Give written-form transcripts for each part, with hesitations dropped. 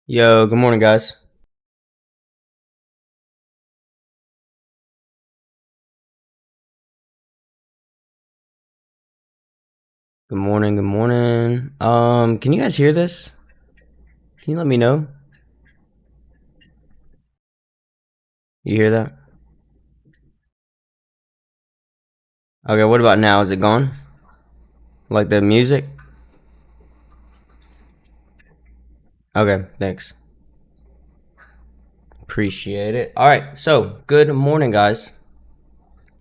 Yo, good morning, guys. Good morning, good morning. Can you guys hear this? Can you let me know? You hear that? Okay, what about now? Is it gone? Like the music? Okay, thanks. Appreciate it. All right, so good morning, guys.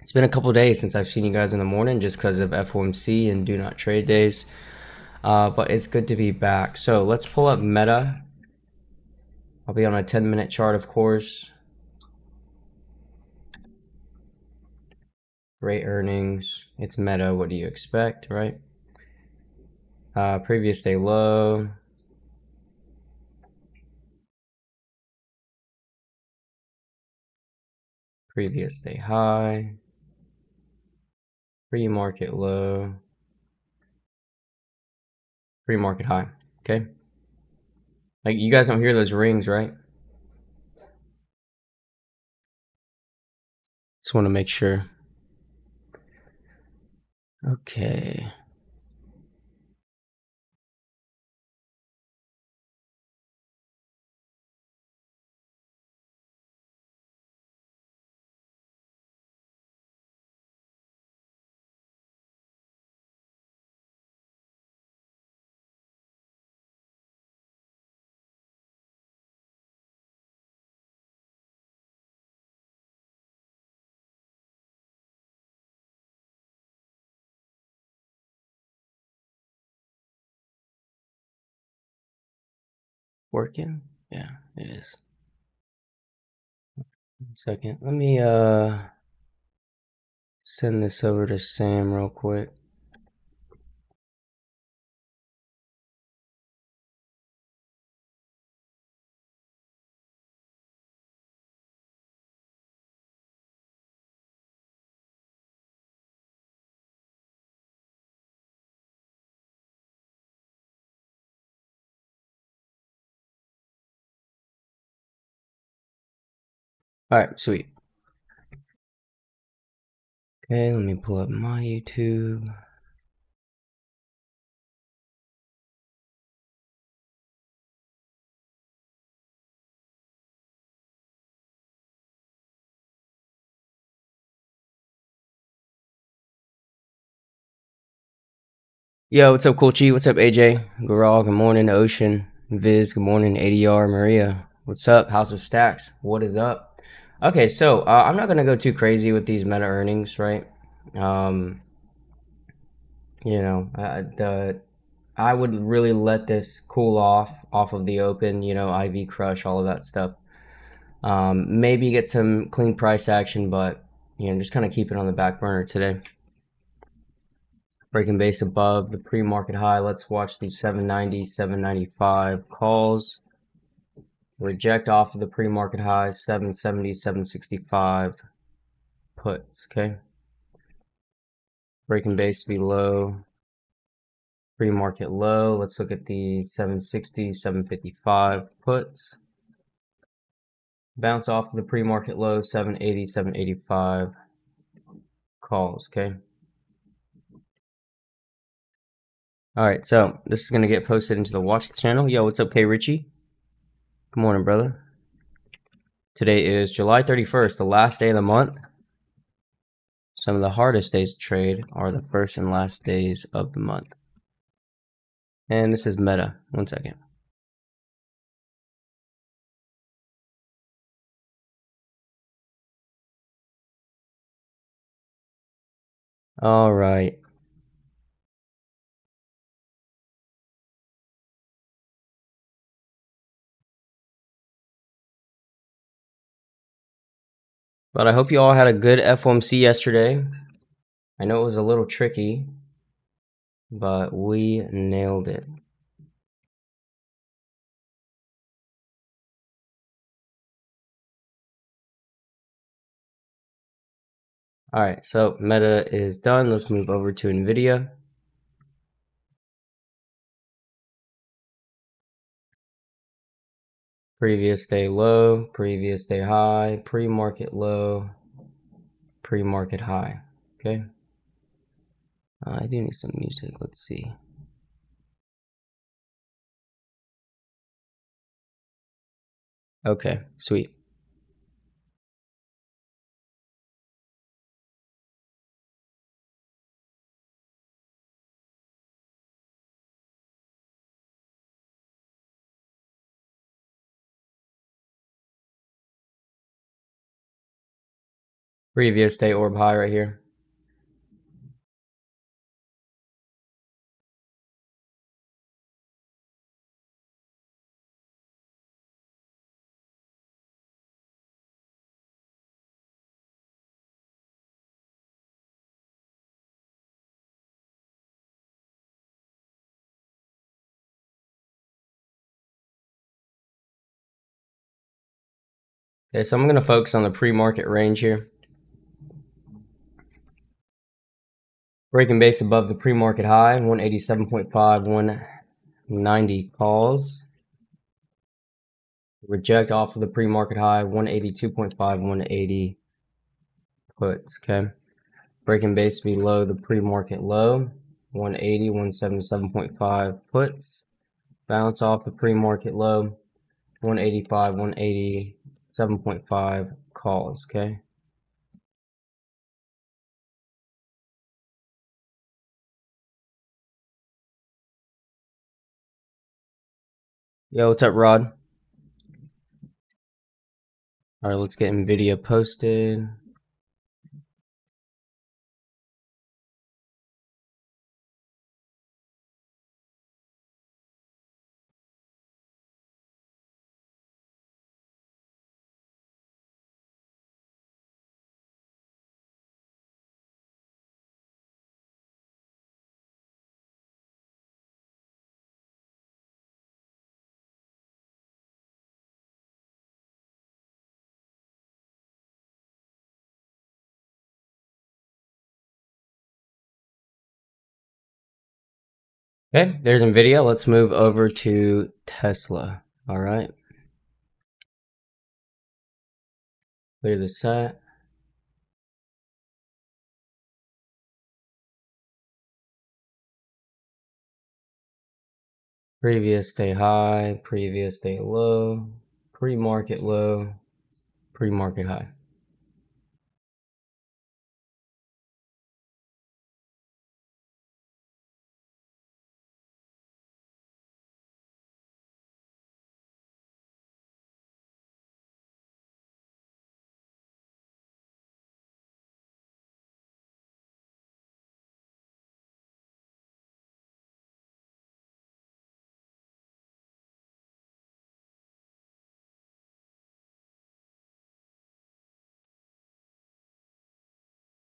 It's been a couple days since I've seen you guys in the morning just because of FOMC and do not trade days. But it's good to be back. So let's pull up Meta. I'll be on a 10-minute chart, of course. Great earnings. It's Meta. What do you expect, right? Previous day low. Previous day high. Pre-market low. Pre-market high. Okay. Like, you guys don't hear those rings, right? Just want to make sure. Okay. Working? Yeah, it is. 1 second. Let me send this over to Sam real quick. Alright, sweet. Okay, let me pull up my YouTube. Yo, what's up, Coolchi? What's up, AJ? Garal, good morning. Ocean, Viz, good morning. ADR, Maria, what's up? House of Stacks, what is up? Okay, so I'm not gonna go too crazy with these meta earnings, right? Um, you know, I would really let this cool off of the open. You know, IV crush, all of that stuff. Maybe get some clean price action, but you know, just kind of keep it on the back burner today. Breaking base above the pre-market high. Let's watch these 790, 795 calls. Reject off of the pre-market high, 770, 765 puts, okay? Breaking base below pre-market low. Let's look at the 760, 755 puts. Bounce off of the pre-market low, 780, 785 calls, okay? All right, so this is going to get posted into the watch channel. Yo, what's up, K Richie? Good morning, brother. Today is July 31st, the last day of the month. Some of the hardest days to trade are the first and last days of the month. And this is Meta. 1 second. All right. But I hope you all had a good FOMC yesterday. I know it was a little tricky, but we nailed it. All right, so Meta is done. Let's move over to Nvidia. previous day low, previous day high, pre-market low, pre-market high. Okay. I do need some music. Let's see. Okay, sweet. Previous day orb high right here. Okay, so I'm going to focus on the pre-market range here. Breaking base above the pre-market high, 187.5, 190 calls. Reject off of the pre-market high, 182.5, 180 puts, okay? Breaking base below the pre-market low, 180, 177.5 puts. Bounce off the pre-market low, 185, 187.5 calls, okay? Yo, what's up, Rod? All right, let's get Nvidia posted. Okay, there's Nvidia. Let's move over to Tesla. All right. Clear the set. Previous day high, previous day low, pre-market low, pre-market high.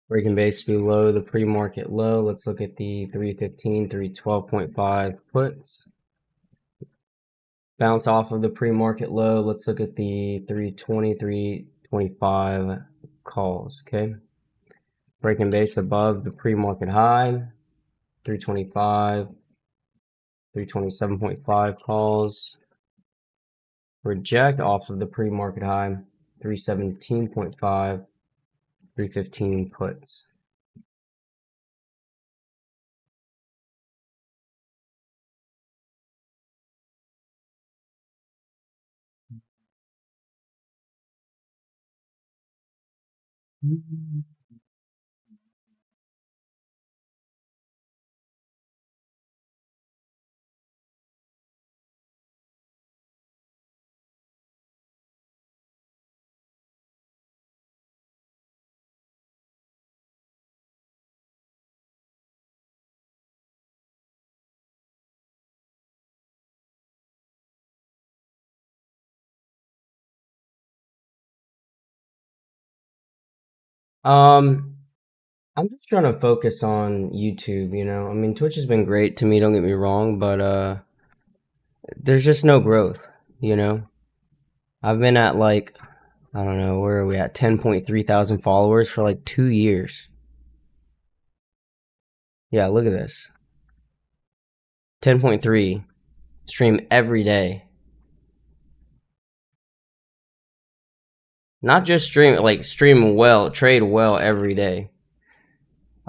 Breaking base below the pre-market low. Let's look at the 315, 312.5 puts. Bounce off of the pre-market low. Let's look at the 320, 325 calls, okay? Breaking base above the pre-market high, 325, 327.5 calls. Reject off of the pre-market high, 317.5, 315 puts. I'm just trying to focus on YouTube, you know. I mean, Twitch has been great to me, don't get me wrong, but there's just no growth, you know. I've been at like, I don't know, where are we at? 10.3 thousand followers for like 2 years. Yeah, look at this. 10.3, stream every day. Not just stream, like stream well, trade well every day.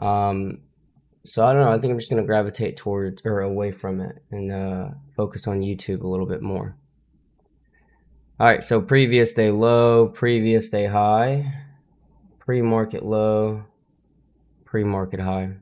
So I don't know. I think I'm just gonna gravitate towards or away from it and focus on YouTube a little bit more. All right. So previous day low, previous day high, pre-market low, pre-market high.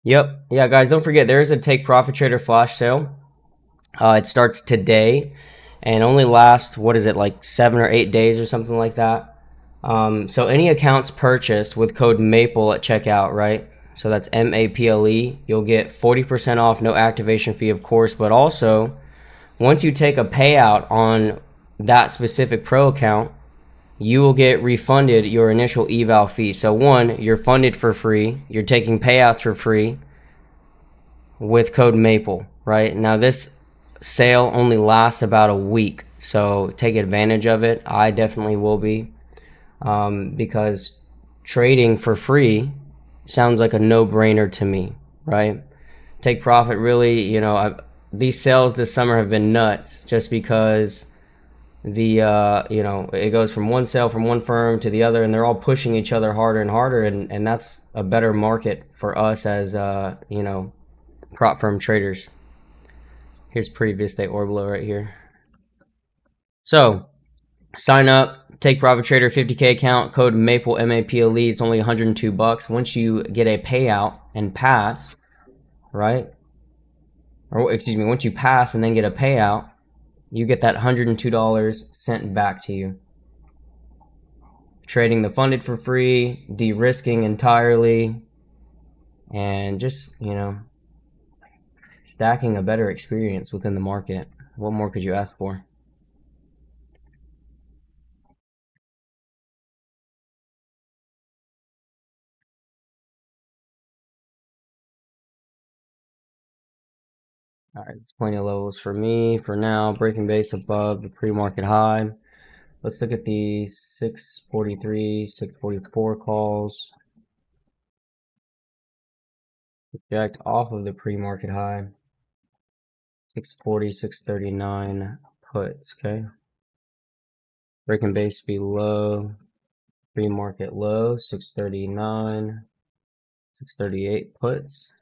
Yep. Yeah, guys, don't forget there is a Take Profit Trader flash sale. It starts today and only lasts, what is it, like 7 or 8 days or something like that. So any accounts purchased with code MAPLE at checkout, right? So that's MAPLE. You'll get 40% off, no activation fee, of course, but also once you take a payout on that specific pro account, you will get refunded your initial eval fee. So one, you're funded for free. You're taking payouts for free with code MAPLE, right? Now this sale only lasts about a week, so take advantage of it. I definitely will be, because trading for free sounds like a no-brainer to me, right? Take profit, really, you know, these sales this summer have been nuts just because you know, it goes from one sale from one firm to the other and they're all pushing each other harder and harder, and that's a better market for us as you know, prop firm traders. Here's previous day orb low right here. So sign up, Take Profit Trader 50K account, code MAPLE, MAPLE. It's only 102 bucks. Once you get a payout and pass, right? Or excuse me, once you pass and then get a payout, you get that $102 sent back to you. Trading the funded for free, de-risking entirely, and just, you know, stacking a better experience within the market. What more could you ask for? All right, it's plenty of levels for me for now. Breaking base above the pre-market high. Let's look at the 643, 644 calls. Project off of the pre-market high. 640, 639 puts, okay? Breaking base below pre-market low, 639, 638 puts.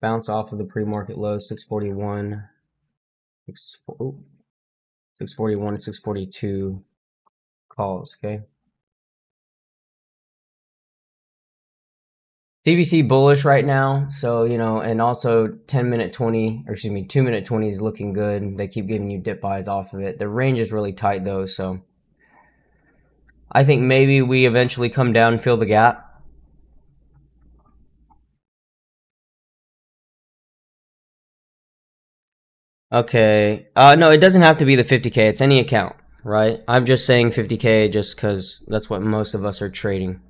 Bounce off of the pre-market low, 641, 641 and 642 calls, okay? CBC bullish right now, so, you know, and also 10-minute 20, or excuse me, 2-minute 20 is looking good. They keep giving you dip buys off of it. The range is really tight though, so I think maybe we eventually come down and fill the gap. Okay, no, it doesn't have to be the 50K. It's any account, right? I'm just saying 50K just because that's what most of us are trading.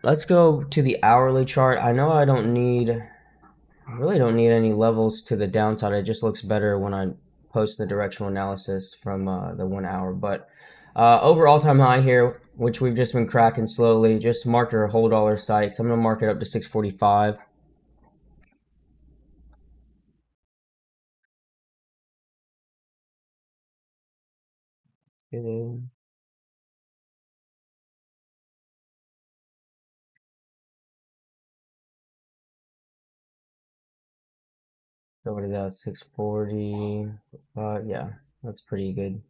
Let's go to the hourly chart. I know I really don't need any levels to the downside. It just looks better when I post the directional analysis from the 1 hour. But over all-time high here, which we've just been cracking slowly, just mark your whole dollar sites. I'm gonna mark it up to 645. Okay. So what is that? 640. Yeah, that's pretty good.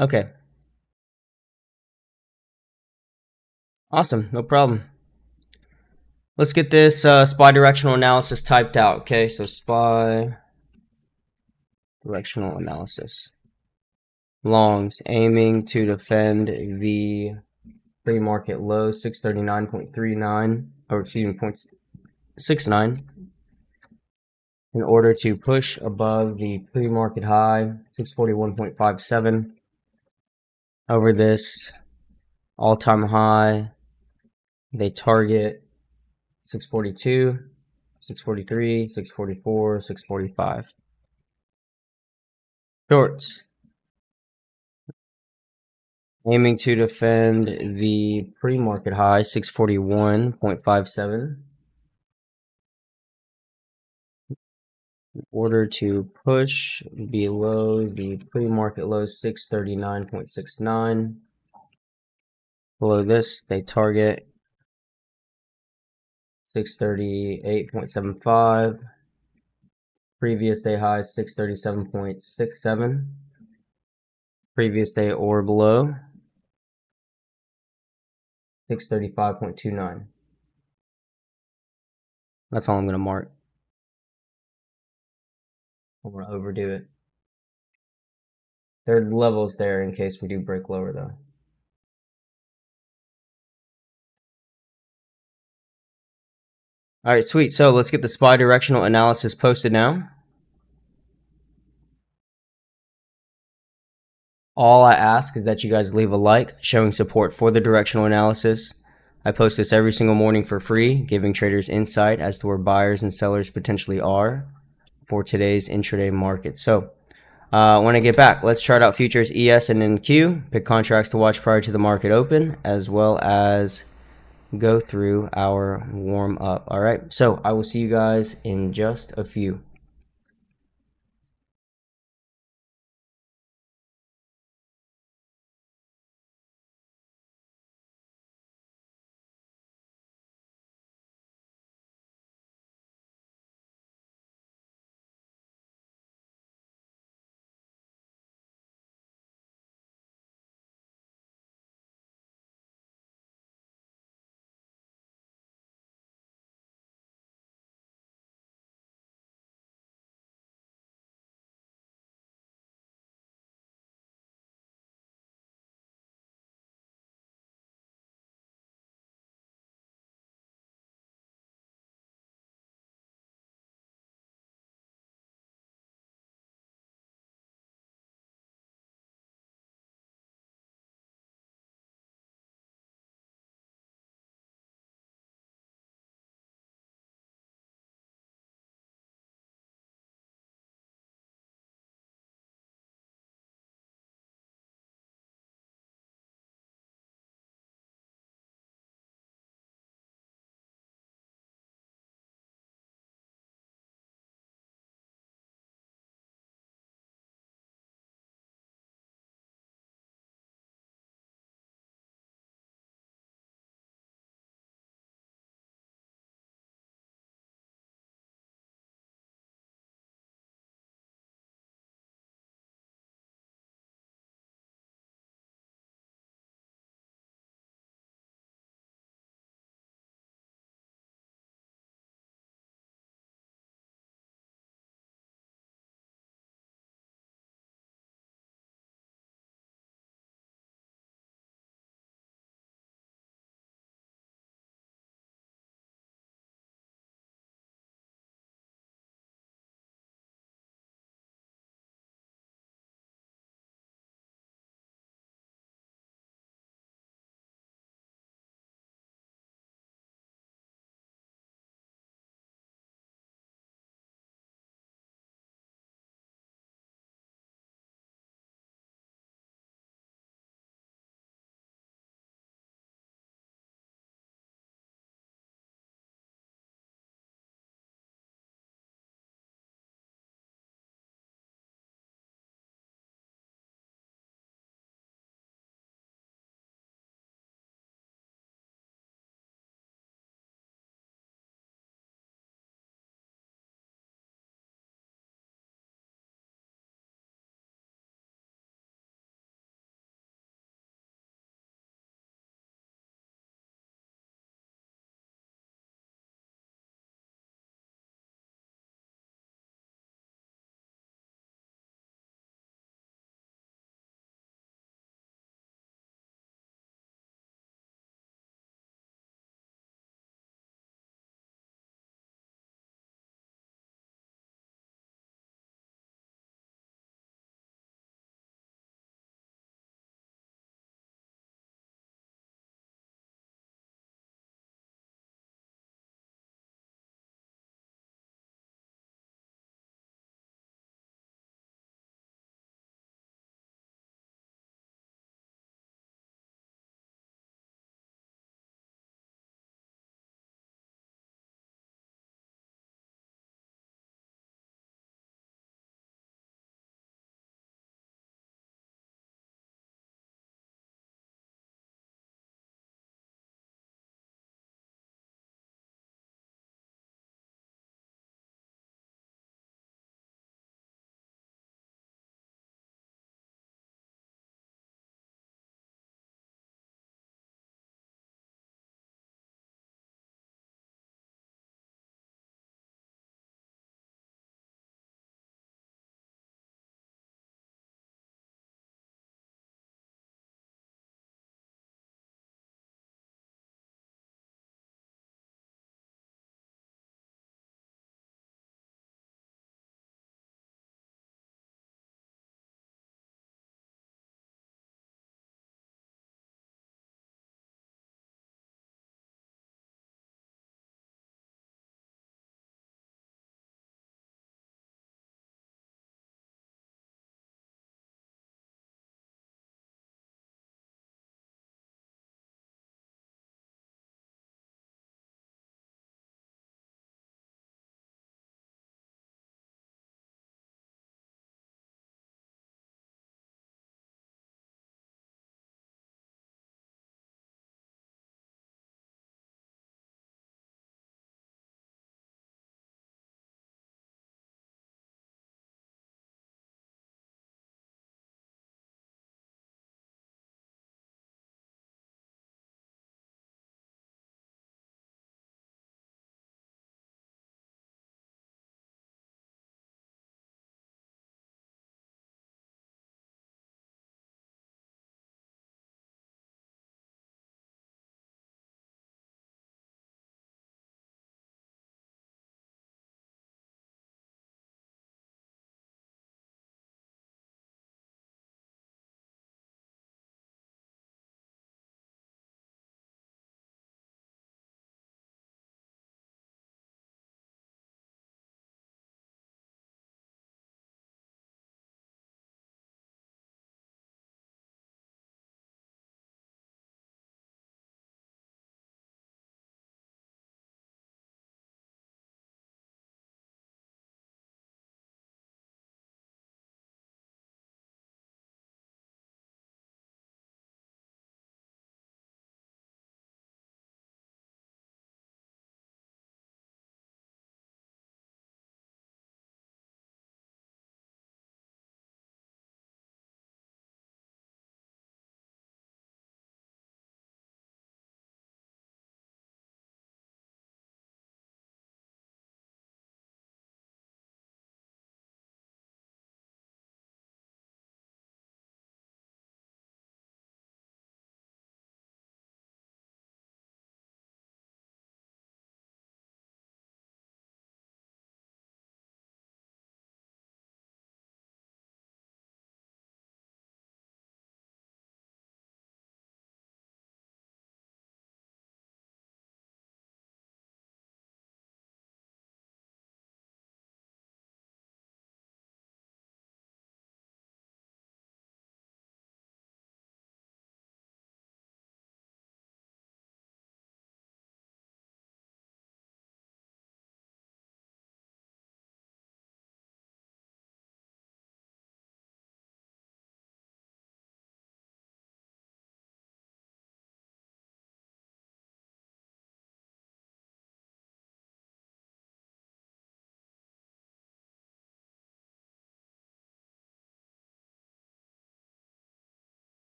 Okay, awesome, no problem. Let's get this SPY directional analysis typed out. Okay, so SPY directional analysis. Longs aiming to defend the pre-market low 639.39. or excuse me, 0.69 in order to push above the pre-market high, 641.57, over this all-time high. They target 642, 643, 644, 645. Shorts. Aiming to defend the pre-market high, 641.57. In order to push below the pre-market low, 639.69. Below this, they target 638.75. Previous day high, 637.67. Previous day or below, 635.29. That's all I'm going to mark. I don't want to overdo it. There are levels there in case we do break lower though. All right, sweet. So let's get the SPY directional analysis posted now. All I ask is that you guys leave a like showing support for the directional analysis. I post this every single morning for free, giving traders insight as to where buyers and sellers potentially are for today's intraday market. So when I get back, let's chart out futures ES and NQ, pick contracts to watch prior to the market open, as well as go through our warm up. All right, so I will see you guys in just a few.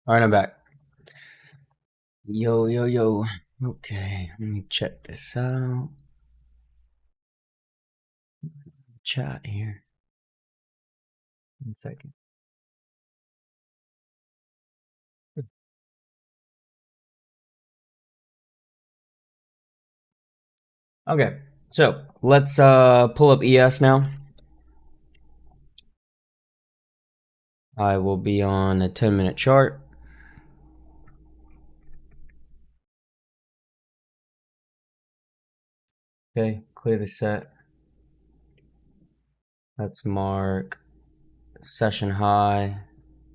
All right, I'm back. Yo, yo, yo. Okay, let me check this out. Chat here. 1 second. Okay, so let's pull up ES now. I will be on a 10-minute chart. Okay, clear the set. Let's mark session high,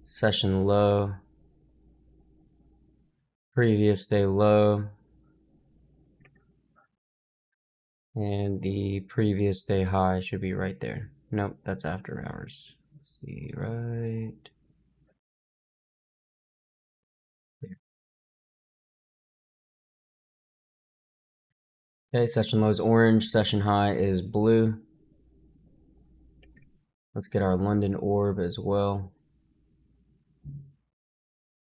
session low, previous day low, and the previous day high should be right there. Nope, that's after hours. Let's see, right there. Okay, session low is orange, session high is blue. Let's get our London orb as well.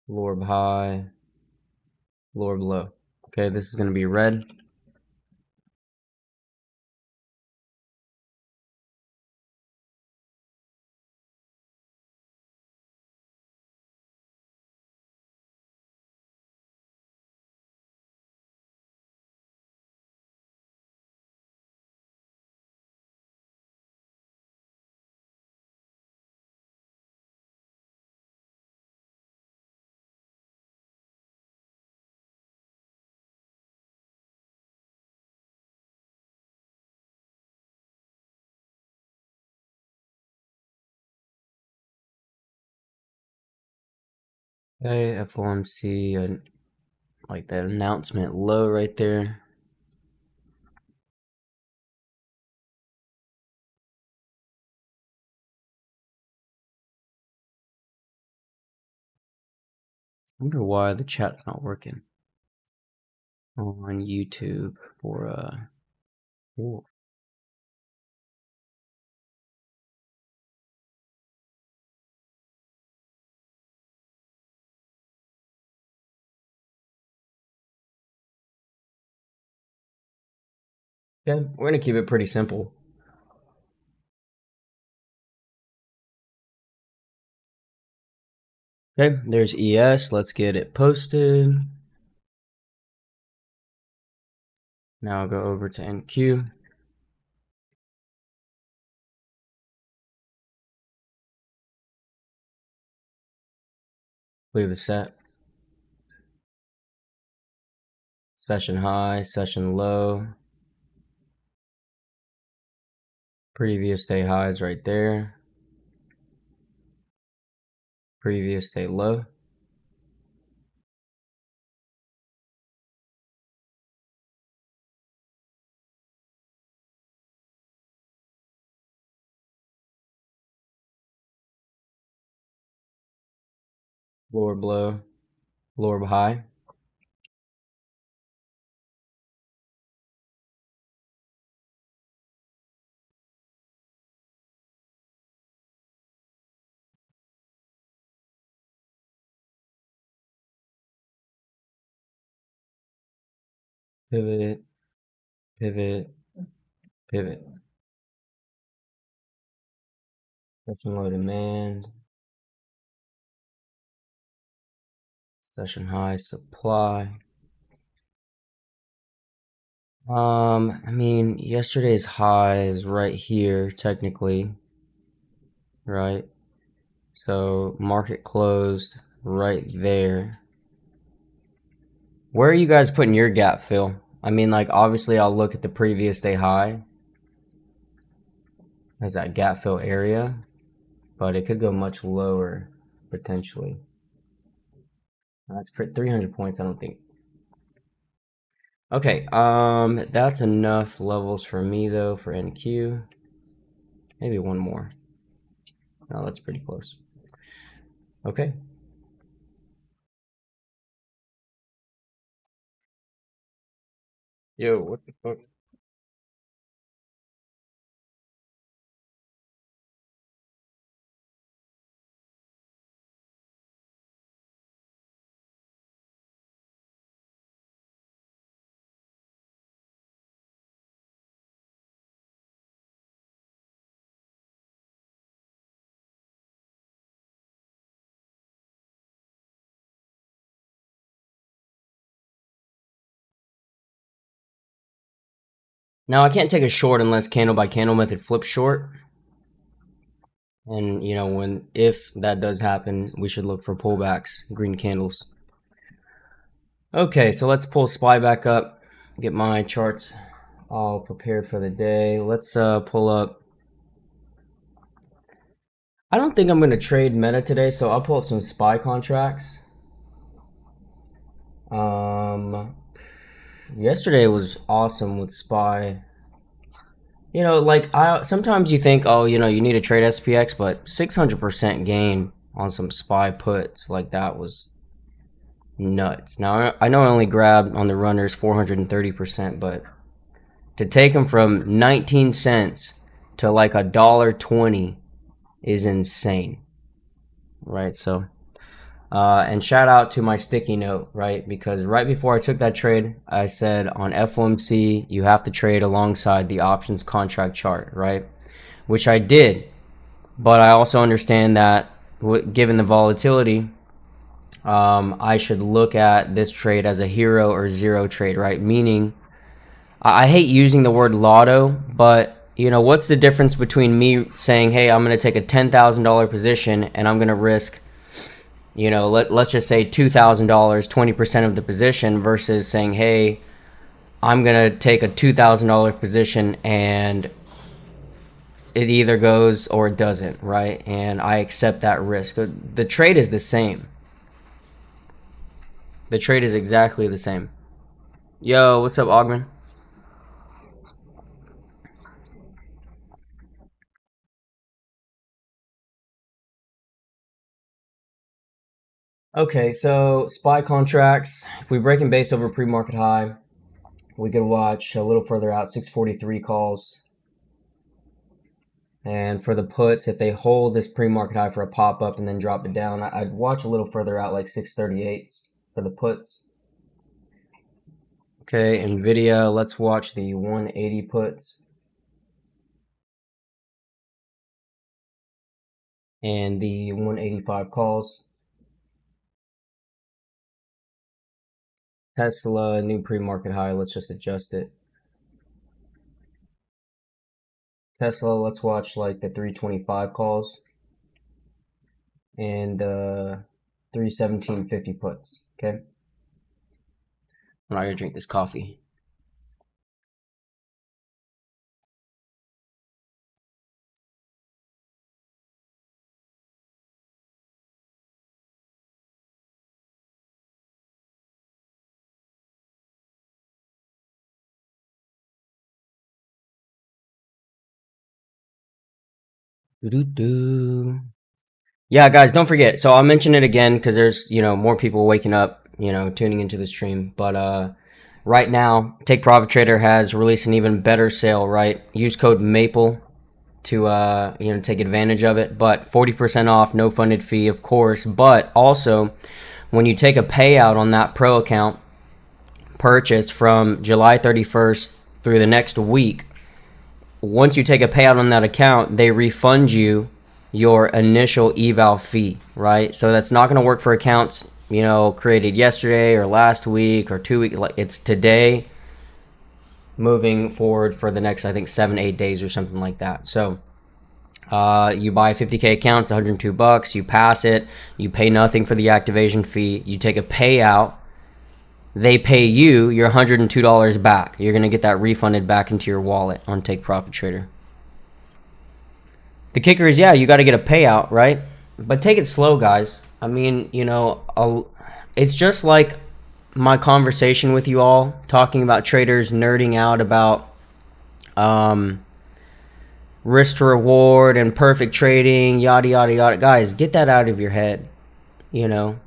Lorb high, Lorb low. Okay, this is going to be red. Okay, FOMC, like that announcement low right there. I wonder why the chat's not working on YouTube for ooh. Okay, we're gonna keep it pretty simple. Okay, there's ES. Let's get it posted. Now I'll go over to NQ. Leave the set. Session high, session low. Previous day highs right there. Previous day low. Lower low. Lower high. Pivot, pivot, pivot. Session low demand. Session high supply. I mean, yesterday's high is right here, technically, right? So market closed right there. Where are you guys putting your gap fill? I mean, like, obviously I'll look at the previous day high as that gap fill area, but it could go much lower potentially. That's 300 points, I don't think. Okay, that's enough levels for me though for NQ. Maybe one more. No, that's pretty close. Okay. Yo, what the fuck? Now I can't take a short unless candle by candle method flips short. And, you know, if that does happen, we should look for pullbacks, green candles. Okay, so let's pull SPY back up, get my charts all prepared for the day. Let's pull up. I don't think I'm going to trade Meta today, so I'll pull up some SPY contracts. Yesterday was awesome with SPY. You know, like sometimes you think, oh, you know, you need to trade SPX, but 600% gain on some SPY puts, like that was nuts. Now I know I only grabbed on the runners 430%, but to take them from 19 cents to like $1.20 is insane, right? So and shout out to my sticky note, right? Because right before I took that trade, I said on FOMC, you have to trade alongside the options contract chart, right? Which I did. But I also understand that given the volatility, I should look at this trade as a hero or zero trade, right? Meaning, I hate using the word lotto, but you know, what's the difference between me saying, hey, I'm going to take a $10,000 position and I'm going to risk, you know, let's just say $2,000, 20% of the position, versus saying, hey, I'm going to take a $2,000 position and it either goes or it doesn't, right? And I accept that risk. The trade is the same. The trade is exactly the same. Yo, what's up, Augman? Okay, so SPY contracts, if we break in base over pre-market high, we could watch a little further out, 643 calls. And for the puts, if they hold this pre-market high for a pop-up and then drop it down, I'd watch a little further out, like 638 for the puts. Okay, Nvidia, let's watch the 180 puts. And the 185 calls. Tesla, new pre-market high, let's just adjust it. Tesla, let's watch like the 325 calls and 317.50 puts, okay? I'm not gonna drink this coffee. Yeah, guys, don't forget. So I'll mention it again because there's, you know, more people waking up, you know, tuning into the stream. But right now, Take Profit Trader has released an even better sale, right? Use code MAPLE to, you know, take advantage of it. But 40% off, no funded fee, of course. But also, when you take a payout on that pro account purchase from July 31st through the next week, once you take a payout on that account, they refund you your initial eval fee, right? So that's not going to work for accounts, you know, created yesterday or last week or 2 weeks. Like, it's today moving forward for the next, I think, 7-8 days or something like that. So you buy a 50K account, it's 102 bucks, you pass it, you pay nothing for the activation fee, you take a payout, they pay you your $102 back. You're going to get that refunded back into your wallet on Take Profit Trader. The kicker is, yeah, you got to get a payout, right? But take it slow, guys. I mean, you know, it's just like my conversation with you all, talking about traders nerding out about risk to reward and perfect trading, yada, yada, yada. Guys, get that out of your head, you know?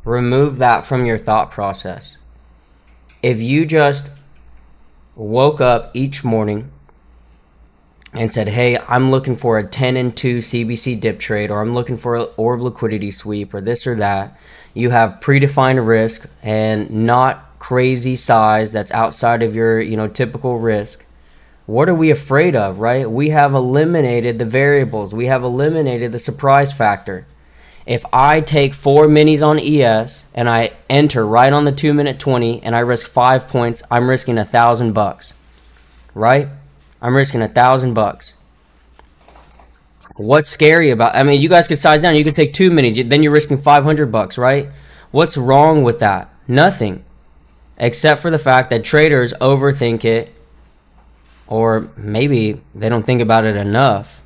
Remove that from your thought process. If you just woke up each morning and said, hey, I'm looking for a 10-2 CBC dip trade, or I'm looking for an orb liquidity sweep, or this or that, you have predefined risk and not crazy size that's outside of your, you know, typical risk. What are we afraid of, right? We have eliminated the variables. We have eliminated the surprise factor. If I take 4 minis on ES and I enter right on the 2-minute 20 and I risk 5 points, I'm risking $1,000 bucks. right? I'm risking $1,000. What's scary about, I mean, you guys could size down, you could take 2 minis, then you're risking $500, right? What's wrong with that? Nothing, except for the fact that traders overthink it, or maybe they don't think about it enough.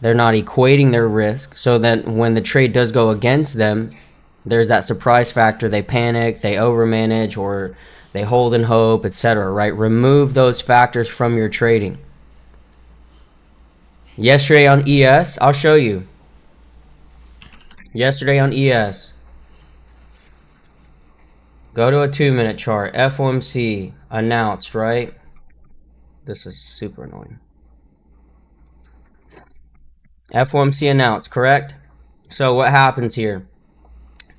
They're not equating their risk, so that when the trade does go against them, there's that surprise factor. They panic, they overmanage, or they hold and hope, etc., right? Remove those factors from your trading. Yesterday on ES, I'll show you. Yesterday on ES, go to a 2-minute chart. FOMC announced, right? This is super annoying. FOMC announced, correct? So what happens here?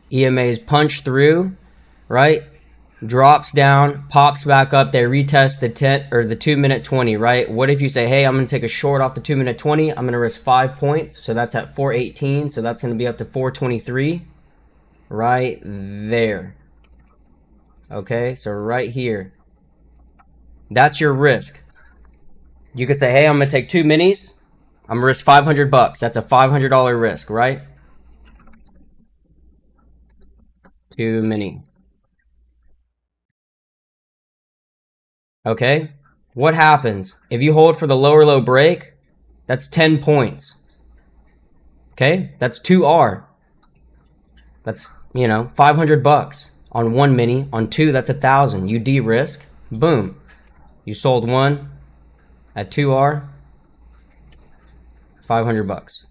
EMA's punch through, right? Drops down, pops back up, they retest the 10 or the 2-minute 20, right? What if you say, hey, I'm going to take a short off the 2-minute 20, I'm going to risk 5 points, so that's at 418, so that's going to be up to 423 right there. Okay, so right here, that's your risk. You could say, hey, I'm going to take 2 minis, I'm going to risk $500. That's a $500 risk, right? 2 mini. Okay, what happens if you hold for the lower low break? That's 10 points. Okay, that's 2R. That's, you know, $500 on 1 mini. On 2, that's 1,000. You de-risk, boom, you sold 1 at 2R, $500.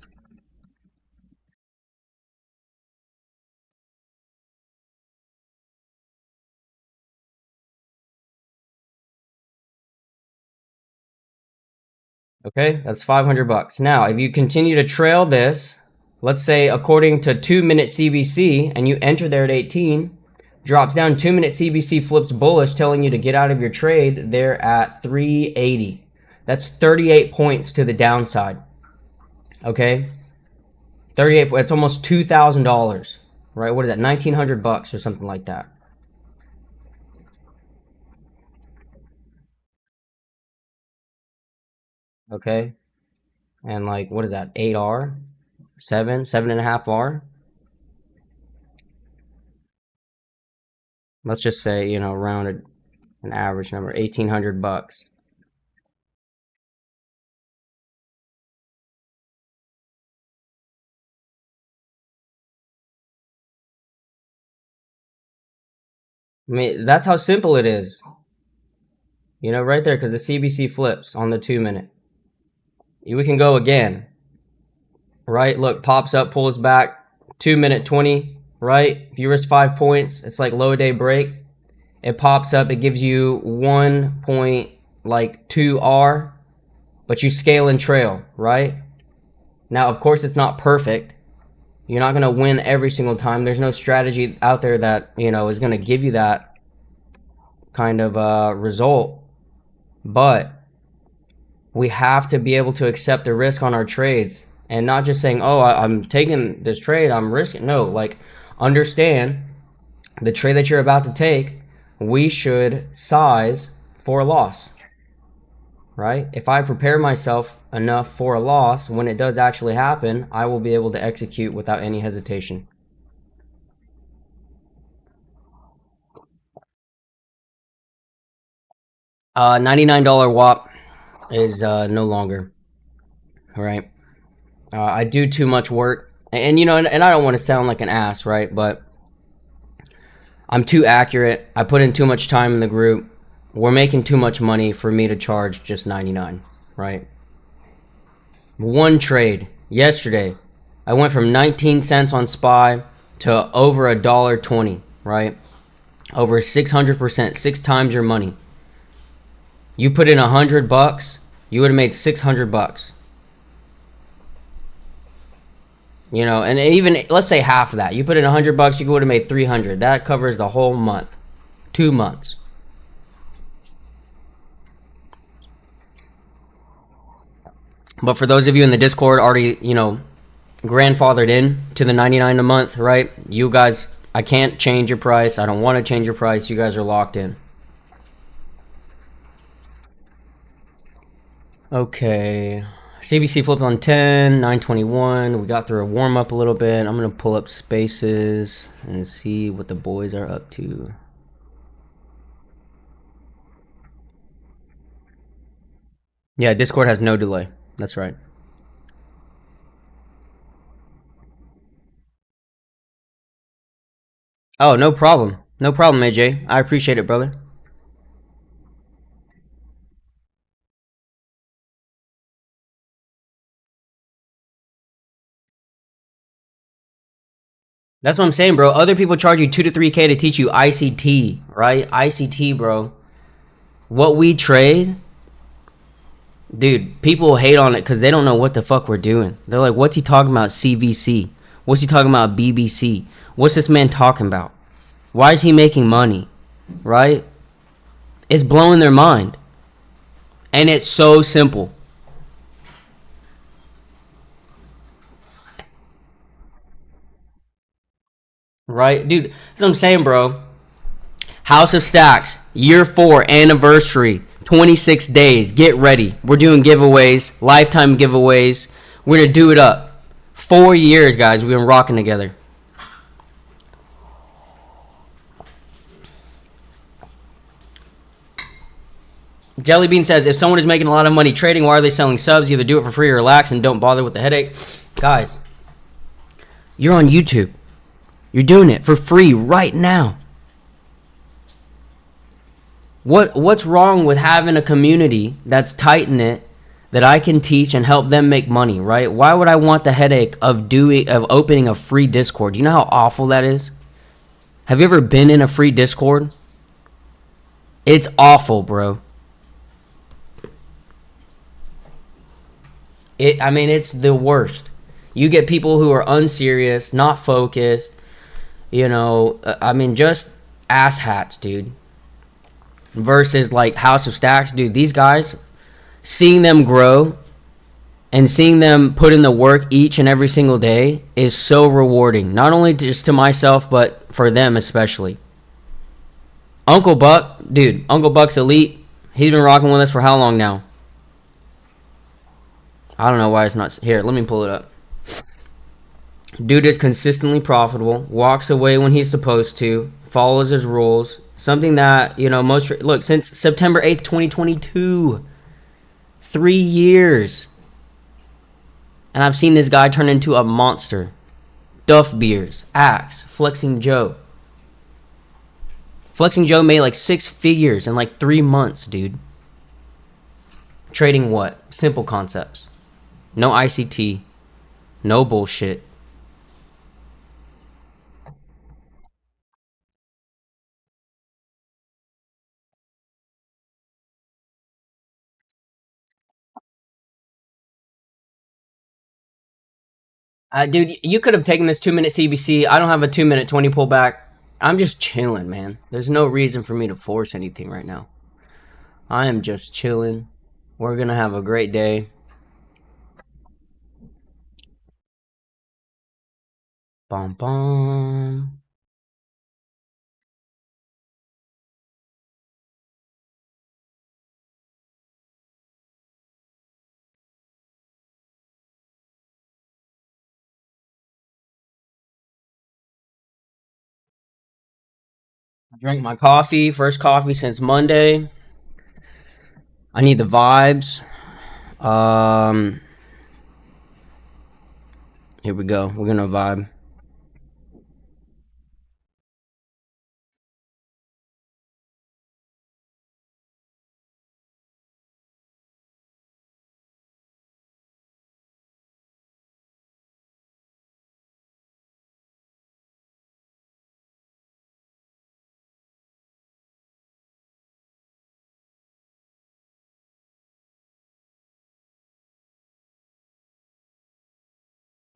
Okay, that's $500. Now, if you continue to trail this, let's say according to 2-minute CBC, and you enter there at 18, drops down, 2-minute CBC flips bullish, telling you to get out of your trade there at 380. That's 38 points to the downside. Okay, 38. It's almost $2,000, right? What is that? $1,900 or something like that. Okay, and like, what is that? 8R, 7.5R. Let's just say, you know, rounded an average number, $1,800. I mean, that's how simple it is. You know, right there, because the CBC flips on the 2-minute. We can go again. Right? Look, pops up, pulls back, 2-minute 20, right? If you risk 5 points, it's like low day break. It pops up, it gives you 1.2R, but you scale and trail, right? Now, of course, it's not perfect. You're not going to win every single time. There's no strategy out there that, you know, is going to give you that kind of result. But we have to be able to accept the risk on our trades and not just saying, oh, I'm taking this trade, I'm risking. No, like, understand the trade that you're about to take, we should size for a loss, right? If I prepare myself enough for a loss, when it does actually happen, I will be able to execute without any hesitation. $99 WAP is no longer, all right? I do too much work, and you know, and I don't want to sound like an ass, right? But I'm too accurate. I put in too much time in the group. We're making too much money for me to charge just 99, right? One trade yesterday, I went from 19 cents on SPY to over $1.20, right? Over 600%, 6 times your money. You put in $100, you would have made $600. You know, and even let's say half of that. You put in $100, you would have made 300. That covers the whole month, 2 months. But for those of you in the Discord already, you know, grandfathered in to the 99 a month, right? You guys, I can't change your price. I don't want to change your price. You guys are locked in. Okay. CBC flipped on 10, 921. We got through a warm up a little bit. I'm going to pull up spaces and see what the boys are up to. Yeah, Discord has no delay. That's right. Oh, no problem. No problem, AJ. I appreciate it, brother. That's what I'm saying, bro. Other people charge you 2 to 3K to teach you ICT, right? ICT, bro. What we trade, dude, people hate on it because they don't know what the fuck we're doing. They're like, what's he talking about CVC? What's he talking about BBC? What's this man talking about? Why is he making money? Right? It's blowing their mind. And it's so simple. Right? Dude, that's what I'm saying, bro. House of Stacks, year 4 anniversary, 26 days. Get ready. We're doing giveaways, lifetime giveaways. We're going to do it up. 4 years, guys. We've been rocking together. Jellybean says, if someone is making a lot of money trading, why are they selling subs? Either do it for free or relax and don't bother with the headache. Guys, you're on YouTube. You're doing it for free right now. What's wrong with having a community that's tight knit that I can teach and help them make money, right? Why would I want the headache of opening a free Discord? Do you know how awful that is? Have you ever been in a free Discord? It's awful, bro. I mean, it's the worst. You get people who are unserious, not focused, I mean, just asshats, dude. Versus like House of Stacks, dude, these guys, seeing them grow and seeing them put in the work each and every single day is so rewarding. Not only just to myself, but for them especially. Uncle Buck, dude, Uncle Buck's elite. He's been rocking with us for how long now? I don't know why it's not here. Let me pull it up. Dude is consistently profitable, walks away when he's supposed to, follows his rules. Something that, look, since September 8th, 2022, 3 years. And I've seen this guy turn into a monster. Duff Beers, Axe, Flexing Joe. Flexing Joe made like 6 figures in like 3 months, dude. Trading what? Simple concepts. No ICT. No bullshit. Dude, you could have taken this 2-minute CBC. I don't have a 2-minute 20 pullback. I'm just chilling, man. There's no reason for me to force anything right now. I am just chilling. We're going to have a great day. Bom, bom. I drank my coffee. First coffee since Monday. I need the vibes. Here we go. We're going to vibe.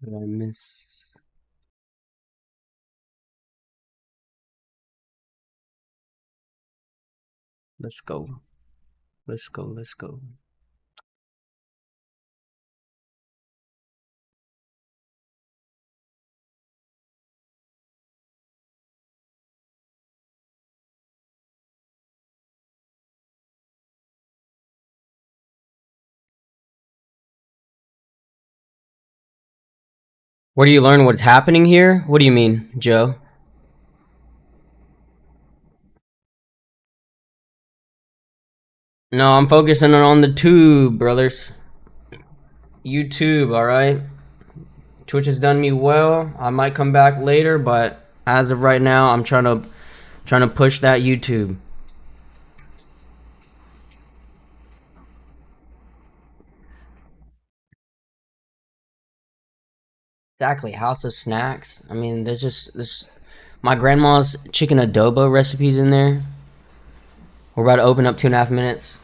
What did I miss? Let's go. Let's go. Let's go. Where do you learn what's happening here? What do you mean, Joe? No, I'm focusing on the tube, brothers. YouTube, alright? Twitch has done me well. I might come back later, but as of right now, I'm trying to push that YouTube. Exactly, House of Snacks. I mean, there's just this. My grandma's chicken adobo recipes in there. We're about to open up 2.5 minutes.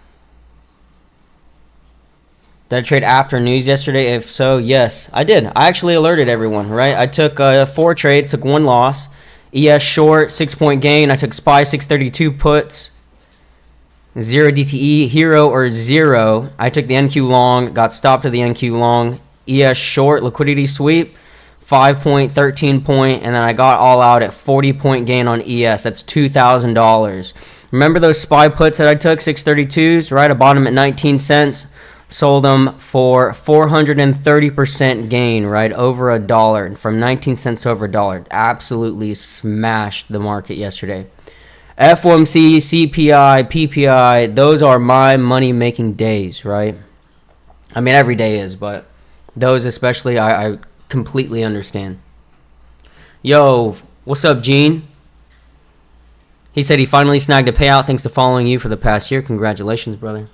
Did I trade after news yesterday? If so, yes, I did. I actually alerted everyone, right? I took 4 trades, took 1 loss. ES short, 6-point gain. I took SPY 632 puts. 0 DTE, hero or 0. I took the NQ long, got stopped at the NQ long. ES short, liquidity sweep. 5-point, 13-point, and then I got all out at 40-point gain on ES. That's $2,000. Remember those SPY puts that I took, 632s, right? I bought them at 19 cents. Sold them for 430% gain, right? Over $1. From 19 cents to over $1. Absolutely smashed the market yesterday. FOMC, CPI, PPI, those are my money-making days, right? I mean, every day is, but those especially, I completely understand. Yo, what's up, Gene? He said he finally snagged a payout thanks to following you for the past year. Congratulations, brother.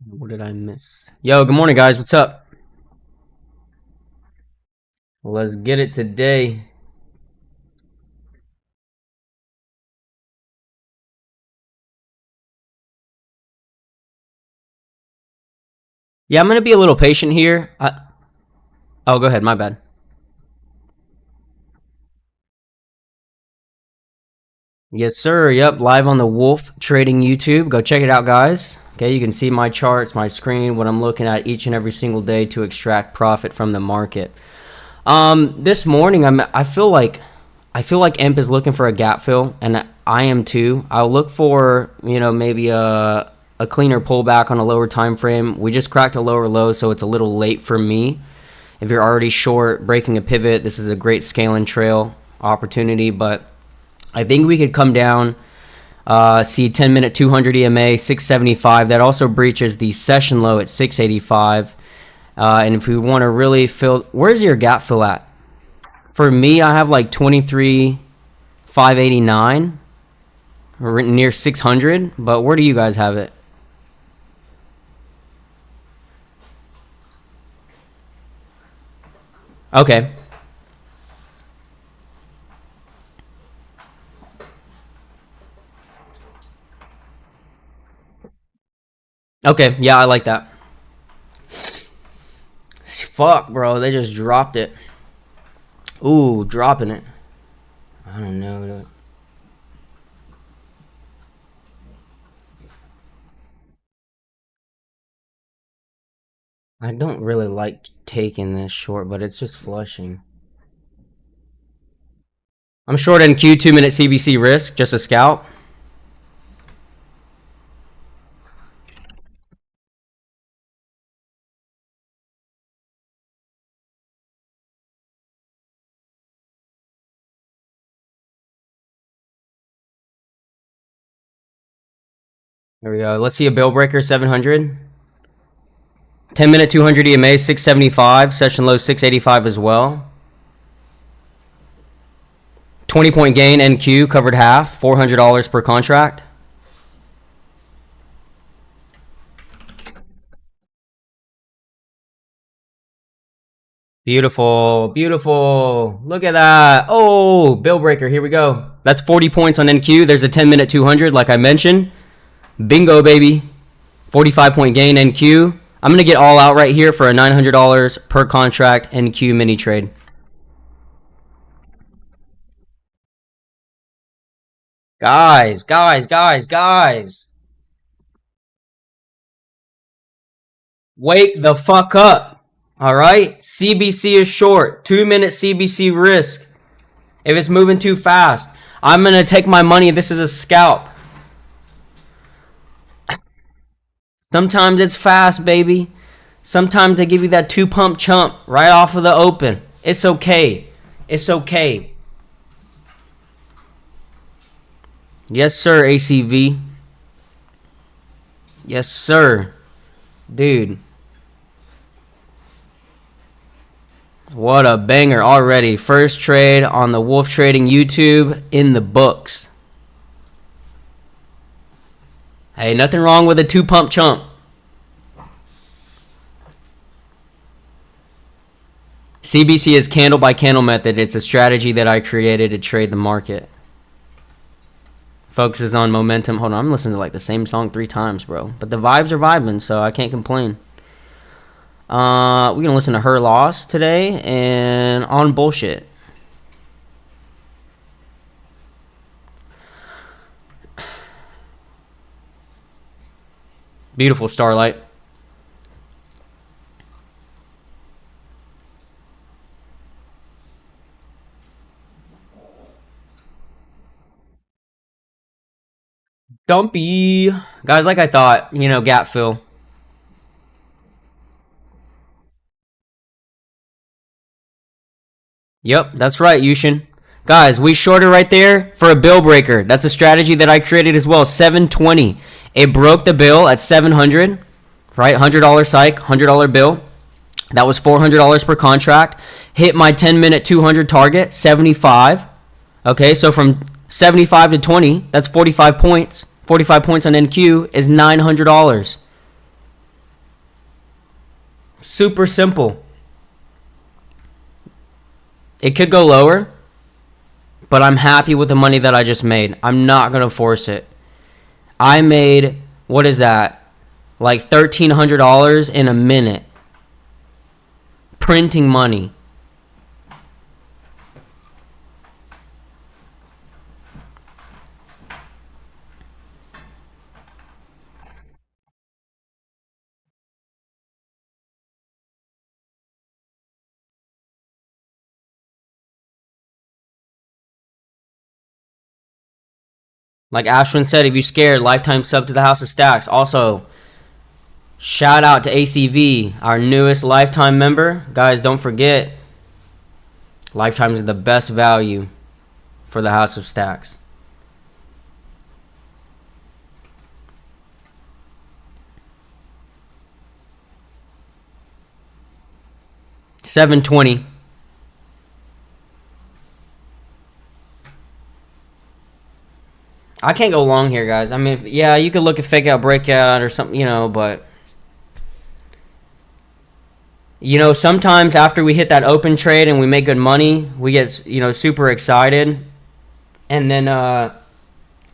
What did I miss? Yo, good morning, guys. What's up? Let's get it today. Yeah, I'm going to be a little patient here. Oh, go ahead. My bad. Yes, sir. Yep, live on the Wolf Trading YouTube. Go check it out, guys. Okay, you can see my charts, my screen, what I'm looking at each and every single day to extract profit from the market. This morning, I feel like Imp is looking for a gap fill, and I am too. I'll look for, maybe a cleaner pullback on a lower time frame. We just cracked a lower low, so it's a little late for me. If you're already short, breaking a pivot, this is a great scaling trail opportunity, but I think we could come down, see 10-minute 200 EMA, 675. That also breaches the session low at 685. And if we want to really fill, where's your gap fill at? For me, I have like 23,589, or near 600, but where do you guys have it? Okay. Okay, yeah, I like that. Fuck, bro, they just dropped it. Ooh, dropping it. I don't know. I don't really like taking this short, but it's just flushing. I'm short NQ 2-minute CBC risk, just a scalp. There we go. Let's see a bill breaker, 700. 10-minute 200 EMA, 675. Session low, 685 as well. 20-point gain, NQ, covered half, $400 per contract. Beautiful, beautiful. Look at that. Oh, bill breaker. Here we go. That's 40 points on NQ. There's a 10-minute 200, like I mentioned. Bingo, baby. 45-point gain, NQ. I'm going to get all out right here for a $900 per contract NQ mini trade. Guys. Wake the fuck up. All right? CBC is short. 2-minute CBC risk. If it's moving too fast, I'm going to take my money. This is a scalp. Sometimes it's fast, baby. Sometimes they give you that 2 pump chump right off of the open. It's okay. It's okay. Yes, sir, ACV. Yes, sir. Dude. What a banger already. First trade on the Wolf Trading YouTube in the books. Hey, nothing wrong with a 2 pump chump. CBC is candle by candle method. It's a strategy that I created to trade the market. Focuses on momentum. Hold on, I'm listening to like the same song 3 times, bro. But the vibes are vibing, so I can't complain. We're gonna listen to Her Loss today and On Bullshit. Beautiful starlight. Dumpy. Guys, like I thought, gap fill. Yep, that's right, Yushin. Guys, we shorted right there for a bill breaker. That's a strategy that I created as well. 720. It broke the bill at 700, right? $100 psych, $100 bill. That was $400 per contract. Hit my 10-minute 200 target, 75. Okay, so from 75 to 20, that's 45 points. 45 points on NQ is $900. Super simple. It could go lower, but I'm happy with the money that I just made. I'm not going to force it. I made, what is that? Like $1,300 in a minute. Printing money. Like Ashwin said, if you're scared, lifetime sub to the House of Stacks. Also, shout out to ACV, our newest lifetime member. Guys, don't forget, lifetimes are the best value for the House of Stacks. $720. I can't go long here, guys. I mean, yeah, you could look at fake out, breakout or something, but sometimes after we hit that open trade and we make good money, we get, super excited, and then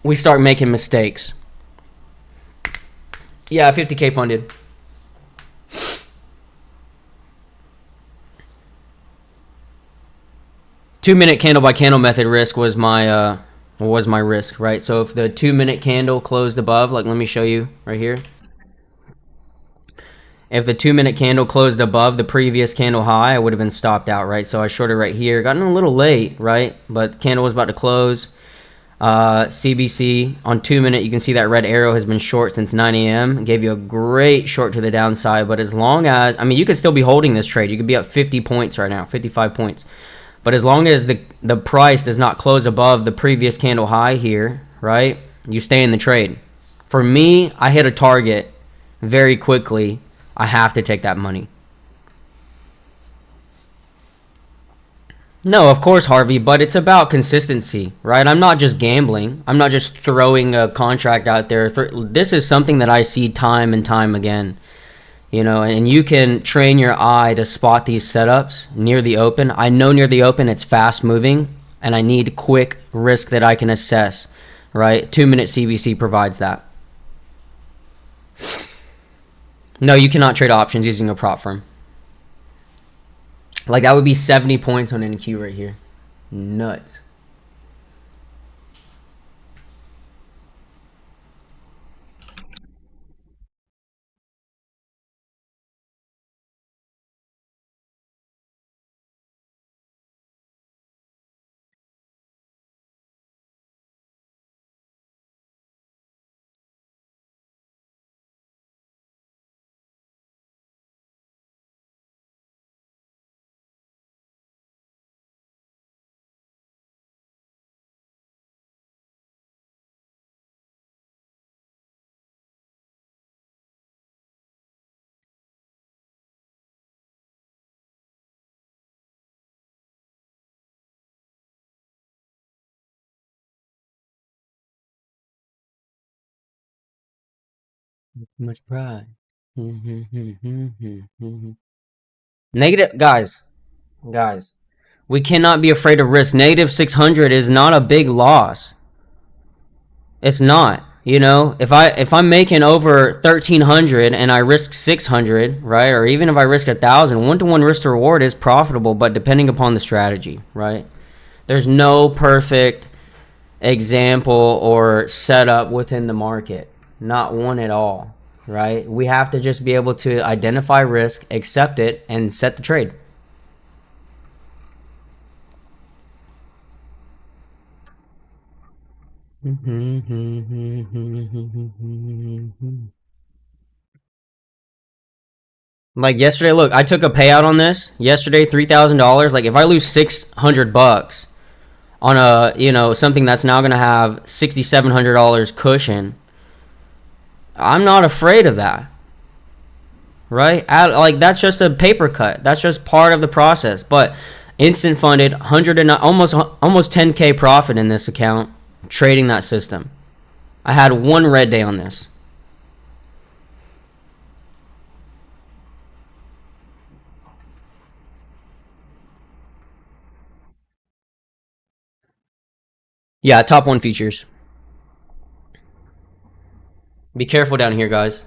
we start making mistakes. Yeah, 50K funded. Two-minute candle by candle method risk was my risk, right? So if the 2-minute candle closed above, like let me show you right here. If the 2-minute candle closed above the previous candle high, I would have been stopped out, right? So I shorted right here. Gotten a little late, right? But candle was about to close. CBC on 2-minute, you can see that red arrow has been short since 9 a.m. Gave you a great short to the downside. But as long as, I mean, you could still be holding this trade. You could be up 50 points right now, 55 points. But as long as the price does not close above the previous candle high here, right, you stay in the trade. For me, I hit a target very quickly. I have to take that money. No, of course, Harvey, but it's about consistency, right? I'm not just gambling. I'm not just throwing a contract out there. This is something that I see time and time again. And you can train your eye to spot these setups near the open. I know near the open it's fast moving, and I need quick risk that I can assess, right? 2-minute CBC provides that. No, you cannot trade options using a prop firm. Like, that would be 70 points on NQ right here. Nuts. Much pride. Negative, guys, we cannot be afraid of risk. Negative 600 is not a big loss. It's not. You know, if I'm making over 1,300 and I risk 600, right, or even if I risk 1,000, 1-to-1 risk to reward is profitable, but depending upon the strategy, right? There's no perfect example or setup within the market, not one at all, right? We have to just be able to identify risk, accept it, and set the trade. Like yesterday, look, I took a payout on this yesterday, $3,000. Like if I lose $600 on a, you know, something that's now gonna have $6,700 cushion, I'm not afraid of that, right? Like that's just a paper cut. That's just part of the process. But instant funded, 100 and almost 10K profit in this account trading that system. I had one red day on this. Yeah, top 1 features. Be careful down here, guys.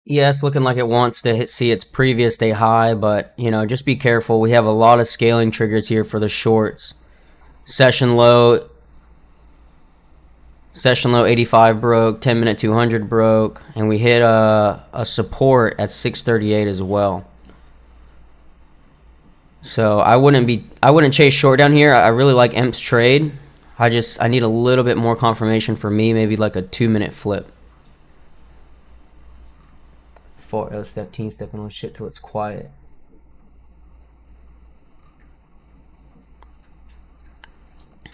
Yes, looking like it wants to see its previous day high, but you know, just be careful. We have a lot of scaling triggers here for the shorts. Session low 85 broke, 10-minute 200 broke, and we hit a support at 638 as well. So I wouldn't chase short down here. I really like EMP's trade. I need a little bit more confirmation for me, maybe like a 2-minute flip. 4L step team stepping on shit till it's quiet.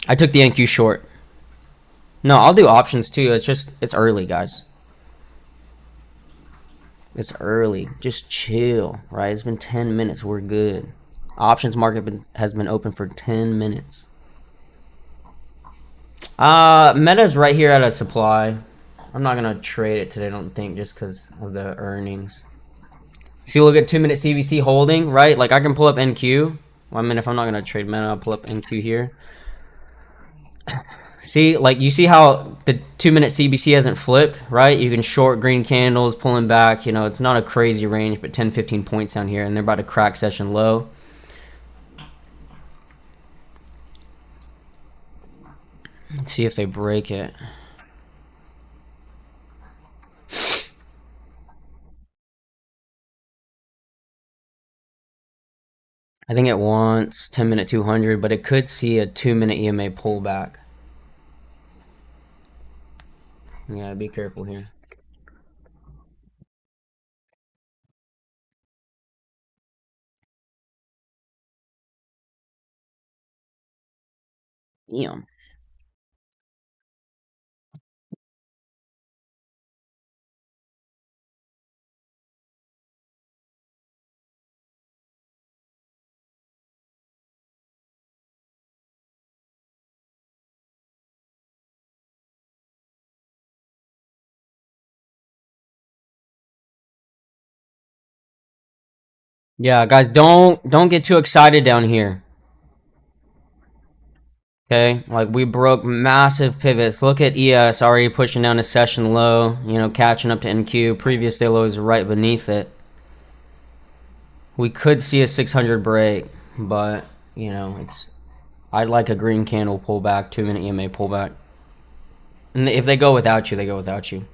I took the NQ short. No, I'll do options too. It's early, guys. It's early. Just chill, right? It's been 10 minutes. We're good. Options market has been open for 10 minutes. Meta's right here at a supply. I'm not gonna trade it today, I don't think, just because of the earnings. See, look at 2-minute CBC holding, right? Like I can pull up NQ. Well, I mean, if I'm not gonna trade Meta, I'll pull up NQ here. See, like you see how the 2-minute CBC hasn't flipped, right? You can short green candles, pulling back. You know, it's not a crazy range, but 10, 15 points down here, and they're about to crack session low. Let's see if they break it. I think it wants 10-minute 200, but it could see a 2-minute EMA pullback. Yeah, be careful here. Damn. Yeah, guys, don't get too excited down here. Okay, like we broke massive pivots. Look at ES already pushing down to session low, you know, catching up to NQ. Previous day low is right beneath it. We could see a 600 break, but you know, I'd like a green candle pullback, 2-minute EMA pullback. And if they go without you, they go without you.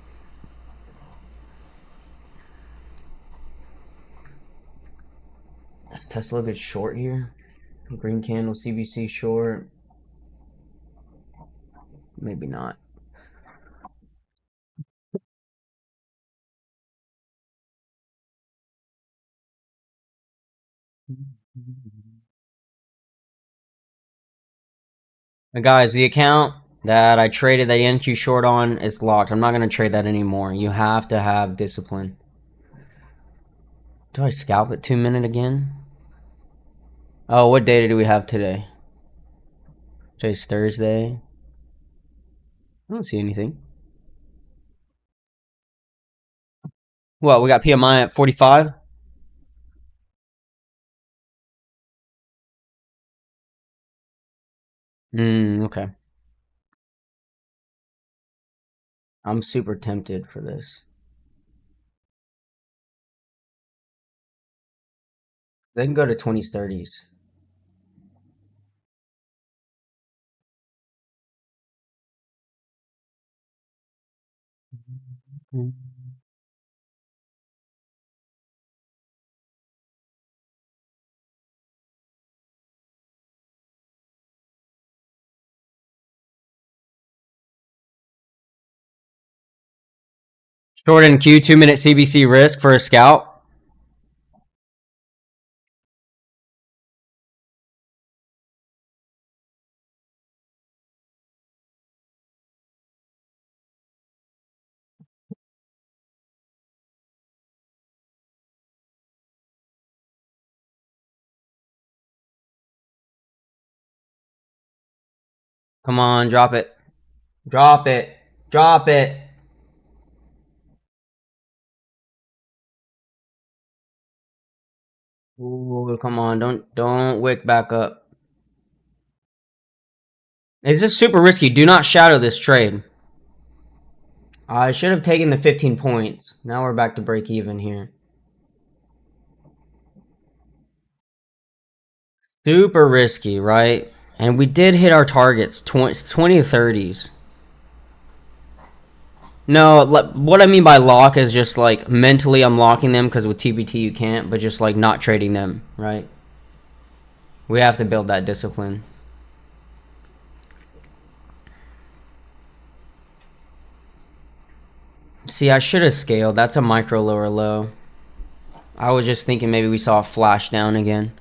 Is Tesla good short here? Green candle, CBC short. Maybe not. Guys, the account that I traded the NQ short on is locked. I'm not going to trade that anymore. You have to have discipline. Do I scalp at 2 minute again? Oh, what data do we have today? Today's Thursday. I don't see anything. What, we got PMI at 45? Okay. I'm super tempted for this. They can go to 20s, 30s. Short NQ, 2 minute CBC risk for a scalp. Come on, drop it. Drop it. Drop it. Ooh, come on, don't wick back up. It's just super risky. Do not shadow this trade. I should have taken the 15 points. Now we're back to break even here. Super risky, right? And we did hit our targets, 20 to 30s. No, what I mean by lock is just like mentally I'm locking them because with TBT you can't, but just like not trading them, right? We have to build that discipline. See, I should have scaled. That's a micro lower low. I was just thinking maybe we saw a flash down again.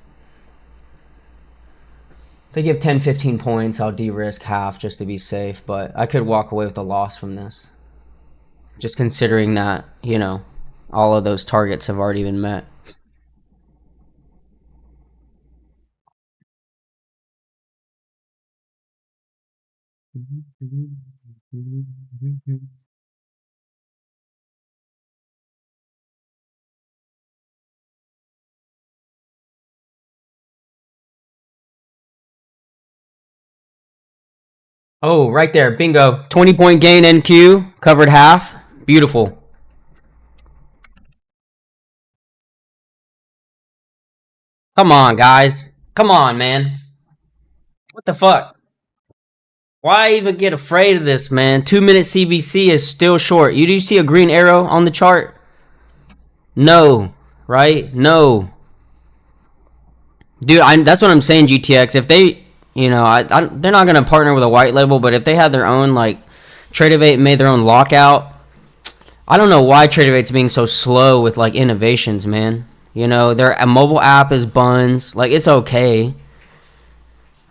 If they give 10, 15 points, I'll de-risk half just to be safe, but I could walk away with a loss from this. Just considering that, you know, all of those targets have already been met. Oh, right there. Bingo. 20-point gain NQ. Covered half. Beautiful. Come on, guys. Come on, man. What the fuck? Why even get afraid of this, man? 2 minute CBC is still short. You do see a green arrow on the chart? No. Right? No. Dude, that's what I'm saying, GTX. If they, you know, they're not going to partner with a white label, but if they had their own, like, Tradevate made their own lockout, I don't know why Tradevate's being so slow with, like, innovations, man. You know, their mobile app is buns. Like, it's okay,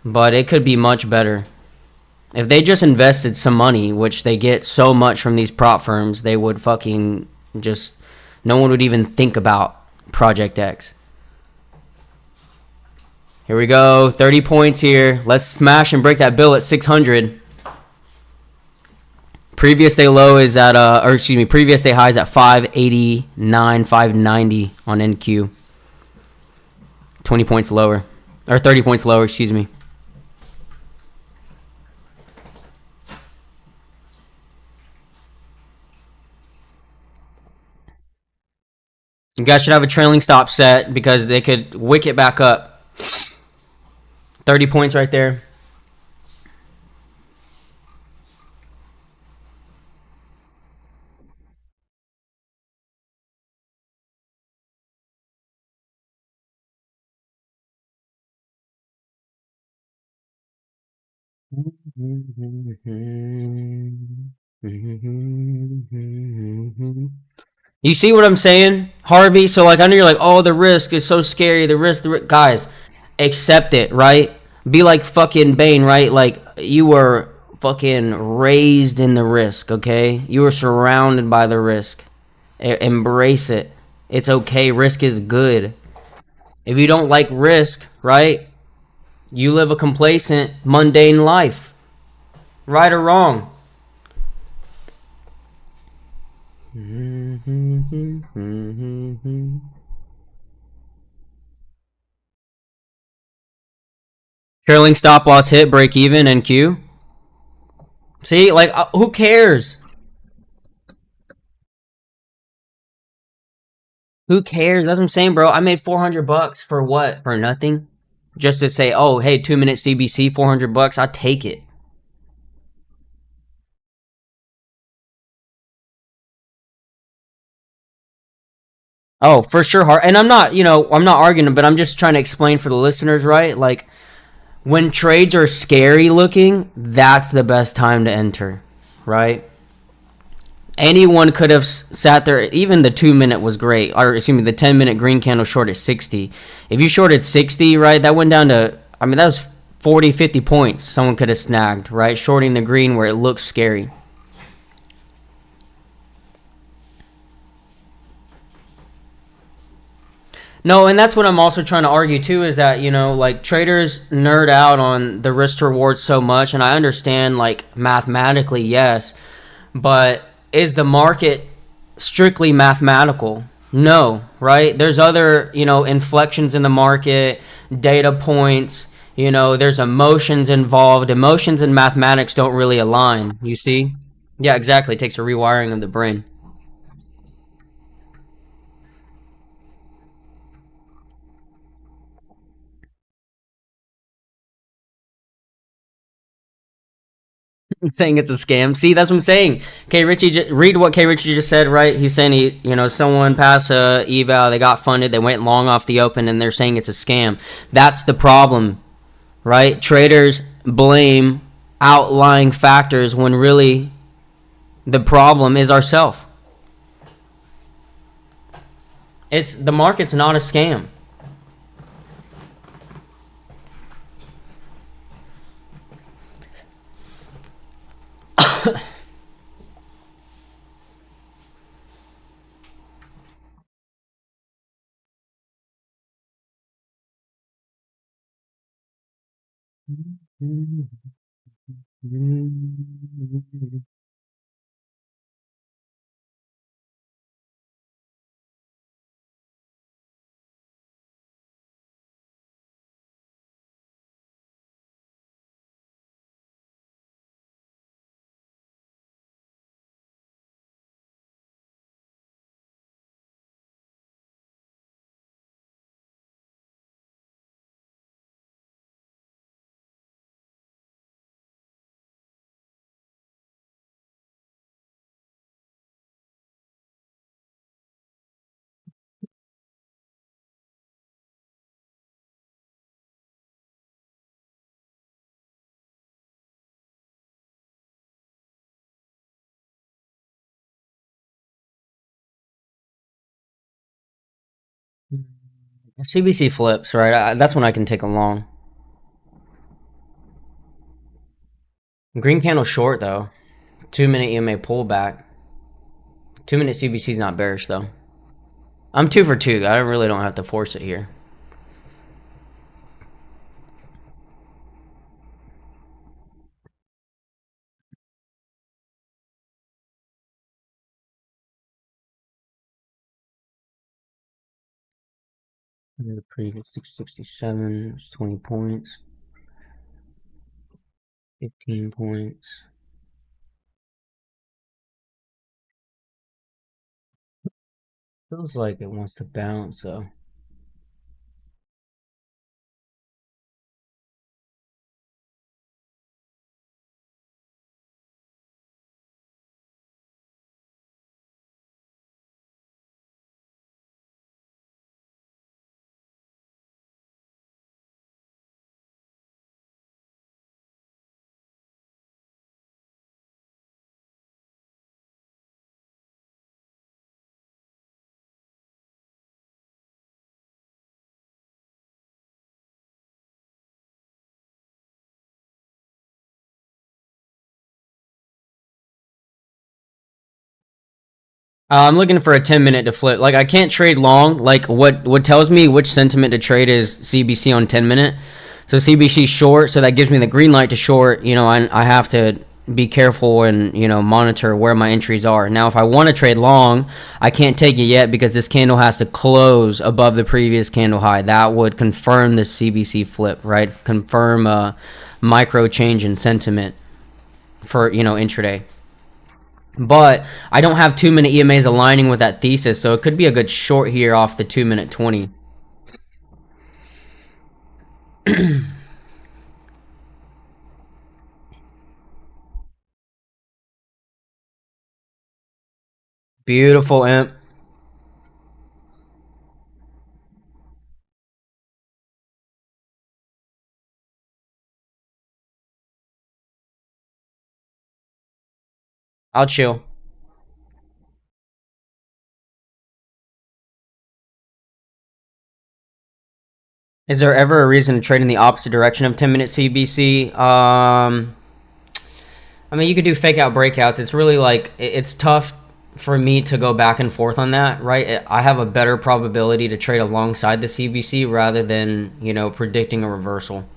but it could be much better. If they just invested some money, which they get so much from these prop firms, they would fucking just, no one would even think about Project X. Here we go, 30 points here. Let's smash and break that bill at 600. Previous day low is at, previous day high is at 589, 590 on NQ. 20 points lower, or 30 points lower, excuse me. You guys should have a trailing stop set because they could wick it back up. 30 points right there. You see what I'm saying, Harvey? So like I know you're like, oh, the risk is so scary. Guys, accept it, right? Be like fucking Bane, right? Like you were fucking raised in the risk, okay? You were surrounded by the risk. Embrace it. It's okay. Risk is good. If you don't like risk, right? You live a complacent, mundane life, right or wrong. Trailing stop loss hit, break even, and Q. See, like, who cares? Who cares? That's what I'm saying, bro. I made $400 for what? For nothing? Just to say, oh, hey, 2 minute CBC, $400. I take it. Oh, for sure, hard. And I'm not, I'm not arguing, but I'm just trying to explain for the listeners, right? Like, when trades are scary looking, that's the best time to enter, right? Anyone could have sat there. Even the 2 minute was great, or excuse me, the 10 minute green candle short at 60. If you shorted 60, right, that went down to, I mean, that was 40, 50 points someone could have snagged, right? Shorting the green where it looks scary. No, and that's what I'm also trying to argue too is that, like traders nerd out on the risk to reward so much. And I understand, like, mathematically, yes, but is the market strictly mathematical? No, right? There's other, inflections in the market, data points, there's emotions involved. Emotions and mathematics don't really align, you see? Yeah, exactly. It takes a rewiring of the brain. Saying it's a scam. See, that's what I'm saying. K Richie, read what K Richie just said, right? He's saying someone passed a eval, they got funded, they went long off the open, and they're saying it's a scam. That's the problem, right? Traders blame outlying factors when really the problem is ourself. It's the market's not a scam. CBC flips, right? That's when I can take them long. Green candle short though. 2 minute EMA pullback. 2 minute CBC is not bearish though. I'm 2 for 2. I really don't have to force it here. The previous 667 is 20 points. 15 points. Feels like it wants to bounce, so. I'm looking for a 10-minute to flip. Like I can't trade long. Like what tells me which sentiment to trade is CBC on 10-minute. So CBC short, so that gives me the green light to short. I have to be careful and monitor where my entries are. Now, if I want to trade long, I can't take it yet because this candle has to close above the previous candle high. That would confirm the CBC flip, right? Confirm a micro change in sentiment for intraday. But I don't have 2-minute EMAs aligning with that thesis, so it could be a good short here off the 2-minute 20. Beautiful, Imp. I'll chill. Is there ever a reason to trade in the opposite direction of 10-minute CBC? I mean, you could do fake out breakouts. It's really like it's tough for me to go back and forth on that, right? I have a better probability to trade alongside the CBC rather than predicting a reversal.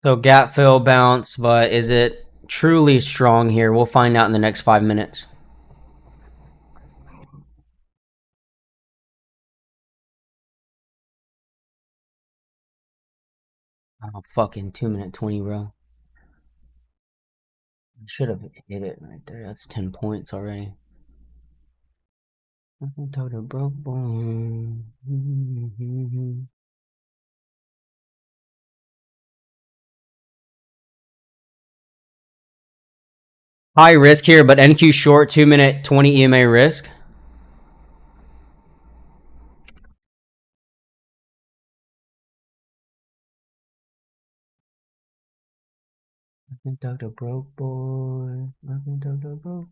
So gap fill bounce, but is it truly strong here? We'll find out in the next 5 minutes. Oh, fucking 2-minute 20, bro. I should have hit it right there. That's 10 points already. Nothing total broke boy. High risk here, but NQ short, 2-minute 20 EMA risk. Nothing total broke boy. Nothing total broke.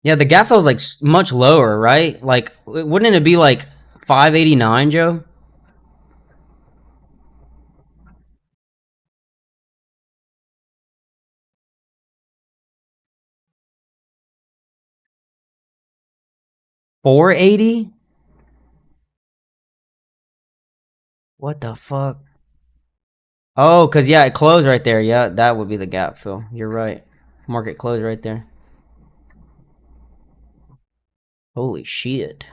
Yeah, the gap fill's like much lower, right? Like, wouldn't it be like 589, Joe? 480? What the fuck? Oh, cause yeah, it closed right there. Yeah, that would be the gap fill. You're right. Market closed right there. Holy shit.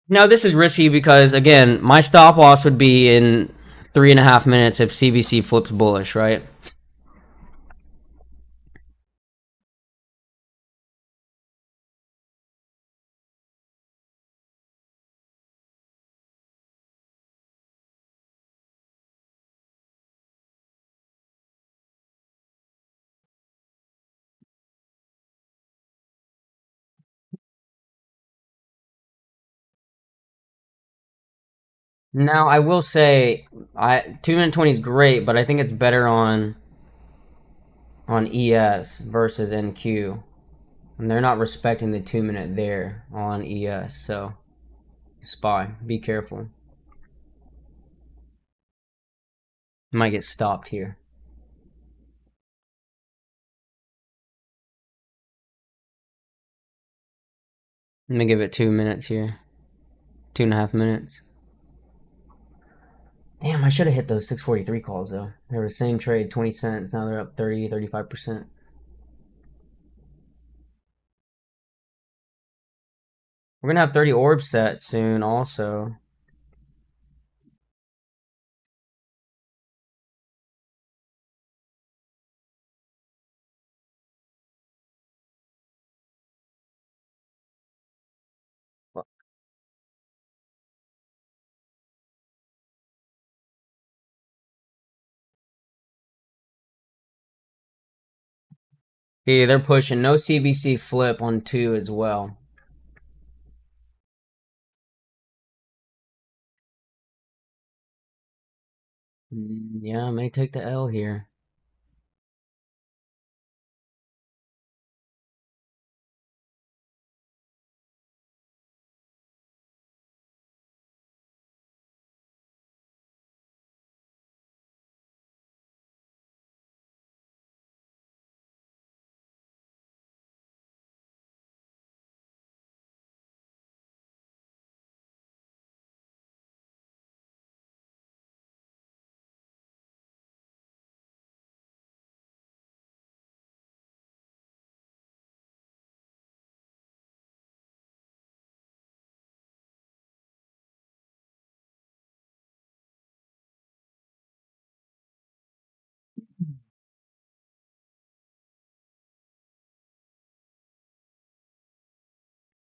Now this is risky because again, my stop loss would be in 3.5 minutes if CBC flips bullish, right? Now I will say, 2-minute 20 is great, but I think it's better on ES versus NQ, and they're not respecting the 2-minute there on ES. So, SPY, be careful. You might get stopped here. Let me give it 2 minutes here. 2.5 minutes. Damn, I should have hit those 643 calls though. They were the same trade, 20 cents. Now they're up 30, 35%. We're gonna have 30 orbs set soon also. Yeah, they're pushing. No CBC flip on 2 as well. Yeah, I may take the L here.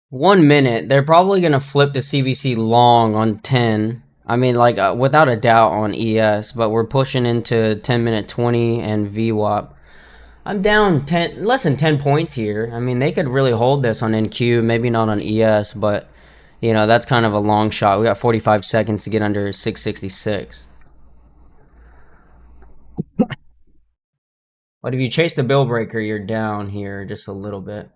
One minute, they're probably gonna flip the CBC long on 10. I mean, like without a doubt on ES, but we're pushing into 10-minute 20 and VWAP. I'm down 10, less than 10 points here. I mean, they could really hold this on NQ, maybe not on ES, but you know that's kind of a long shot. We got 45 seconds to get under 666. But if you chase the bill breaker, you're down here just a little bit.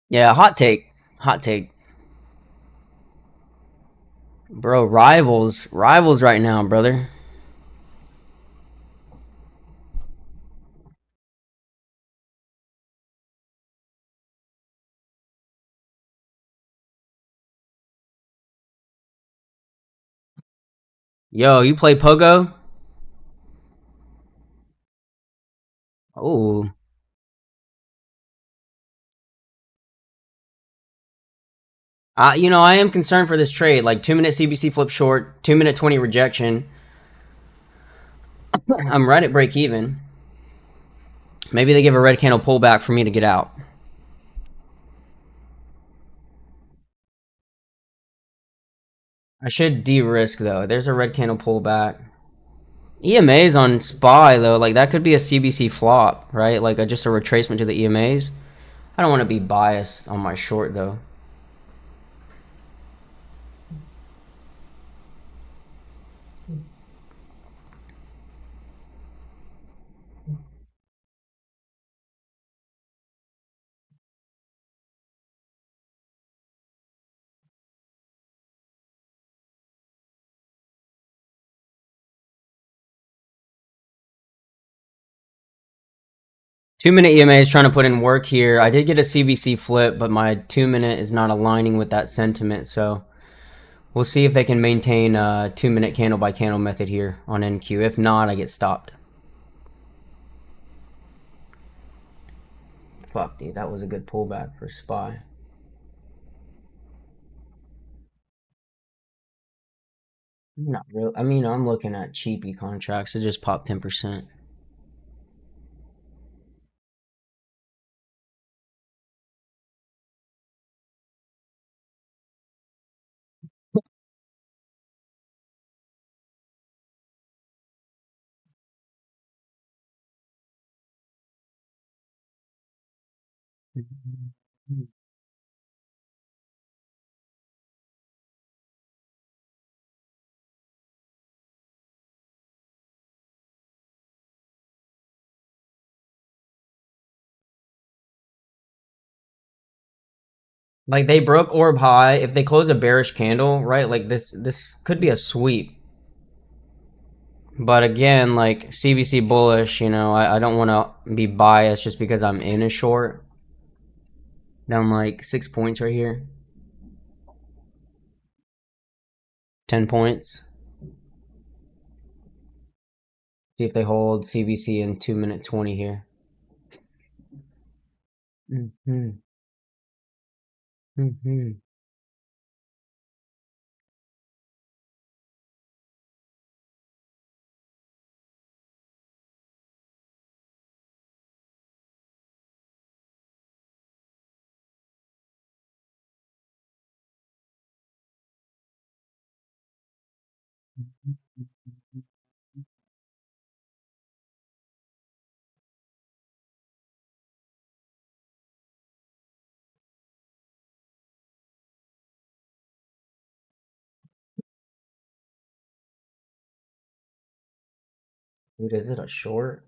Yeah, hot take. Hot take. Bro, rivals. Rivals right now, brother. Yo, you play Pogo? Oh. You know, I am concerned for this trade. Like 2-minute CBC flip short, 2-minute 20 rejection. I'm right at break even. Maybe they give a red candle pullback for me to get out. I should de-risk though. There's a red candle pullback. EMAs on SPY though, like that could be a CBC flop, right? Like just a retracement to the EMAs. I don't want to be biased on my short though. 2-minute EMA is trying to put in work here. I did get a CBC flip, but my 2-minute is not aligning with that sentiment, so we'll see if they can maintain a 2-minute candle by candle method here on NQ. If not, I get stopped. Fuck, dude, that was a good pullback for SPY. Not real. I mean, I'm looking at cheapy contracts. It just popped 10%. Like they broke orb high. If they close a bearish candle, right? Like this could be a sweep. But again, like CBC bullish, you know, I don't want to be biased just because I'm in a short. Down like 6 points right here. 10 points. See if they hold CBC in 2-minute 20 here. Mm-hmm. Mm-hmm. Dude, is it a short?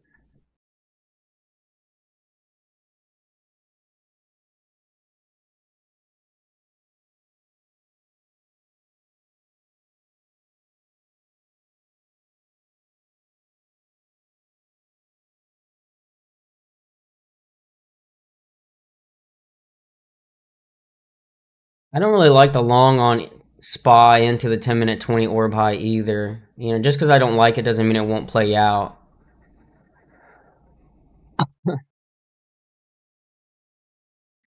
I don't really like the long on SPY into the 10-minute 20 orb high either. You know, just because I don't like it doesn't mean it won't play out.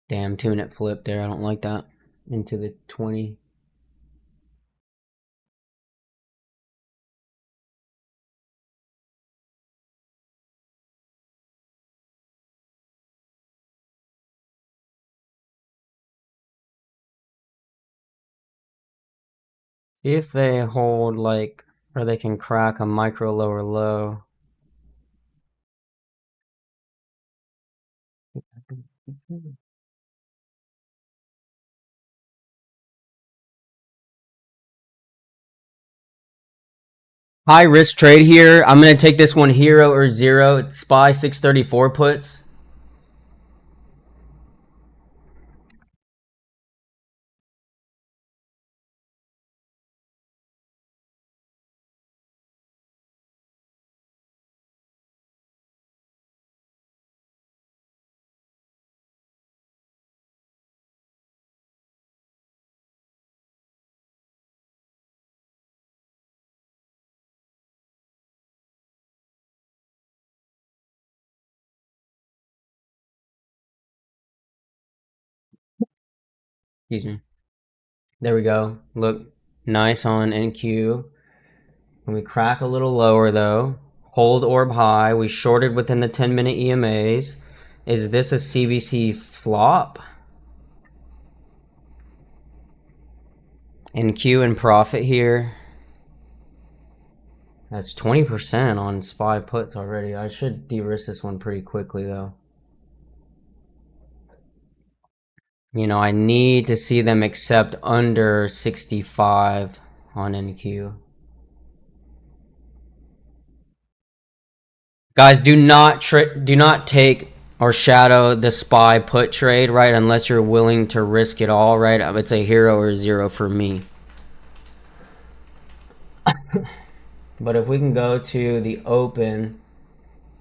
Damn, 2-minute flip there. I don't like that. Into the 20. See if they hold like, or they can crack a micro lower low. High risk trade here. I'm going to take this one hero or zero. It's SPY 634 puts. Excuse me. There we go. Look nice on NQ. And we crack a little lower though. Hold orb high. We shorted within the 10-minute EMAs. Is this a CBC flop? NQ and profit here. That's 20% on SPY puts already. I should de-risk this one pretty quickly though. You know, I need to see them accept under 65 on NQ. Guys, do not take or shadow the SPY put trade, right? Unless you're willing to risk it all, right? It's a hero or zero for me. But if we can go to the open,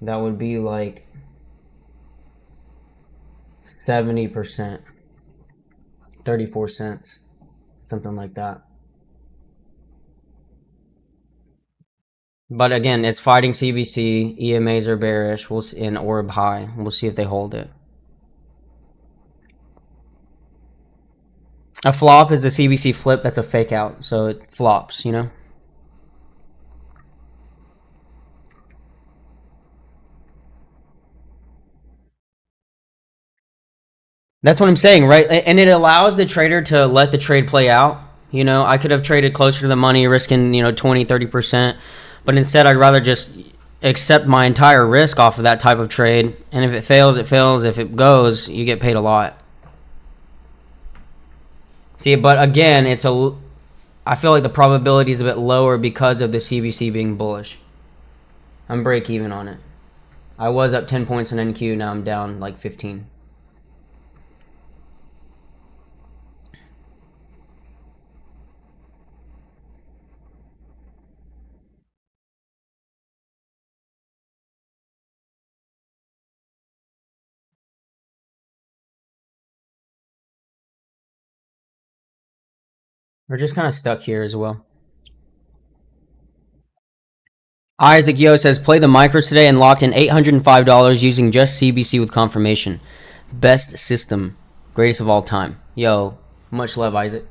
that would be like 70%, 34 cents, something like that. But again, it's fighting CBC. EMAs are bearish. We'll see in orb high. We'll see if they hold it. A flop is a CBC flip. That's a fake out, so it flops. You know. That's what I'm saying, right? And it allows the trader to let the trade play out. You know, I could have traded closer to the money, risking, 20, 30%. But instead, I'd rather just accept my entire risk off of that type of trade. And if it fails, it fails. If it goes, you get paid a lot. See, but again, I feel like the probability is a bit lower because of the CBC being bullish. I'm break even on it. I was up 10 points on NQ. Now I'm down like 15. We're just kind of stuck here as well. Isaac Yo says, play the micros today and locked in $805 using just CBC with confirmation. Best system. Greatest of all time. Yo, much love, Isaac.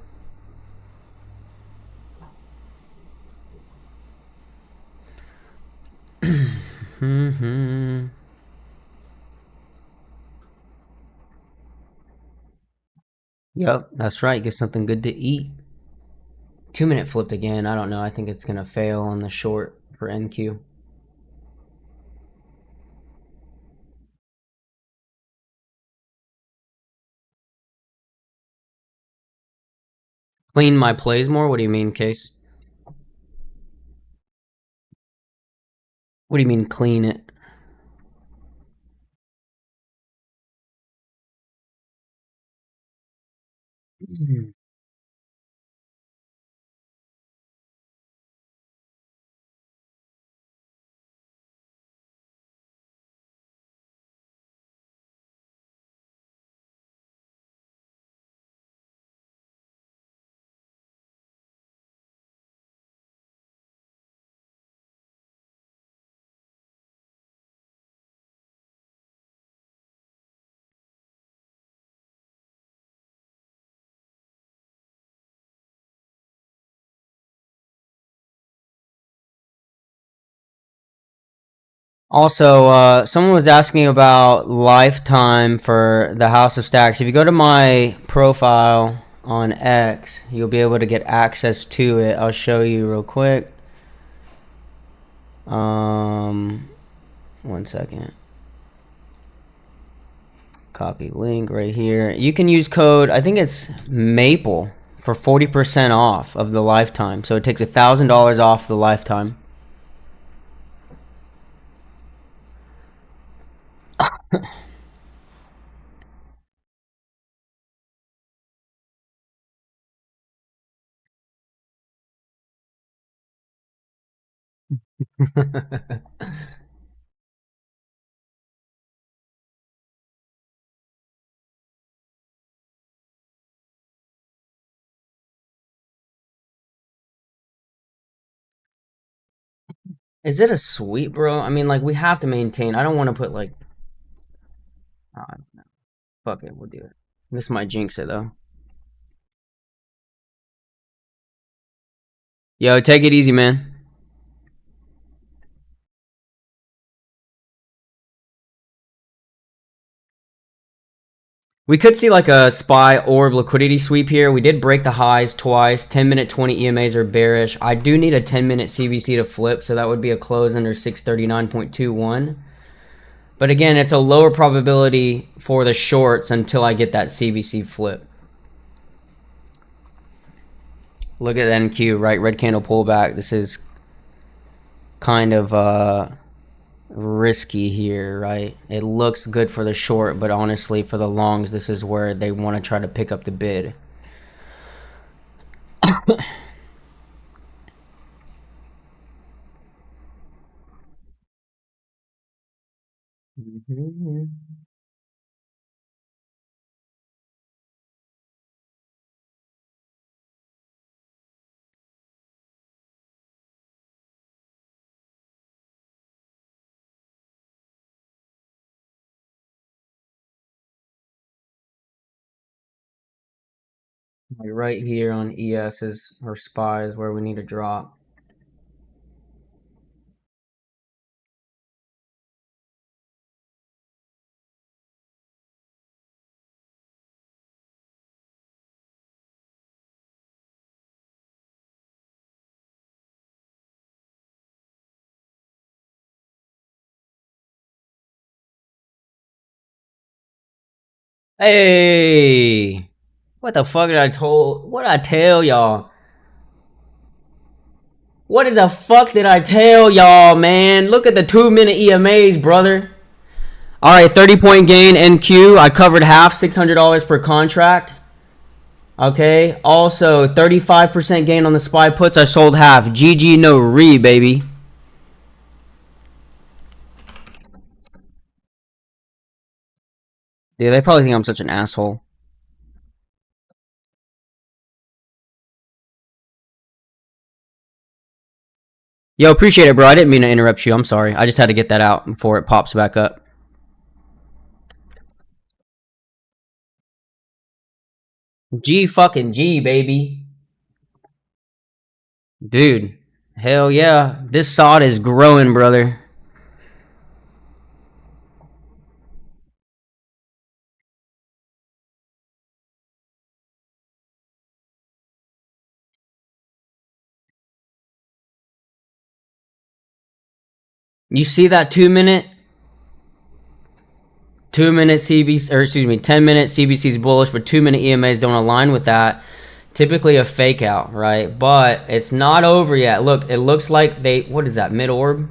Yep, that's right. Get something good to eat. 2 minute flipped again. I don't know. I think it's going to fail on the short for NQ. Clean my plays more? What do you mean, Case? What do you mean clean it? Also, someone was asking about lifetime for the House of Stacks. If you go to my profile on X, you'll be able to get access to it. I'll show you real quick. 1 second. Copy link right here. You can use code, I think it's Maple, for 40% off of the lifetime. So it takes $1,000 off the lifetime. Is it a sweep, bro? I mean, like, we have to maintain. I don't want to put, like, uh, fuck it, we'll do it. This might jinx it, though. Yo, take it easy, man. We could see like a SPY orb liquidity sweep here. We did break the highs twice. 10-minute 20 EMAs are bearish. I do need a 10-minute CVC to flip, so that would be a close under 639.21. But again, it's a lower probability for the shorts until I get that CVC flip. Look at NQ, right? Red candle pullback. This is kind of risky here, right? It looks good for the short, but honestly, for the longs, this is where they want to try to pick up the bid. Like right here on ES is or SPY is where we need to drop. Hey, what the fuck did I told? What did I tell y'all? What did the fuck did I tell y'all, man? Look at the 2-minute EMAs, brother. All right, 30-point gain NQ. I covered half, $600 per contract. Okay. Also, 35% gain on the SPY puts. I sold half. GG no re, baby. Dude, they probably think I'm such an asshole. Yo, appreciate it, bro. I didn't mean to interrupt you. I'm sorry. I just had to get that out before it pops back up. G fucking G, baby. Dude, hell yeah. This sod is growing, brother. You see that 2-minute CBC, or excuse me, 10-minute CBC is bullish, but 2-minute EMAs don't align with that. Typically a fake out, right? But it's not over yet. Look, it looks like they, what is that, mid orb?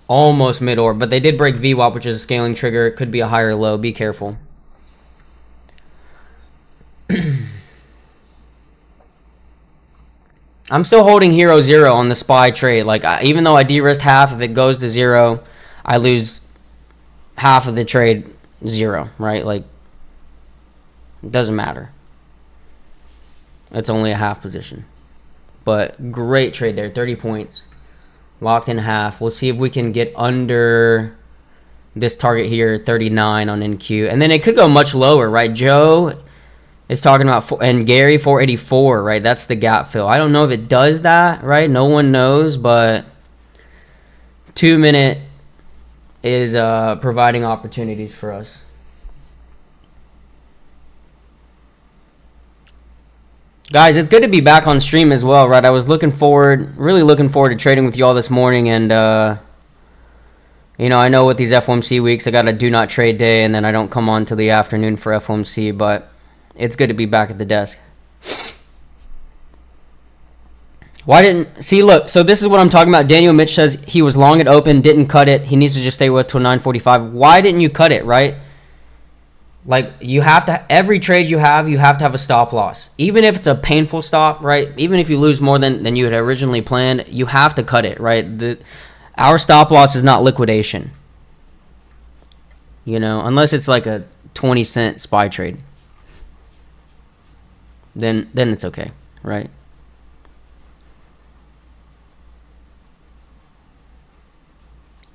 Almost mid orb, but they did break VWAP, which is a scaling trigger. It could be a higher low. Be careful. I'm still holding hero 0 on the SPY trade. Like, even though I de-risked half, if it goes to 0, I lose half of the trade 0, right? Like, it doesn't matter. It's only a half position. But great trade there, 30 points. Locked in half. We'll see if we can get under this target here, 39 on NQ. And then it could go much lower, right? Joe is talking about, and Gary, 484, right? That's the gap fill. I don't know if it does that, right? No one knows, but 2-minute is providing opportunities for us. Guys, it's good to be back on stream as well, right? I was really looking forward to trading with you all this morning, and you know, I know with these FOMC weeks, I got a do not trade day, and then I don't come on till the afternoon for FOMC, but it's good to be back at the desk. Why didn't, see, look, so this is what I'm talking about. Daniel Mitch says he was long at open, didn't cut it. He needs to just stay with till 9:45. Why didn't you cut it, right? Like, you have to, every trade you have to have a stop loss. Even if it's a painful stop, right? Even if you lose more than you had originally planned, you have to cut it, right? Our stop loss is not liquidation. You know, unless it's like a 20-cent SPY trade. Then it's okay, right?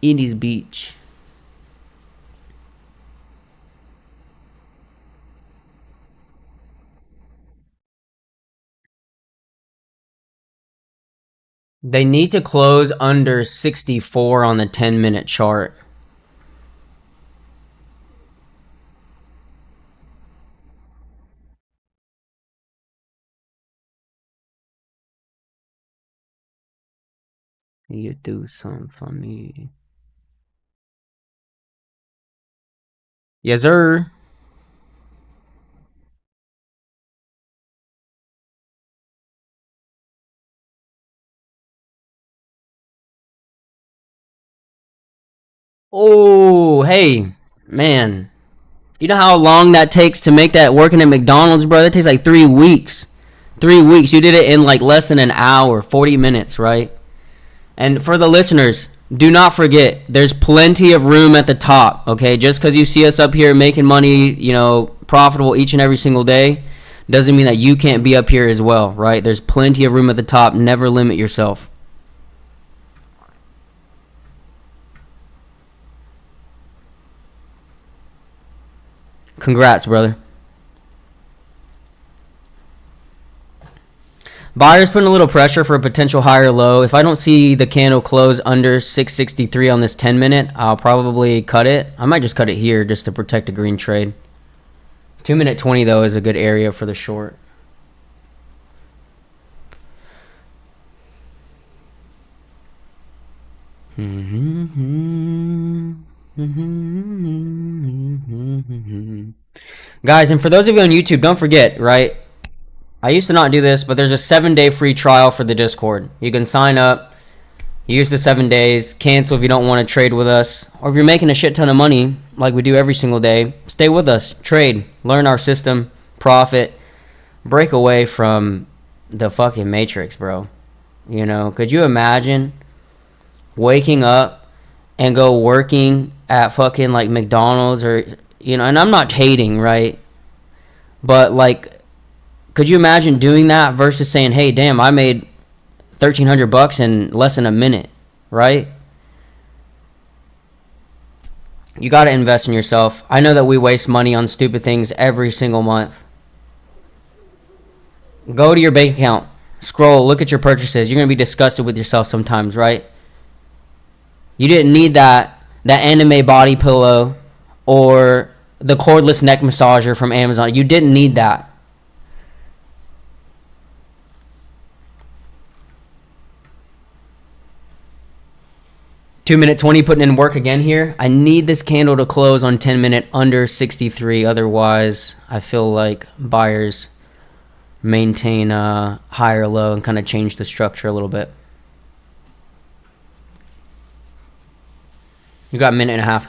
Indies Beach. They need to close under 64 on the 10-minute chart. You do something for me. Yes, sir. Oh, hey, man. You know how long that takes to make that working at McDonald's, bro? That takes like 3 weeks. 3 weeks. You did it in like less than an hour, 40 minutes, right? And for the listeners, do not forget, there's plenty of room at the top, okay? Just because you see us up here making money, you know, profitable each and every single day, doesn't mean that you can't be up here as well, right? There's plenty of room at the top. Never limit yourself. Congrats, brother. Buyers putting a little pressure for a potential higher low. If I don't see the candle close under 663 on this 10-minute, I'll probably cut it. I might just cut it here just to protect a green trade. 2-minute 20, though, is a good area for the short. Guys, and for those of you on YouTube, don't forget, right? I used to not do this, but there's a 7-day free trial for the Discord. You can sign up, use the 7 days, cancel if you don't want to trade with us, or if you're making a shit ton of money, like we do every single day, stay with us, trade, learn our system, profit, break away from the fucking matrix, bro. You know, could you imagine waking up and go working at fucking like McDonald's or, you know, and I'm not hating, right? But like, could you imagine doing that versus saying, hey, damn, I made $1,300 in less than a minute, right? You got to invest in yourself. I know that we waste money on stupid things every single month. Go to your bank account, scroll, look at your purchases. You're going to be disgusted with yourself sometimes, right? You didn't need that anime body pillow or the cordless neck massager from Amazon. You didn't need that. 2-minute 20 putting in work again here. I need this candle to close on 10-minute under 63. Otherwise, I feel like buyers maintain a higher low and kind of change the structure a little bit. You got a minute and a half.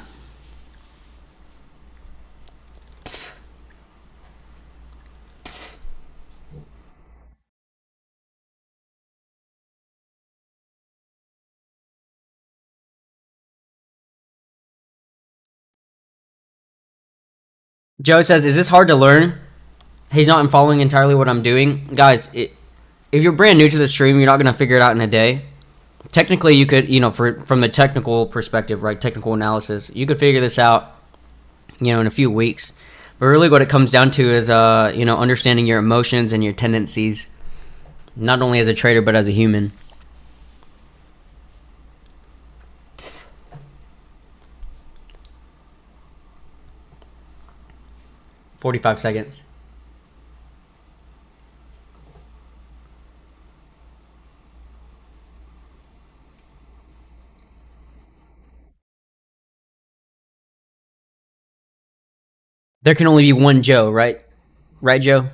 Joe says, is this hard to learn? He's not following entirely what I'm doing. Guys, if you're brand new to the stream, you're not going to figure it out in a day. Technically, you could, from the technical perspective, right, technical analysis, you could figure this out, in a few weeks. But really what it comes down to is, understanding your emotions and your tendencies, not only as a trader, but as a human. "45 seconds. There can only be one Joe, right? Right, Joe?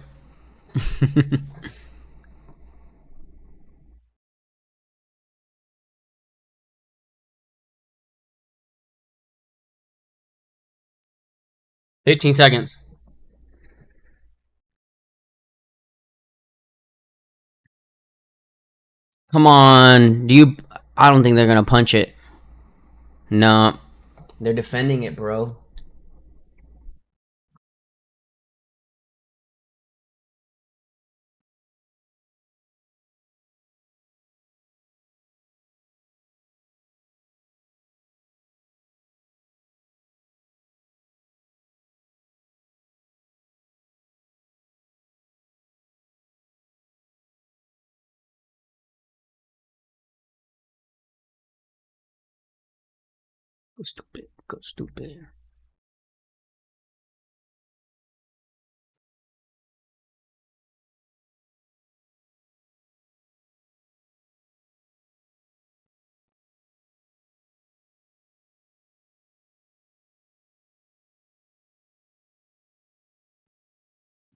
15 seconds. Come on. I don't think they're going to punch it. No. They're defending it, bro. Go stupid. Go stupid.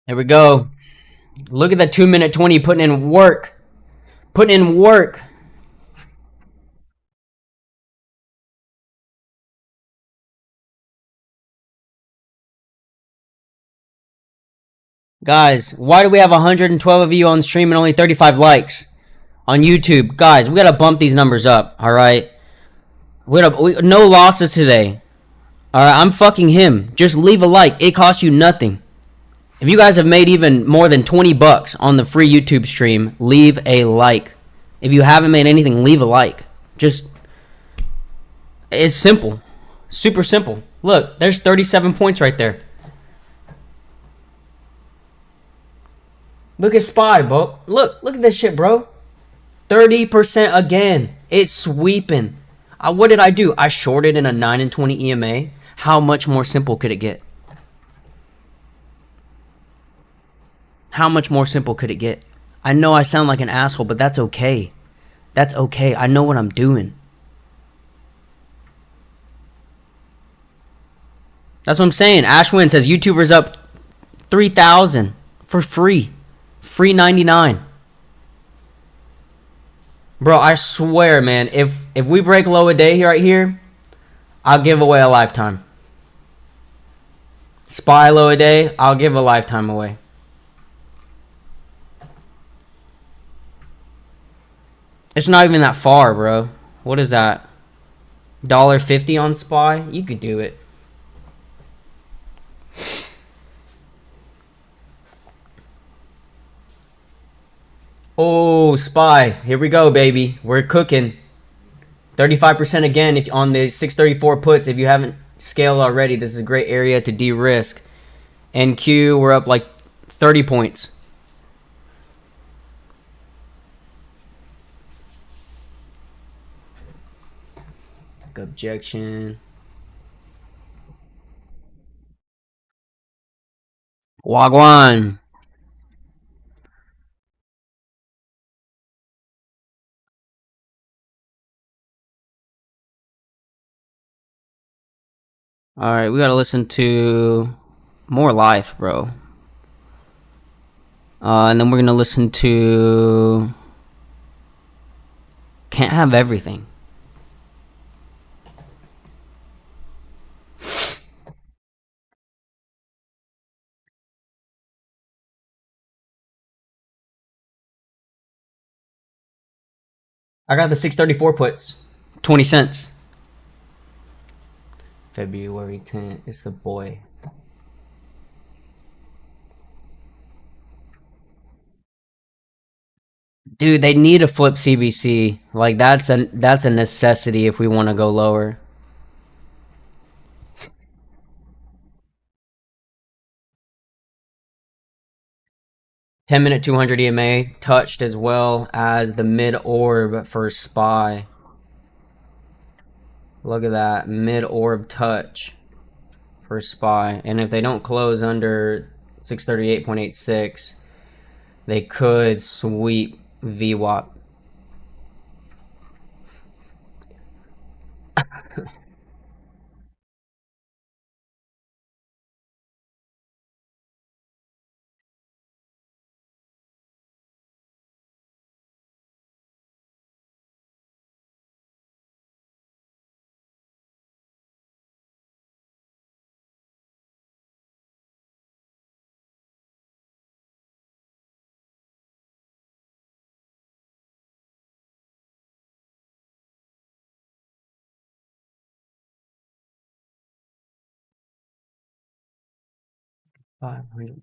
There we go. Look at that 2-minute 20 putting in work. Putting in work. Guys, why do we have 112 of you on stream and only 35 likes on YouTube? Guys, we gotta bump these numbers up, alright? No losses today. Alright, I'm fucking him. Just leave a like. It costs you nothing. If you guys have made even more than 20 bucks on the free YouTube stream, leave a like. If you haven't made anything, leave a like. It's simple. Super simple. Look, there's 37 points right there. Look at SPY, bro. Look at this shit, bro. 30% again. It's sweeping. What did I do? I shorted in a 9 and 20 EMA. How much more simple could it get? How much more simple could it get? I know I sound like an asshole, but that's okay. That's okay. I know what I'm doing. That's what I'm saying. Ashwin says YouTubers up 3,000 for free. Free 99. Bro, I swear, man, if we break low a day right here, I'll give away a lifetime. SPY low a day, I'll give a lifetime away. It's not even that far, bro. What is that? $1.50 on SPY? You could do it. Oh, SPY. Here we go, baby. We're cooking. 35% again if on the 634 puts. If you haven't scaled already, this is a great area to de-risk. NQ, we're up like 30 points. Objection. Wagwan. Alright, we gotta listen to more life, bro. And then we're gonna listen to Can't Have Everything. I got the 634 puts. 20 cents. February 10th. It's the boy. Dude, they need to flip CBC. Like that's a necessity if we want to go lower. (10-minute) 200 EMA touched as well as the mid orb for SPY. Look at that mid orb touch for SPY, and if they don't close under 638.86, they could sweep VWAP. $500.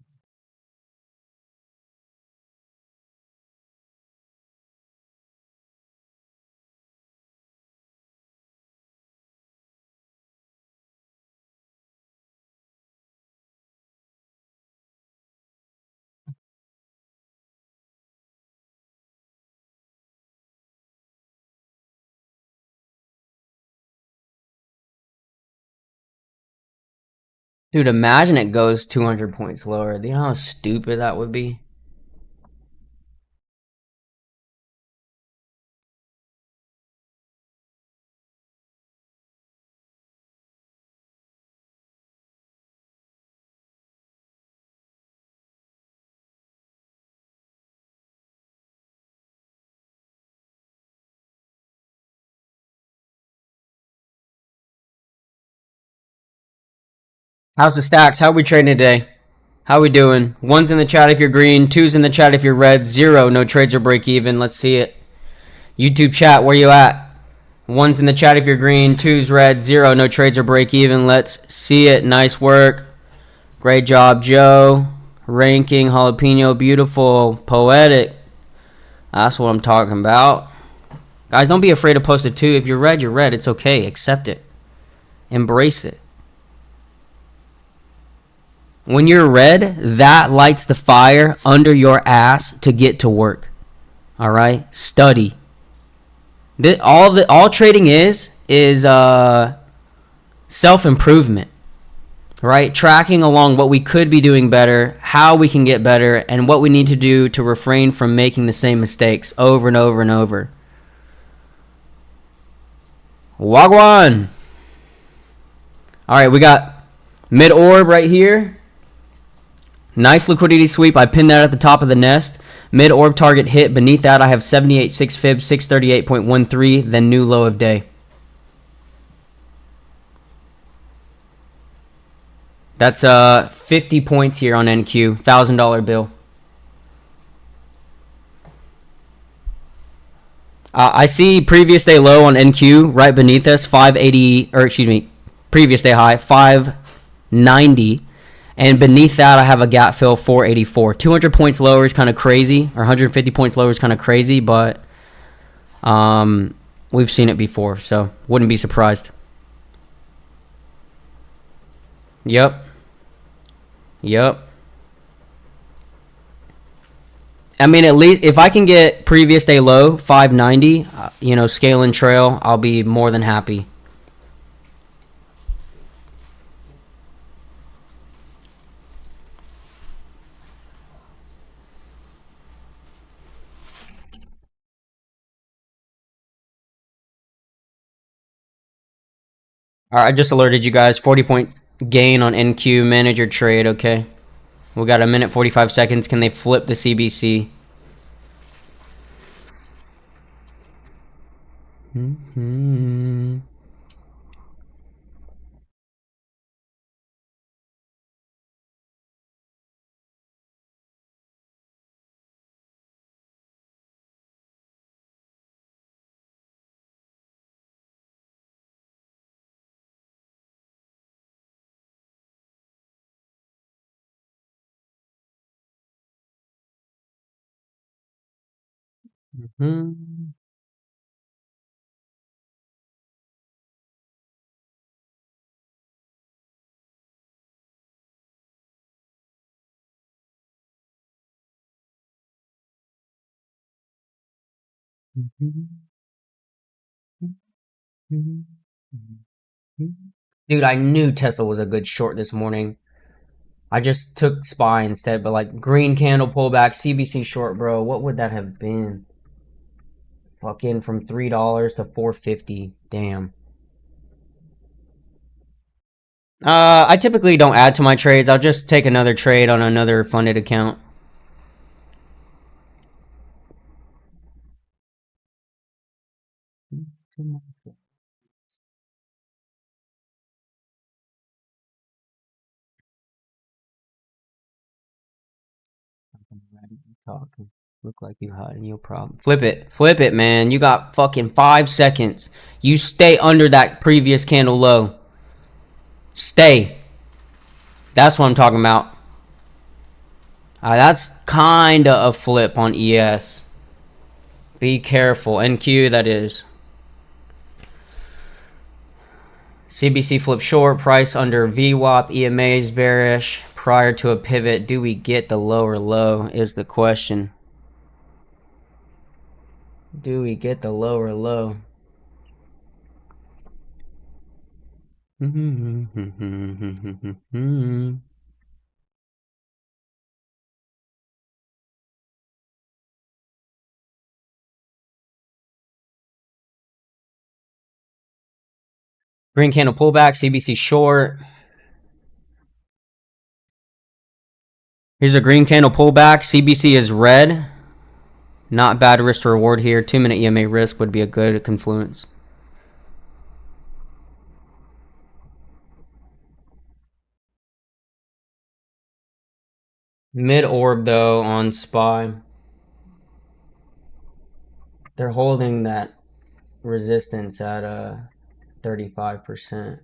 Dude, imagine it goes 200 points lower. Do you know how stupid that would be? How's the stacks? How are we trading today? How we doing? One's in the chat if you're green, two's in the chat if you're red, zero, no trades or break even. Let's see it. YouTube chat, where you at? One's in the chat if you're green, two's red, zero, no trades or break even. Let's see it. Nice work. Great job, Joe. Ranking, jalapeno, beautiful, poetic. That's what I'm talking about. Guys, don't be afraid to post it too. If you're red, you're red. It's okay. Accept it. Embrace it. When you're red, that lights the fire under your ass to get to work. All right? Study. All trading is self-improvement. Right? Tracking along what we could be doing better, how we can get better, and what we need to do to refrain from making the same mistakes over and over and over. Wagwan. All right, we got mid orb right here. Nice liquidity sweep. I pinned that at the top of the nest. Mid orb target hit. Beneath that, I have 78.6 fib, 638.13, then new low of day. That's 50 points here on NQ. $1,000 bill. I see previous day low on NQ right beneath us, 580, or excuse me, previous day high, 590. And beneath that, I have a gap fill 484. 200 points lower is kind of crazy, or 150 points lower is kind of crazy, but we've seen it before, so wouldn't be surprised. Yep. I mean, at least if I can get previous day low, 590, scale and trail, I'll be more than happy. All right, I just alerted you guys. 40-point gain on NQ. Manage your trade, okay? We got a minute 45 seconds. Can they flip the CBC? Mm-hmm. Mm-hmm. Dude, I knew Tesla was a good short this morning. I just took SPY instead, but like green candle pullback, CBC short, bro. What would that have been? Fucking from $3 to 450. Damn. I typically don't add to my trades. I'll just take another trade on another funded account. Talking. Look like you hiding your problem. Flip it, man. You got fucking 5 seconds. You stay under that previous candle low. Stay. That's what I'm talking about. That's kinda a flip on ES. Be careful. NQ, that is. CBC flip short. Price under VWAP. EMA is bearish. Prior to a pivot, do we get the lower low is the question. Do we get the lower low? Green candle pullback, CBC short. Here's a green candle pullback. CBC is red. Not bad risk to reward here. 2-minute EMA risk would be a good confluence. Mid orb though on SPY. They're holding that resistance at 35%.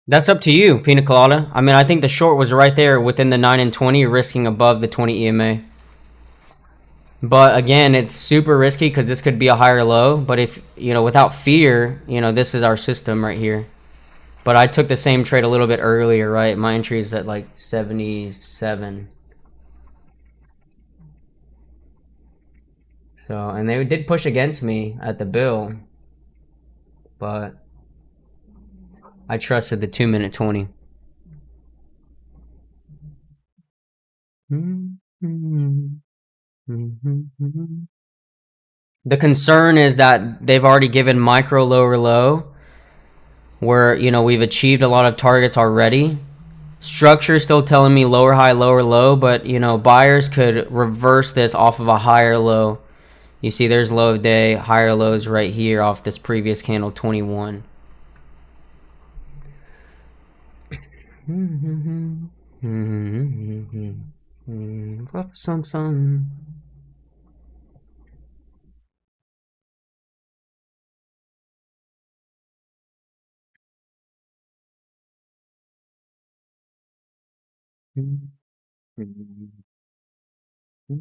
That's up to you, Pina Colada. I mean, I think the short was right there within the 9 and 20, risking above the 20 EMA. But again, it's super risky because this could be a higher low. But if, without fear, this is our system right here. But I took the same trade a little bit earlier, right? My entry is at like 77. So, and they did push against me at the bill. But I trusted the 2-minute 20. The concern is that they've already given micro lower low where, we've achieved a lot of targets already. Structure is still telling me lower high, lower low, but, buyers could reverse this off of a higher low. You see there's low of day, higher lows right here off this previous candle 21. To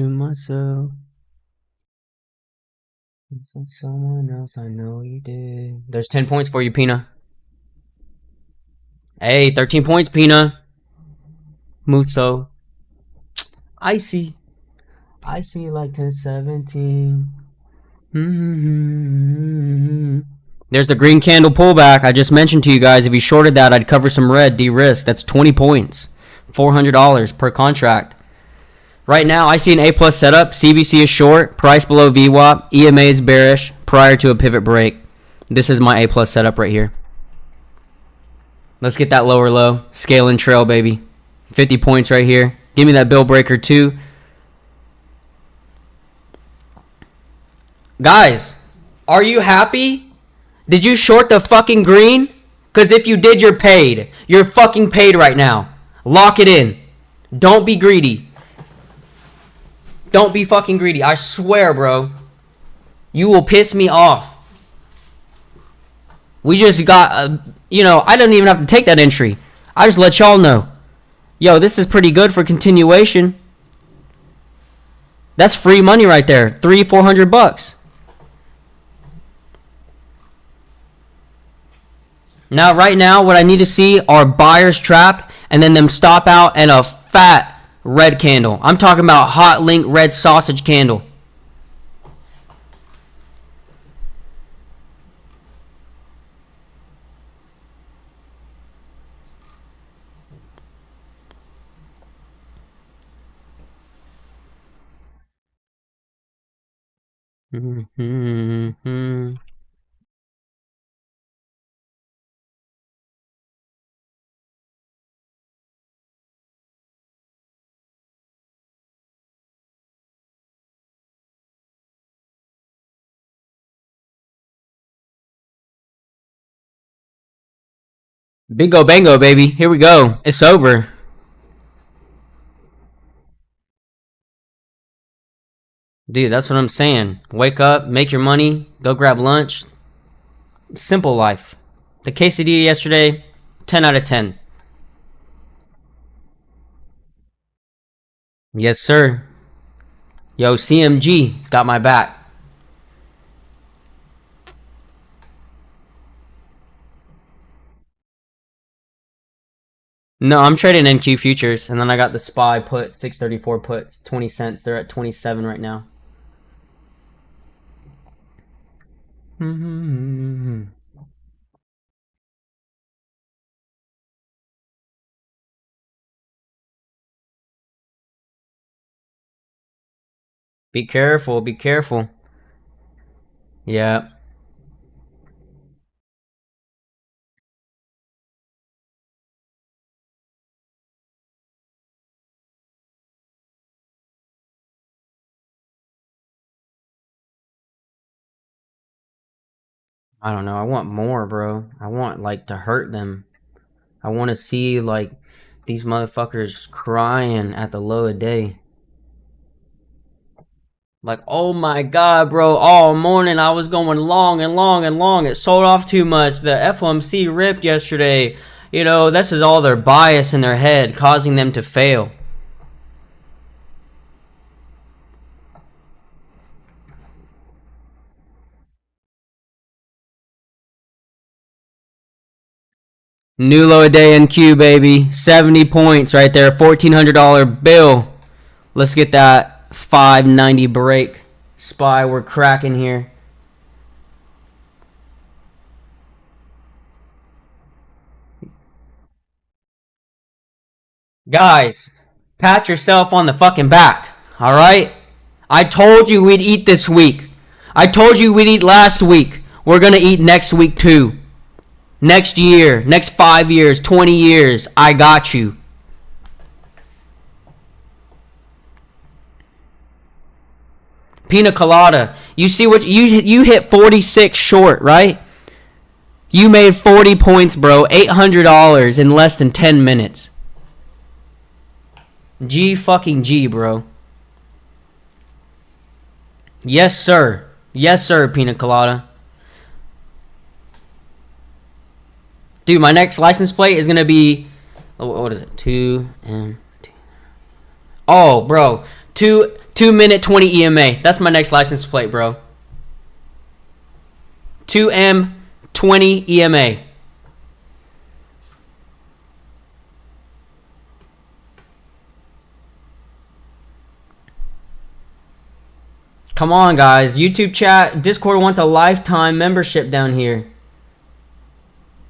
myself, it's like someone else I know you did. There's 10 points for you, Pina. Hey, 13 points, Pina. Muso. I see like 10, 17. There's the green candle pullback. I just mentioned to you guys, if you shorted that, I'd cover some red, de-risk. That's 20 points. $400 per contract. Right now, I see an A+ setup. CBC is short. Price below VWAP. EMA is bearish prior to a pivot break. This is my A+ setup right here. Let's get that lower low. Scale and trail, baby. 50 points right here. Give me that bill breaker too. Guys, are you happy? Did you short the fucking green? Because if you did, you're paid. You're fucking paid right now. Lock it in. Don't be greedy. Don't be fucking greedy. I swear, bro. You will piss me off. We just got, I didn't even have to take that entry. I just let y'all know. Yo, this is pretty good for continuation. That's free money right there. $300-400. Now, right now, what I need to see are buyers trapped and then them stop out and a fat red candle. I'm talking about hot link red sausage candle. Bingo bango, baby. Here we go. It's over. Dude, that's what I'm saying. Wake up, make your money, go grab lunch. Simple life. The quesadilla yesterday, 10 out of 10. Yes, sir. Yo, CMG's got my back. No, I'm trading NQ futures, and then I got the SPY put, 634 puts, 20 cents. They're at 27 right now. Be careful, be careful. Yeah. I don't know. I want more, bro. I want, like, to hurt them. I want to see, like, these motherfuckers crying at the low of day. Like, oh my god, bro, all morning I was going long and long and long. It sold off too much. The FOMC ripped yesterday. This is all their bias in their head, causing them to fail. New low a day NQ, baby. 70 points right there. $1,400 bill. Let's get that 590 break. SPY, we're cracking here. Guys, pat yourself on the fucking back. Alright? I told you we'd eat this week. I told you we'd eat last week. We're gonna eat next week too. Next year, next 5 years, 20 years, I got you. Pina colada. You see what you hit 46 short, right? You made 40 points, bro. $800 in less than 10 minutes. G fucking G, bro. Yes, sir. Yes, sir, Pina Colada. Dude, my next license plate is gonna be, what is it? 2M. Oh, bro, 2 minute 20 EMA. That's my next license plate, bro. 2M 20 EMA. Come on, guys. YouTube chat, Discord wants a lifetime membership down here.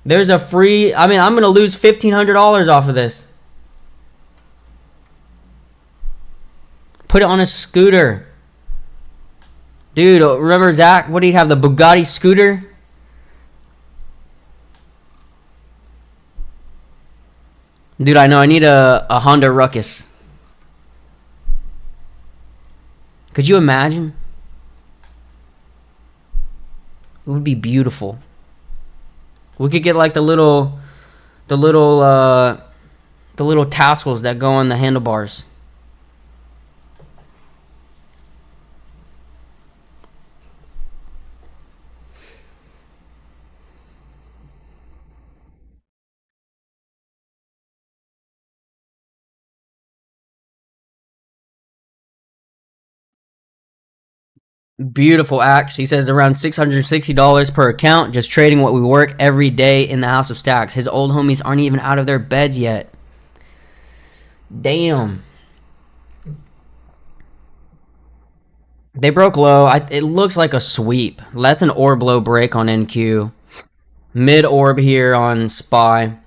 There's a free, I mean, I'm going to lose $1,500 off of this. Put it on a scooter. Dude, remember Zach? What did he have? The Bugatti scooter? Dude, I know. I need a Honda Ruckus. Could you imagine? It would be beautiful. We could get like the little tassels that go on the handlebars. Beautiful axe. He says around $660 per account, just trading what we work every day in the House of Stacks. His old homies aren't even out of their beds yet. Damn. They broke low. It looks like a sweep. That's an orb low break on NQ. Mid orb here on SPY.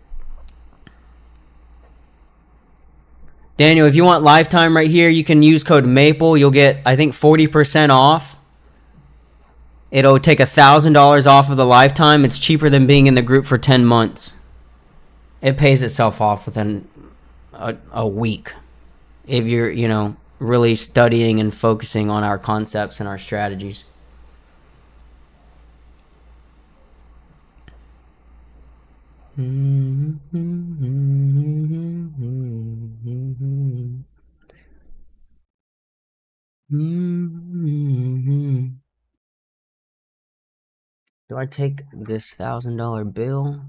Daniel, if you want lifetime right here, you can use code MAPLE. You'll get, I think, 40% off. It'll take $1,000 off of the lifetime. It's cheaper than being in the group for 10 months. It pays itself off within a week if you're, you know, really studying and focusing on our concepts and our strategies. Do I take this $1,000 bill?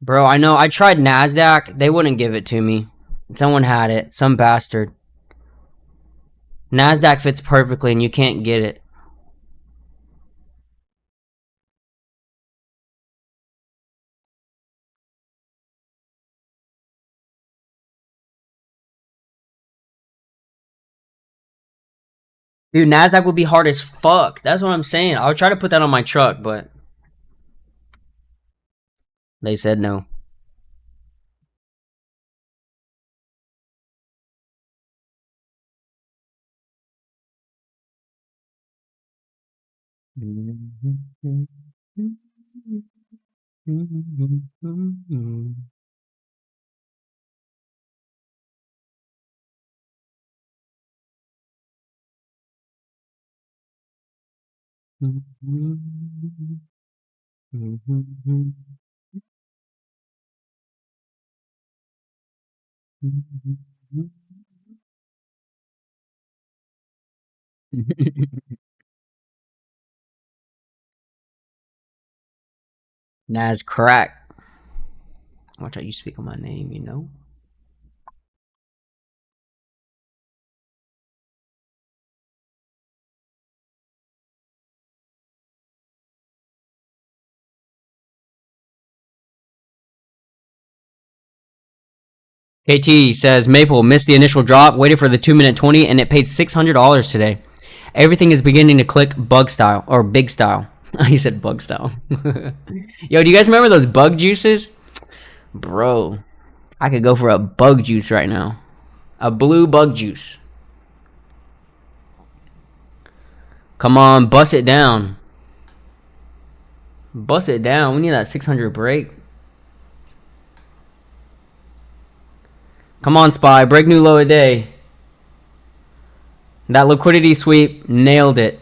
Bro, I know. I tried NASDAQ. They wouldn't give it to me. Someone had it. Some bastard. NASDAQ fits perfectly and you can't get it. Dude, NASDAQ would be hard as fuck. That's what I'm saying. I'll try to put that on my truck, but they said no. Nas crack. Watch how you speak on my name, you know. KT says, Maple missed the initial drop, waited for the 2-minute 20, and it paid $600 today. Everything is beginning to click bug style, or big style. He said bug style. Yo, do you guys remember those bug juices? Bro, I could go for a bug juice right now. A blue bug juice. Come on, bust it down. Bust it down. We need that 600 break. Come on, SPY. Break new low a day. That liquidity sweep, nailed it.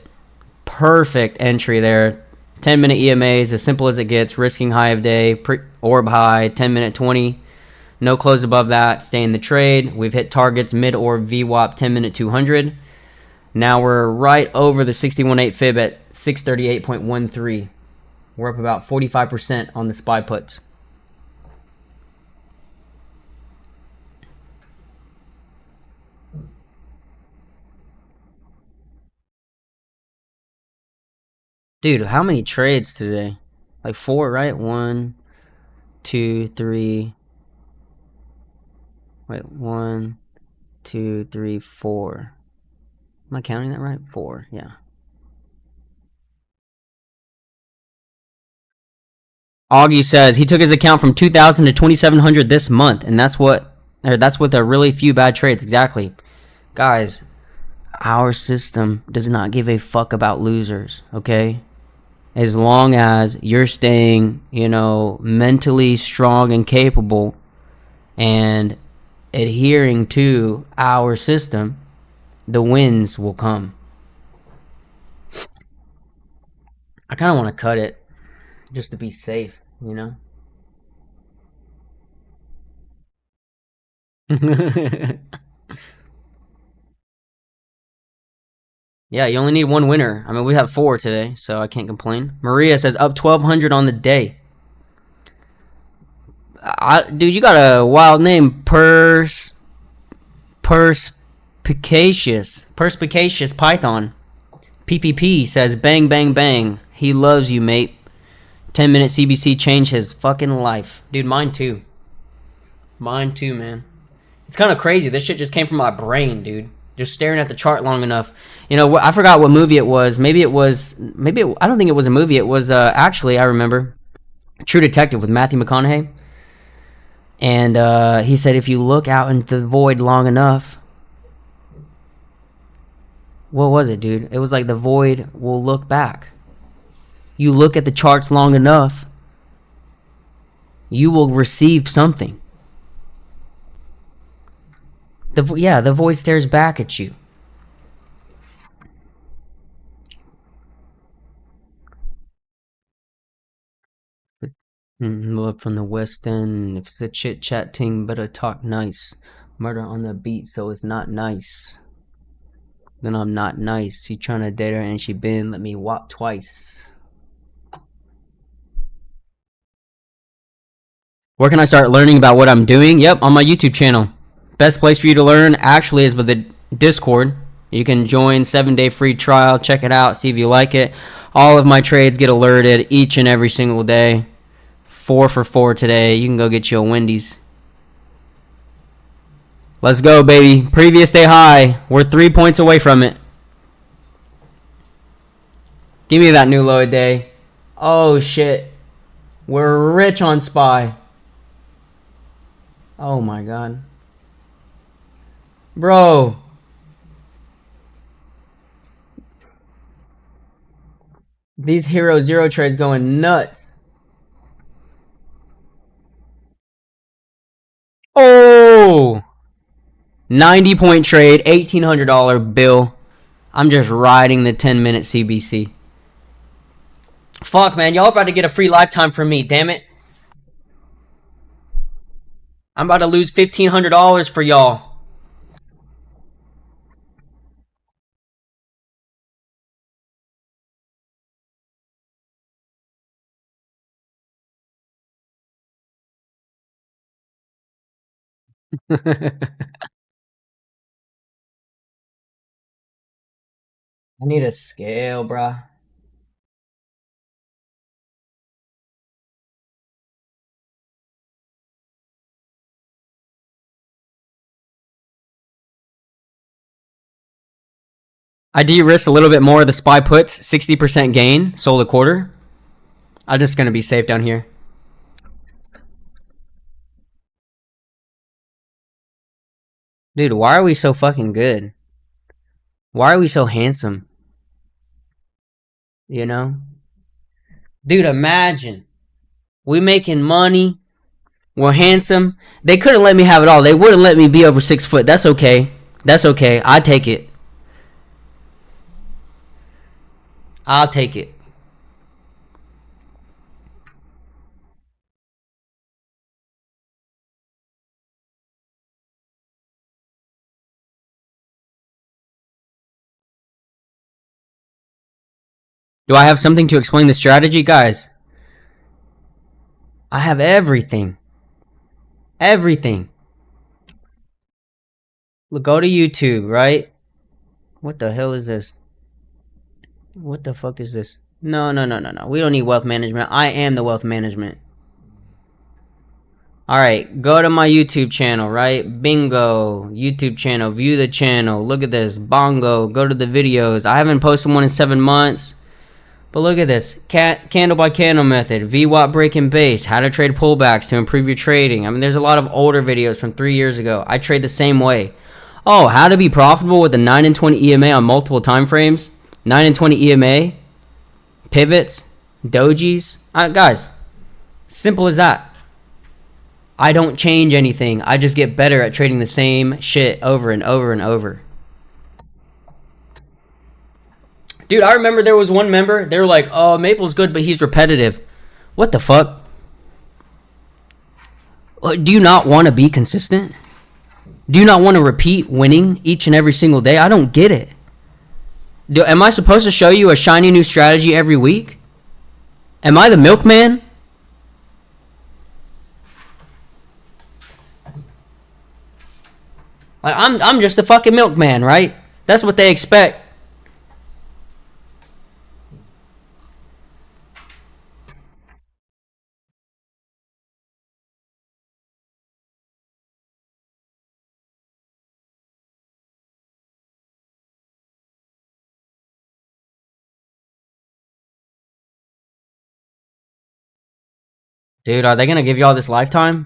Perfect entry there. 10-minute EMAs, as simple as it gets. Risking high of day, orb high, 10-minute 20. No close above that. Stay in the trade. We've hit targets mid or VWAP 10-minute 200. Now we're right over the 61.8 fib at 638.13. We're up about 45% on the SPY puts. Dude, how many trades today? Like 4, right? 1, 2, 3. Wait, 1, 2, 3, 4. Am I counting that right? 4, yeah. Augie says he took his account from 2,000 to 2,700 this month, and that's with a really few bad trades. Exactly, guys. Our system does not give a fuck about losers. Okay, as long as you're staying, mentally strong and capable, and adhering to our system, the wins will come. I kind of want to cut it just to be safe, Yeah, you only need one winner. I mean, we have 4 today, so I can't complain. Maria says up 1,200 on the day. Dude, you got a wild name, Perspicacious Python. PPP says bang bang bang. He loves you, mate. 10-minute CBC changed his fucking life. Dude, mine too. Mine too, man. It's kind of crazy. This shit just came from my brain, dude. Just staring at the chart long enough. I forgot what movie it was. I don't think it was a movie. It was, actually, I remember, True Detective with Matthew McConaughey. And he said if you look out into the void long enough, what was it, dude? It was like the void will look back. You look at the charts long enough, you will receive something. The void stares back at you. Love from the West End. If it's a chit chat ting, better talk nice. Murder on the beat, so it's not nice. Then I'm not nice. He trying to date her and she been let me walk twice. Where can I start learning about what I'm doing? Yep, on my YouTube channel. Best place for you to learn actually is with the Discord. You can join 7-day free trial, check it out, see if you like it. All of my trades get alerted each and every single day. 4 for 4 today. You can go get you a Wendy's. Let's go, baby. Previous day high. We're 3 points away from it. Give me that new low a day. Oh, shit. We're rich on SPY. Oh, my God. Bro. These Hero Zero trades going nuts. Oh! 90-point trade, $1,800 bill. I'm just riding the 10-minute CBC. Fuck, man. Y'all about to get a free lifetime from me. Damn it. I'm about to lose $1,500 for y'all. I need a scale, bruh. I de-risked a little bit more of the SPY puts. 60% gain. Sold a quarter. I'm just going to be safe down here. Dude, why are we so fucking good? Why are we so handsome? You know? Dude, imagine. We making money. We're handsome. They couldn't let me have it all. They wouldn't let me be over 6 foot. That's okay. That's okay. I take it. I'll take it. Do I have something to explain the strategy? Guys, I have everything. Everything. Look, go to YouTube, right? What the hell is this? What the fuck is this? No. We don't need wealth management. I am the wealth management. Alright, go to my YouTube channel, right? Bingo. YouTube channel. View the channel. Look at this. Bongo. Go to the videos. I haven't posted one in 7 months. But look at this. Candle by candle method. VWAP break and base. How to trade pullbacks to improve your trading. I mean, there's a lot of older videos from 3 years ago. I trade the same way. Oh, how to be profitable with the 9 and 20 EMA on multiple time frames. 9 and 20 EMA. Pivots. Dojis. Guys, simple as that. I don't change anything. I just get better at trading the same shit over and over and over. Dude, I remember there was one member, they were like, oh, Maple's good, but he's repetitive. What the fuck? Do you not want to be consistent? Do you not want to repeat winning each and every single day? I don't get it. Am I supposed to show you a shiny new strategy every week? Am I the milkman? Like, I'm just a fucking milkman, right? That's what they expect. Dude, are they gonna give you all this lifetime?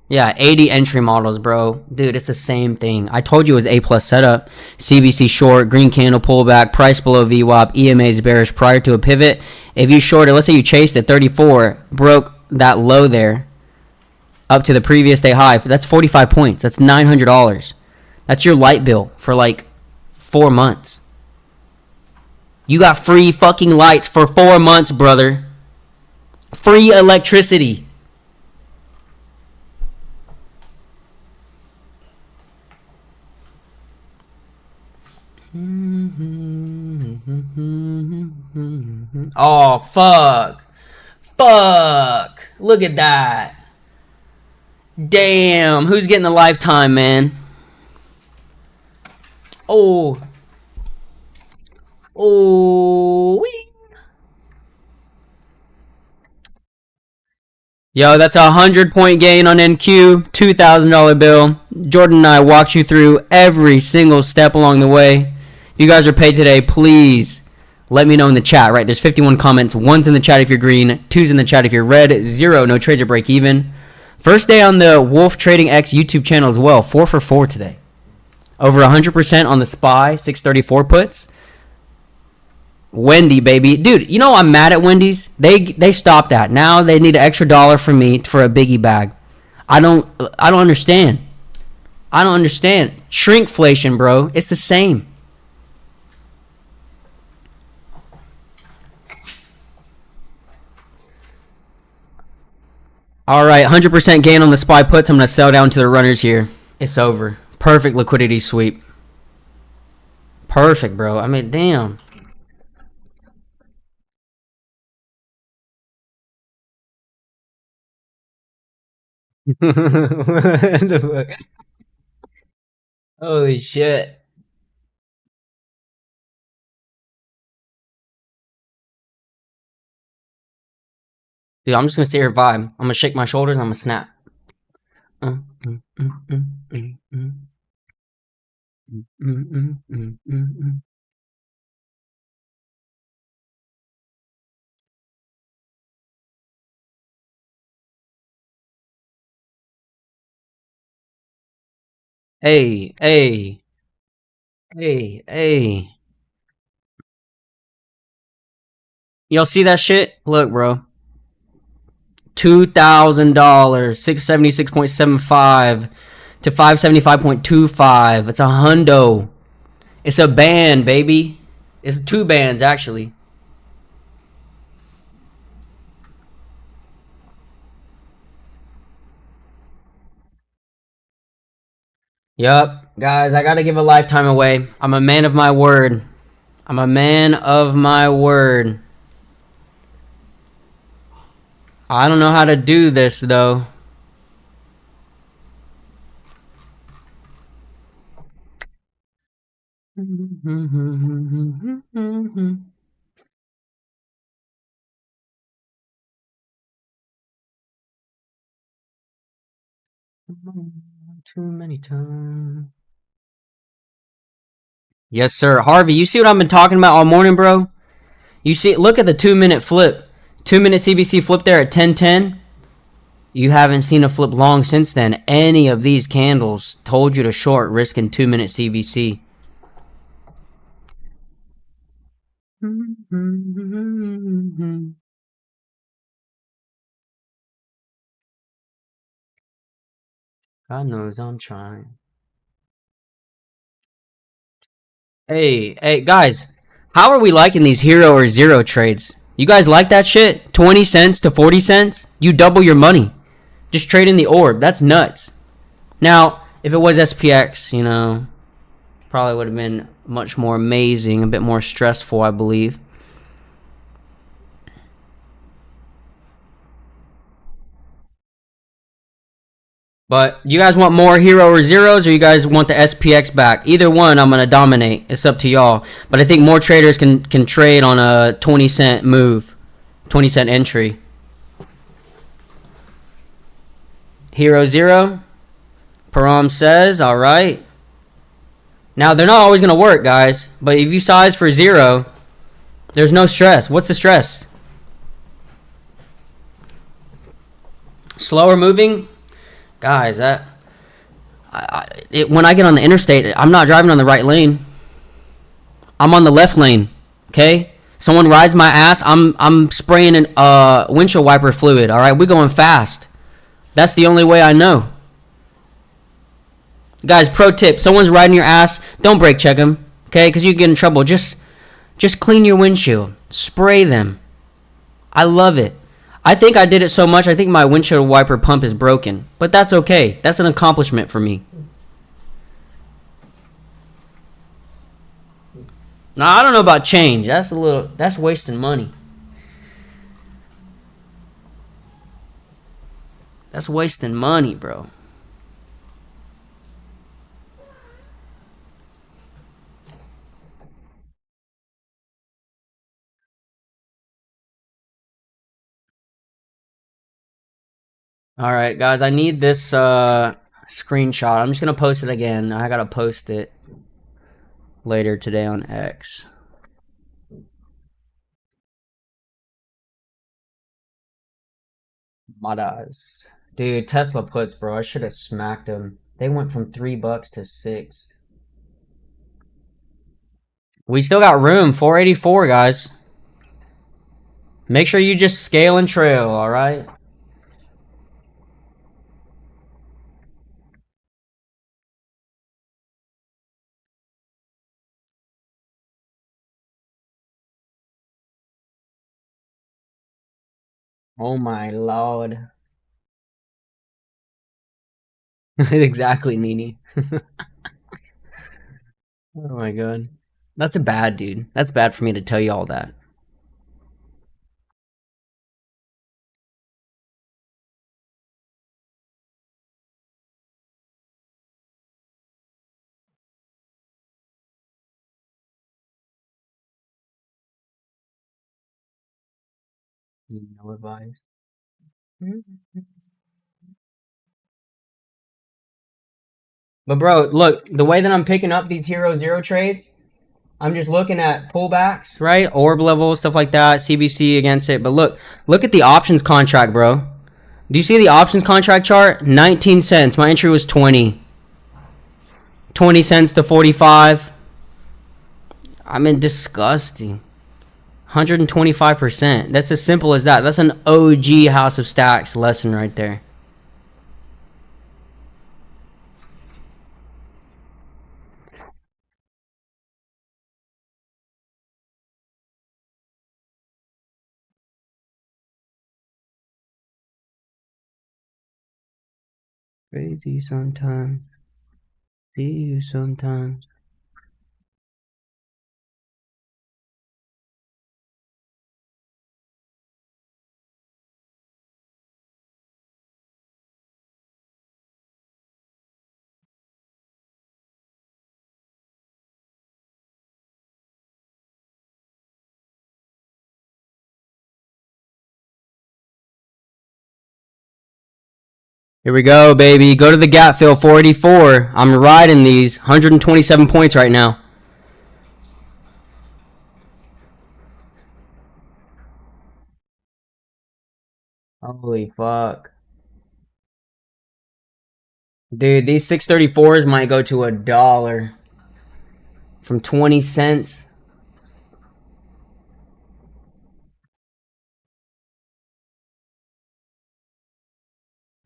Yeah, 80 entry models, bro. Dude, it's the same thing. I told you it was A+ setup. CBC short, green candle pullback, price below VWAP, EMA's bearish prior to a pivot. If you shorted, let's say you chased at 34, broke that low there up to the previous day high. That's 45 points. That's $900. That's your light bill for like 4 months. You got free fucking lights for 4 months, brother. Free electricity. Oh, fuck. Fuck. Look at that. Damn. Who's getting the lifetime, man? Oh. Oh. Yo, that's a 100-point gain on NQ. $2,000 bill. Jordan and I walked you through every single step along the way. If you guys are paid today, please let me know in the chat, right? There's 51 comments. 1's in the chat if you're green. 2's in the chat if you're red. 0, no trades or break even. First day on the Wolf Trading X YouTube channel as well. 4 for 4 today. Over 100% on the SPY 634 puts. Wendy, baby. Dude, you know I'm mad at Wendy's? They stopped that. Now they need an extra dollar from me for a biggie bag. I don't understand. I don't understand. Shrinkflation, bro. It's the same. All right, 100% gain on the SPY puts. I'm going to sell down to the runners here. It's over. Perfect liquidity sweep. Perfect, bro. I mean, damn. What the fuck? Holy shit. Dude, I'm just going to sit here and vibe. I'm going to shake my shoulders and I'm going to snap. Hey, hey, hey, hey. Y'all see that shit? Look, bro. $2,000, 676.75 to 575.25. It's a hundo. It's a band, baby. It's 2 bands, actually. Yup. Guys, I gotta give a lifetime away. I'm a man of my word. I'm a man of my word. I don't know how to do this though. Too many times. Yes, sir. Harvey, you see what I've been talking about all morning, bro? You see, look at the 2 minute flip. 2 minute CBC flip there at 10:10. You haven't seen a flip long since then. Any of these candles told you to short, risking 2 minute CBC. God knows I'm trying. Hey, guys, how are we liking these hero or zero trades? You guys like that shit? 20 cents to 40 cents? You double your money. Just trading the orb. That's nuts. Now, if it was SPX, you know, probably would have been much more amazing, a bit more stressful, I believe. But do you guys want more hero or zeros, or you guys want the SPX back? Either one, I'm gonna dominate. It's up to y'all. But I think more traders can trade on a 20-cent move, 20-cent entry. Hero zero. Param says, all right. Now they're not always gonna work, guys. But if you size for zero, there's no stress. What's the stress? Slower moving, guys. When I get on the interstate, I'm not driving on the right lane. I'm on the left lane. Okay. Someone rides my ass. I'm spraying an windshield wiper fluid. All right, we're going fast. That's the only way I know. Guys, pro tip: someone's riding your ass, don't brake check them. Okay, because you get in trouble. Just clean your windshield. Spray them. I love it. I think I did it so much, I think my windshield wiper pump is broken. But that's okay. That's an accomplishment for me. Now, I don't know about change. That's wasting money. That's wasting money, bro. All right, guys, I need this screenshot. I'm just going to post it again. I got to post it later today on X. Madas. Dude, Tesla puts, bro. I should have smacked them. They went from $3 to 6. We still got room. 484, guys. Make sure you just scale and trail, all right? Oh my lord. Exactly, Nini. Oh my god. That's a bad, dude. That's bad for me to tell you all that. No advice. But bro, look, the way that I'm picking up these hero zero trades, I'm just looking at pullbacks, right? Orb level, stuff like that, CBC against it. But look at the options contract, bro. Do you see the options contract chart? 19 cents. My entry was 20. 20 cents to 45. I mean, disgusting. 125%. That's as simple as that. That's an OG House of Stacks lesson right there. Crazy sometimes. See you sometimes. Here we go, baby. Go to the gap fill, 484. I'm riding these. 127 points right now. Holy fuck. Dude, these 634s might go to $1 from 20 cents.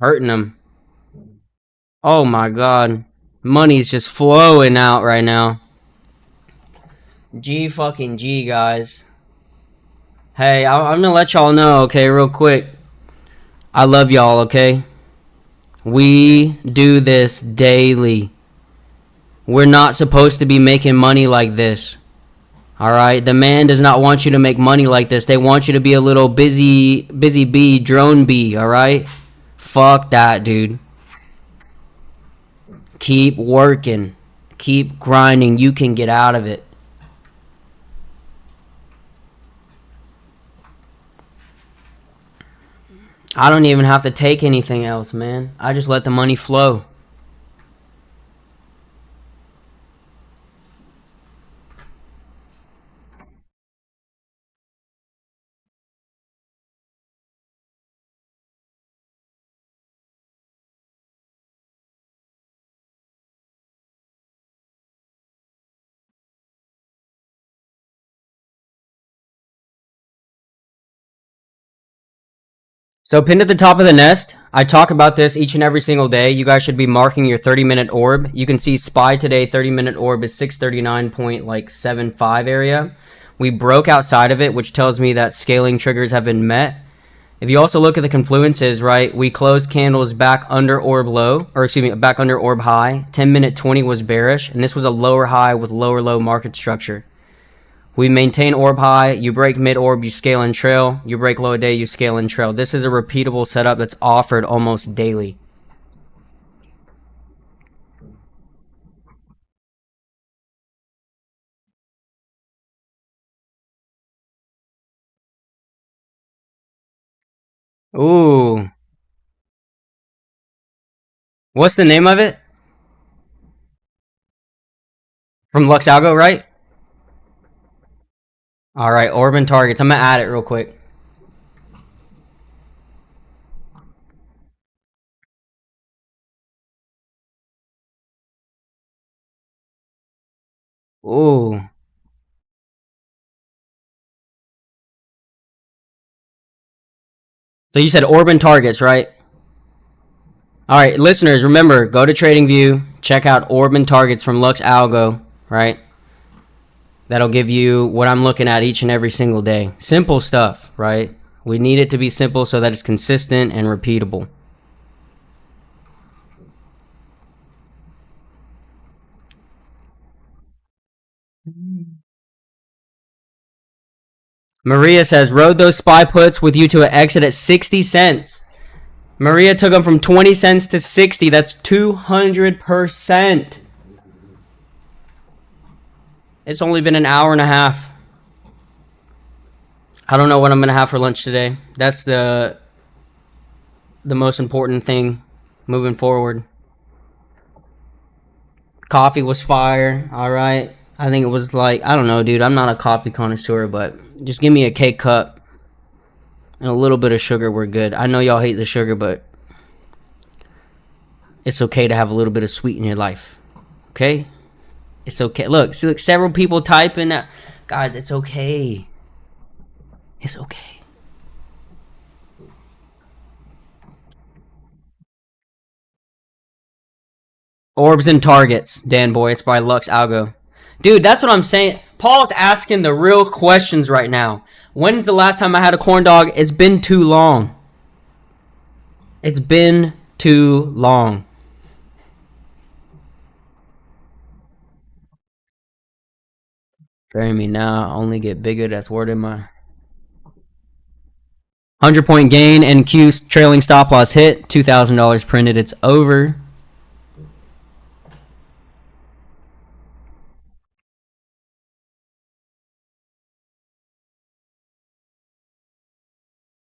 Hurting them. Oh my god. Money's just flowing out right now. G fucking G, guys. Hey, I'm gonna let y'all know, okay, real quick. I love y'all, okay? We do this daily. We're not supposed to be making money like this. Alright? The man does not want you to make money like this. They want you to be a little busy bee, drone bee, alright? Fuck that, dude. Keep working. Keep grinding. You can get out of it. I don't even have to take anything else, man. I just let the money flow. So pinned at the top of the nest, I talk about this each and every single day. You guys should be marking your 30-minute orb. You can see SPY today, 30-minute orb is 639.75 area. We broke outside of it, which tells me that scaling triggers have been met. If you also look at the confluences, right, we closed candles back under orb low, or excuse me, back under orb high. 10-minute 20 was bearish, and this was a lower high with lower low market structure. We maintain orb high, you break mid orb, you scale and trail, you break low day, you scale and trail. This is a repeatable setup that's offered almost daily. Ooh. What's the name of it? From Lux Algo, right? Alright, orb and targets. I'm gonna add it real quick. Ooh. So you said orb and targets, right? Alright, listeners, remember, go to TradingView, check out orb and targets from Lux Algo, right? That'll give you what I'm looking at each and every single day. Simple stuff, right? We need it to be simple so that it's consistent and repeatable. Maria says, rode those SPY puts with you to an exit at 60 cents. Maria took them from 20 cents to 60. That's 200%. It's only been an hour and a half. I don't know what I'm going to have for lunch today. That's the most important thing moving forward. Coffee was fire. All right. I think it was like, I don't know, dude. I'm not a coffee connoisseur, but just give me a K cup and a little bit of sugar. We're good. I know y'all hate the sugar, but it's okay to have a little bit of sweet in your life. Okay? It's okay. Look, see, look, several people typing that. Guys, it's okay. It's okay. Orbs and targets, Dan Boy. It's by Lux Algo. Dude, that's what I'm saying. Paul's asking the real questions right now. When's the last time I had a corn dog? It's been too long. It's been too long. Bury me now. Only get bigger. That's word in my 100-point gain and Q trailing stop loss hit. $2,000 printed. It's over.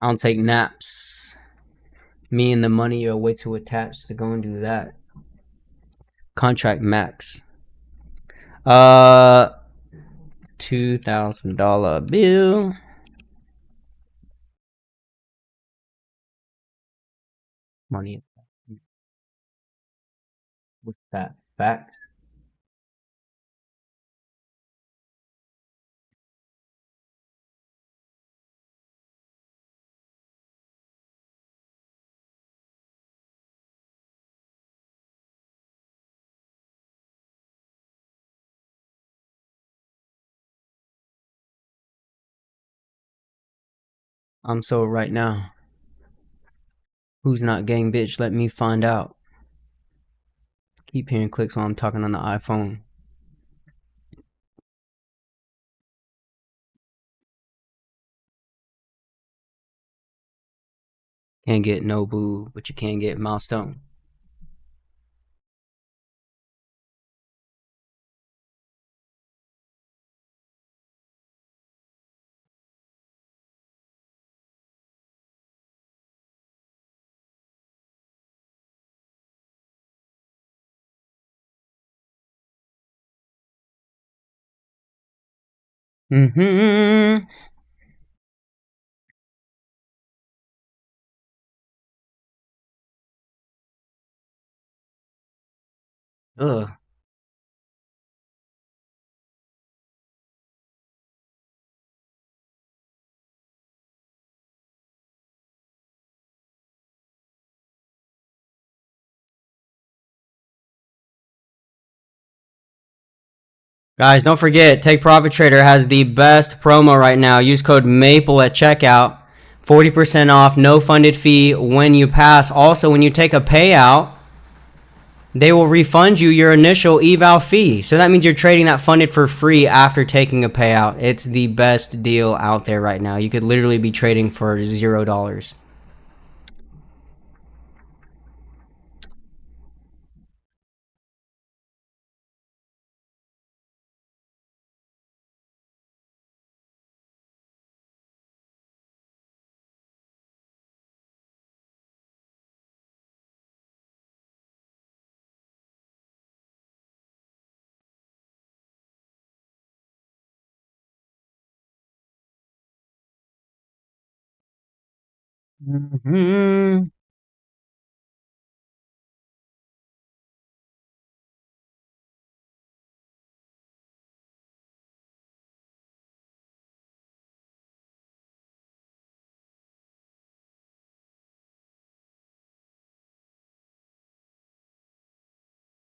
I don't take naps. Me and the money are way too attached to go and do that. Contract max. $2,000 bill. Money. What's that? Facts. I'm so right now. Who's not gang bitch? Let me find out. Keep hearing clicks while I'm talking on the iPhone. Can't get Nobu, but you can get milestone. Mm-hmm. Ugh. Guys, don't forget, Take Profit Trader has the best promo right now. Use code MAPLE at checkout. 40% off, no funded fee when you pass. Also, when you take a payout, they will refund you your initial eval fee. So that means you're trading that funded for free after taking a payout. It's the best deal out there right now. You could literally be trading for $0. Mm-hmm.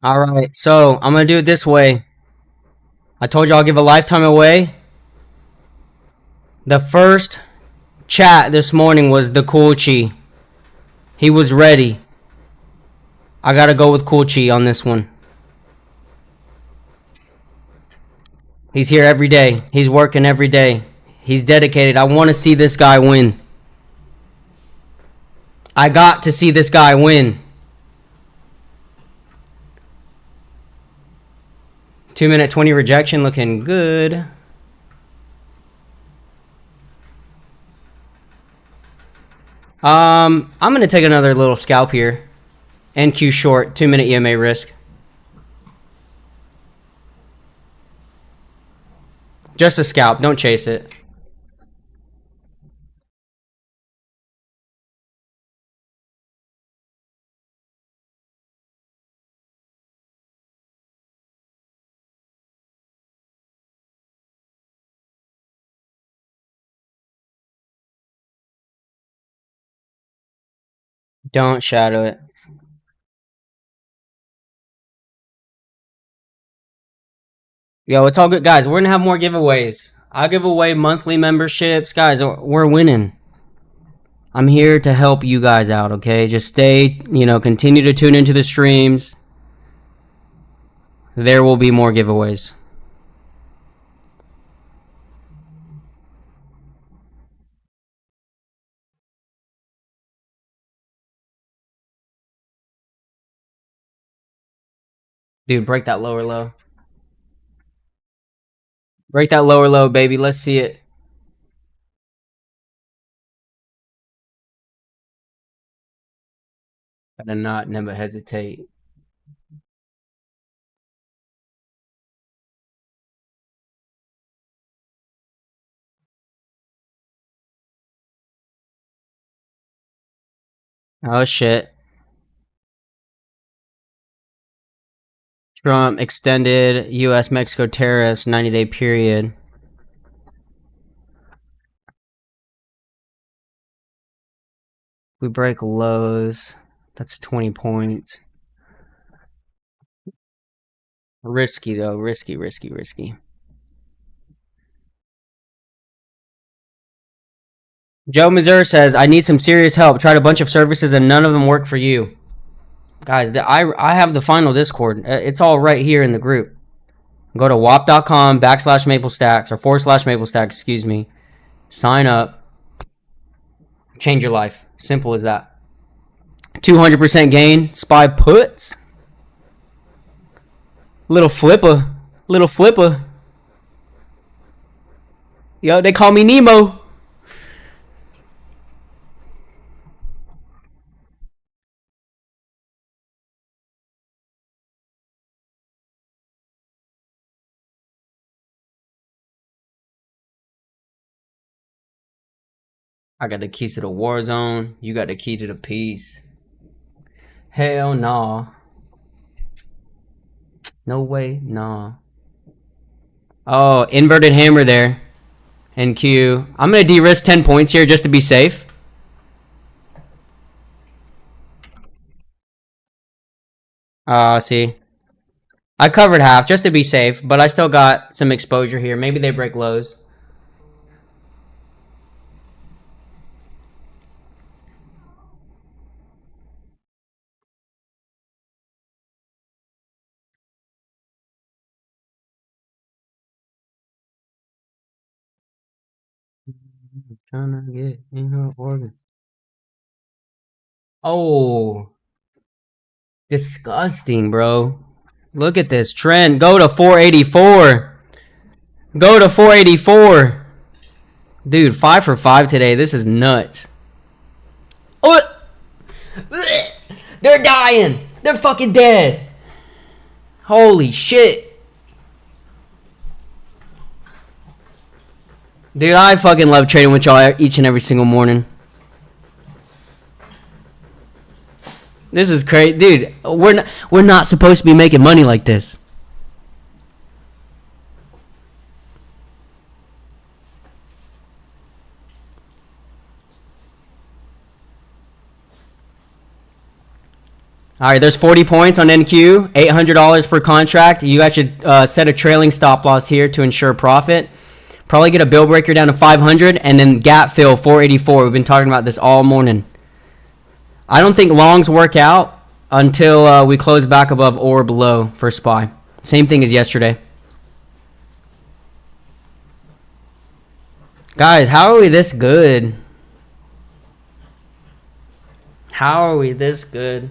All right, so I'm going to do it this way. I told you I'll give a lifetime away. The first chat this morning was the Cool Chi. He was ready. I got to go with Cool Chi on this one. He's here every day. He's working every day. He's dedicated. I want to see this guy win. I got to see this guy win. 2-minute 20 rejection looking good. I'm going to take another little scalp here. NQ short, 2-minute EMA risk. Just a scalp, don't chase it. Don't shadow it. Yo, it's all good. Guys, we're going to have more giveaways. I'll give away monthly memberships. Guys, we're winning. I'm here to help you guys out, okay? Just stay, continue to tune into the streams. There will be more giveaways. Dude, break that lower low. Break that lower low, baby. Let's see it. Better not never hesitate. Oh shit. Trump extended US Mexico tariffs 90-day period. We break lows. That's 20 points. Risky though. Risky. Joe Missouri says, I need some serious help. Tried a bunch of services and none of them work for you. Guys, I have the final Discord. It's all right here in the group. Go to wap.com/maplestacks or /maplestacks, excuse me. Sign up. Change your life. Simple as that. 200% gain. SPY puts. Little flipper. Yo, they call me Nemo. I got the keys to the war zone. You got the key to the peace. Hell nah. No way, nah. Oh, inverted hammer there. NQ. I'm going to de-risk 10 points here just to be safe. See. I covered half just to be safe, but I still got some exposure here. Maybe they break lows. Trying to get in her order. Oh. Disgusting, bro. Look at this trend. Go to 484. Go to 484. Dude, 5 for 5 today. This is nuts. Oh, they're dying. They're fucking dead. Holy shit. Dude, I fucking love trading with y'all each and every single morning. This is crazy. Dude, we're not supposed to be making money like this. All right, there's 40 points on NQ, $800 per contract. You guys should set a trailing stop loss here to ensure profit. Probably get a bill breaker down to 500 and then gap fill 484. We've been talking about this all morning. I don't think longs work out until we close back above or below for SPY. Same thing as yesterday. Guys, how are we this good? How are we this good?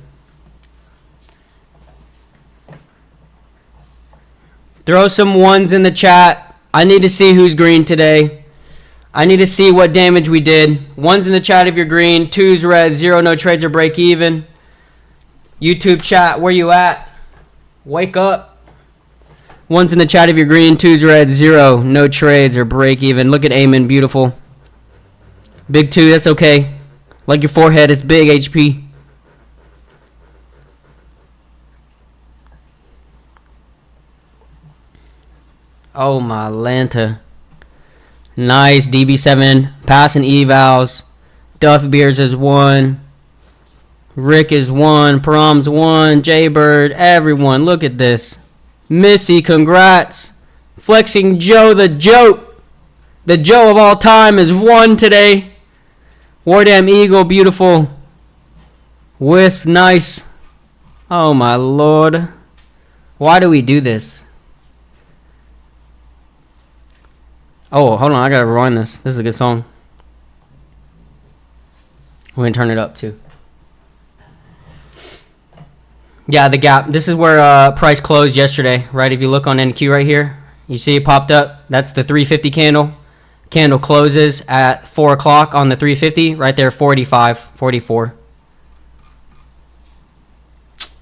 Throw some ones in the chat. I need to see who's green today. I need to see what damage we did. Ones in the chat if you're green. Twos red. 0 no trades or break even. YouTube chat, where you at? Wake up. Ones in the chat if you're green. Twos red. 0 no trades or break even. Look at Eamon, beautiful. Big 2, that's okay. Like your forehead, it's big HP. Oh my Lanta. Nice. DB7. Passing evals. Duff Beers is 1. Rick is 1. Prom's 1. Jaybird. Everyone. Look at this. Missy, congrats. Flexing Joe the joke. The Joe of all time is 1 today. Wardam Eagle. Beautiful. Wisp. Nice. Oh my lord. Why do we do this? Oh, hold on. I gotta rewind this. This is a good song. We're gonna turn it up too. Yeah, the gap. This is where price closed yesterday, right? If you look on NQ right here, you see it popped up. That's the 350 candle. Candle closes at 4 o'clock on the 350. Right there, 485, 44.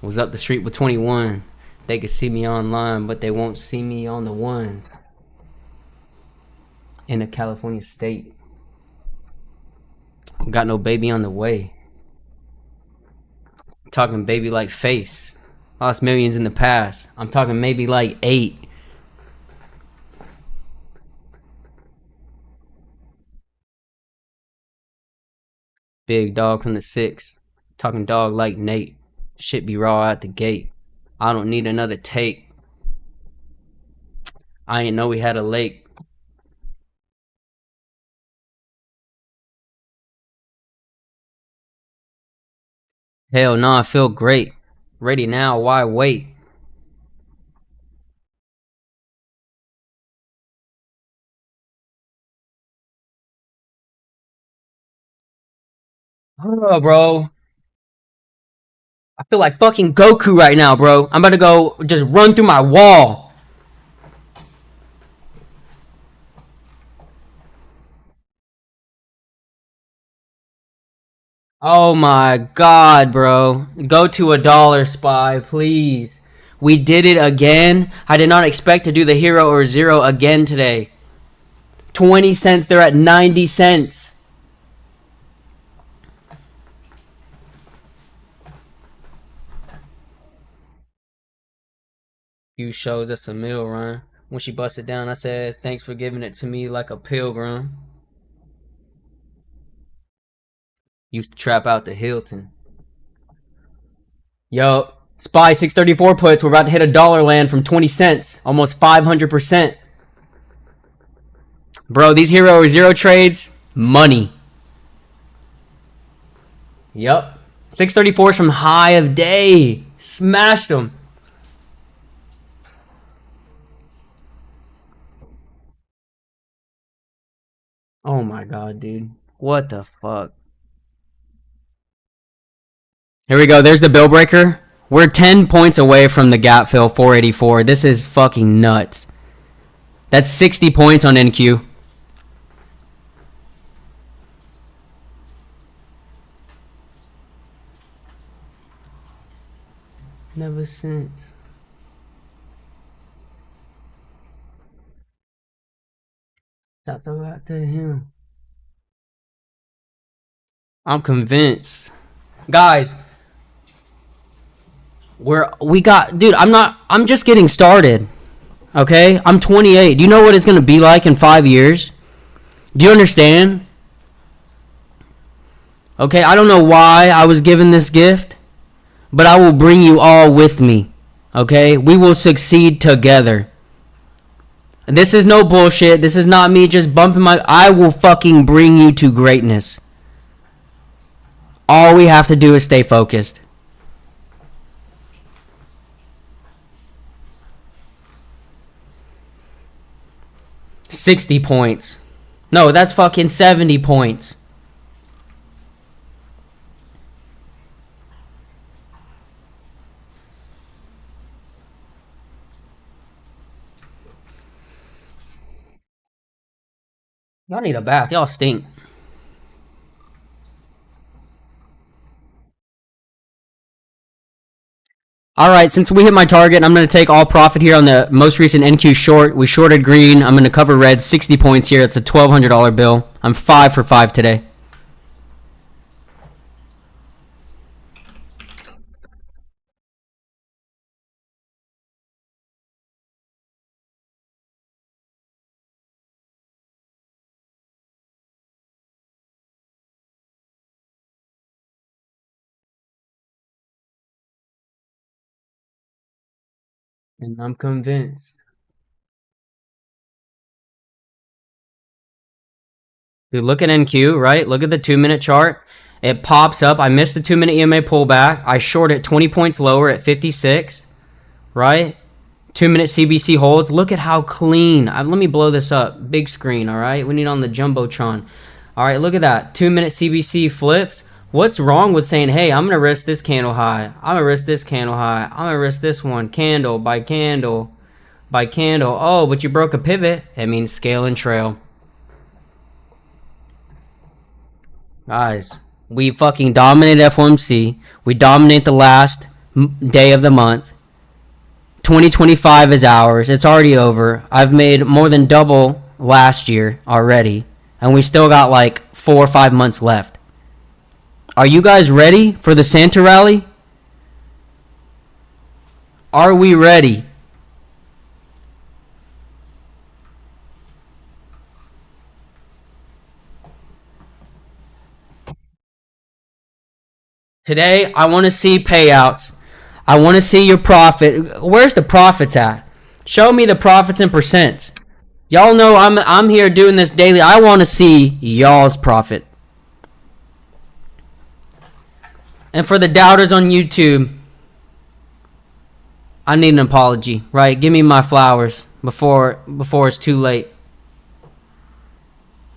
Was up the street with 21. They could see me online, but they won't see me on the ones. In a California state. Got no baby on the way. Talking baby like face. Lost millions in the past. I'm talking maybe like 8. Big dog from the 6. Talking dog like Nate. Shit be raw at the gate. I don't need another take. I ain't know we had a lake. Hell no, I feel great. Ready now, why wait? Oh, bro. I feel like fucking Goku right now, bro. I'm about to go just run through my wall. Oh my god, bro. Go to a dollar spy, please. We did it again. I did not expect to do the hero or zero again today. 20 cents, they're at 90 cents. Few shows, that's a meal run. When she busted down, I said, thanks for giving it to me like a pilgrim. Used to trap out the Hilton. Yo, Spy 634 puts. We're about to hit a dollar land from 20 cents. Almost 500%. Bro, these hero or zero trades, money. Yup. 634s from high of day. Smashed them. Oh my god, dude. What the fuck? Here we go. There's the bill breaker. We're 10 points away from the gap fill, 484. This is fucking nuts. That's 60 points on NQ. Never since. That's all right to him. I'm convinced. Guys, I'm just getting started. Okay? I'm 28. Do you know what it's going to be like in 5 years? Do you understand? Okay, I don't know why I was given this gift, but I will bring you all with me. Okay? We will succeed together. This is no bullshit. This is not me just bumping I will fucking bring you to greatness. All we have to do is stay focused. $60 points. No, that's fucking 70 points. Y'all need a bath. Y'all stink. Alright, since we hit my target, I'm going to take all profit here on the most recent NQ short. We shorted green. I'm going to cover red. 60 points here. It's a $1,200 bill. I'm 5 for 5 today. And I'm convinced. Dude, look at NQ, right? Look at the 2-minute chart. It pops up. I missed the 2-minute EMA pullback. I short it 20 points lower at 56, right? 2-minute CBC holds. Look at how clean. Let me blow this up. Big screen, all right? We need on the Jumbotron. All right, look at that. 2-minute CBC flips. What's wrong with saying, hey, I'm going to risk this candle high. I'm going to risk this candle high. I'm going to risk this one. Candle by candle by candle. Oh, but you broke a pivot. It means scale and trail. Guys, we fucking dominate FOMC. We dominate the last day of the month. 2025 is ours. It's already over. I've made more than double last year already, and we still got like 4 or 5 months left. Are you guys ready for the Santa rally? Are we ready? Today, I want to see payouts. I want to see your profit. Where's the profits at? Show me the profits in percents. Y'all know I'm here doing this daily. I want to see y'all's profit. And for the doubters on YouTube, I need an apology, right? Give me my flowers before it's too late.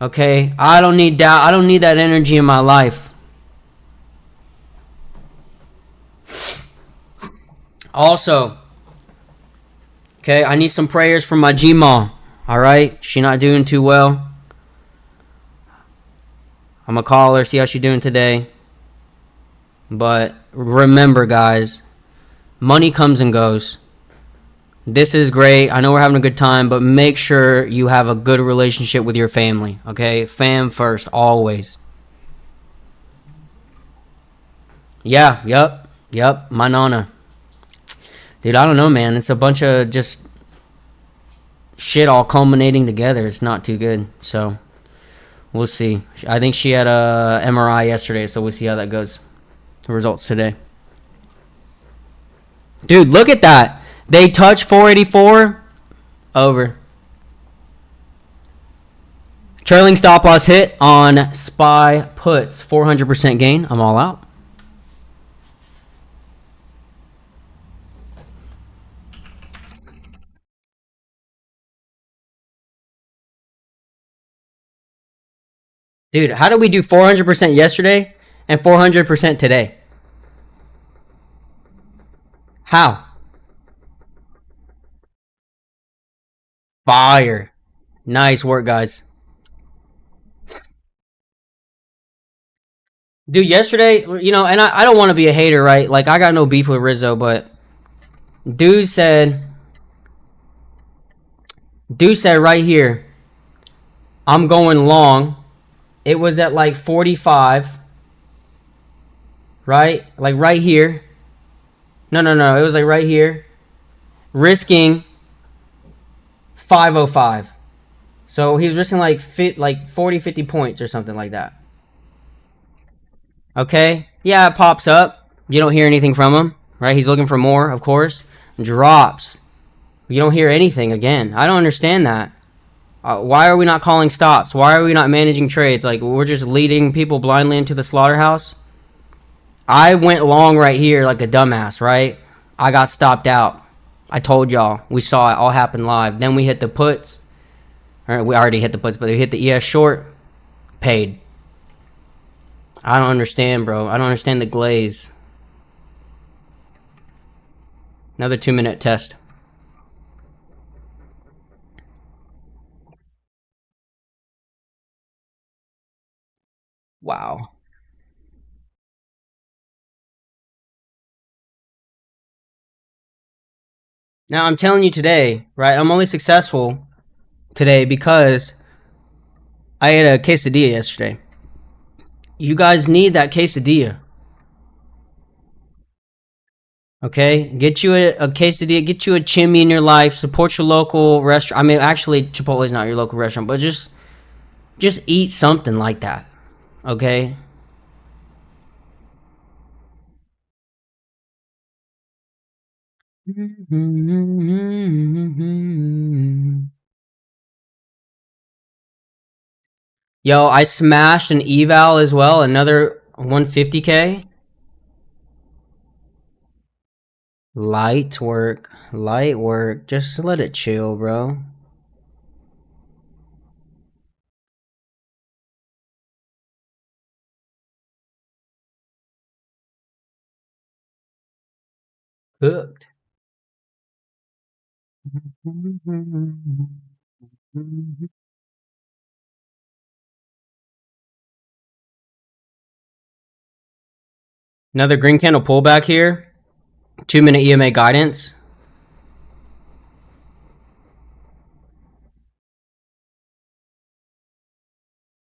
Okay? I don't need doubt. I don't need that energy in my life. Also, okay, I need some prayers from my G-Ma. Alright? She not doing too well. I'm gonna call her, see how she doing today. But remember, guys, money comes and goes. This is great. I know we're having a good time, but make sure you have a good relationship with your family, okay? Fam first, always. Yeah, yep, my nana. Dude, I don't know, man. It's a bunch of just shit all culminating together. It's not too good. So, we'll see. I think she had a MRI yesterday, so we'll see how that goes. The results today. Dude, look at that. They touch 484. Over. Trailing stop loss hit on SPY puts. 400% gain. I'm all out. Dude, how did we do 400% yesterday and 400% today? How? Fire. Nice work, guys. Dude, yesterday, you know, and I don't want to be a hater, right? Like, I got no beef with Rizzo, but dude said right here, I'm going long. It was at like 45, right? Like right here. No. It was like right here. Risking 505. So he's risking like 40, 50 points or something like that. Okay? Yeah, it pops up. You don't hear anything from him, right? He's looking for more, of course. Drops. You don't hear anything again. I don't understand that. Why are we not calling stops? Why are we not managing trades? Like, we're just leading people blindly into the slaughterhouse? I went long right here like a dumbass, right? I got stopped out. I told y'all. We saw it all happen live. Then we hit the puts. Or we already hit the puts, but we hit the ES short. Paid. I don't understand, bro. I don't understand the glaze. Another 2-minute test. Wow. Now, I'm telling you today, right? I'm only successful today because I ate a quesadilla yesterday. You guys need that quesadilla. Okay? Get you a quesadilla, get you a chimney in your life, support your local restaurant. I mean, actually, Chipotle is not your local restaurant, but just eat something like that. Okay? Yo, I smashed an eval as well, another 150k. Light work. Just let it chill, bro. Cooked. Another green candle pullback here. 2-minute EMA guidance.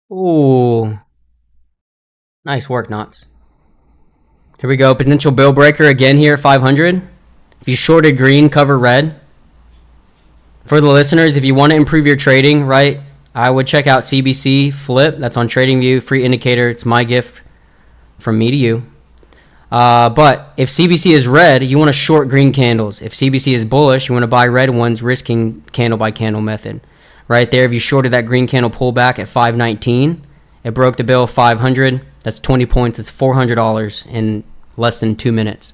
Ooh, nice work, Knots. Here we go. Potential bill breaker again here at 500. If you shorted green, cover red. For the listeners, if you want to improve your trading, right, I would check out CBC Flip. That's on TradingView, free indicator. It's my gift from me to you. But if CBC is red, you want to short green candles. If CBC is bullish, you want to buy red ones, risking candle by candle method. Right there, if you shorted that green candle pullback at 519, it broke the bill 500. That's 20 points. It's $400 in less than 2 minutes.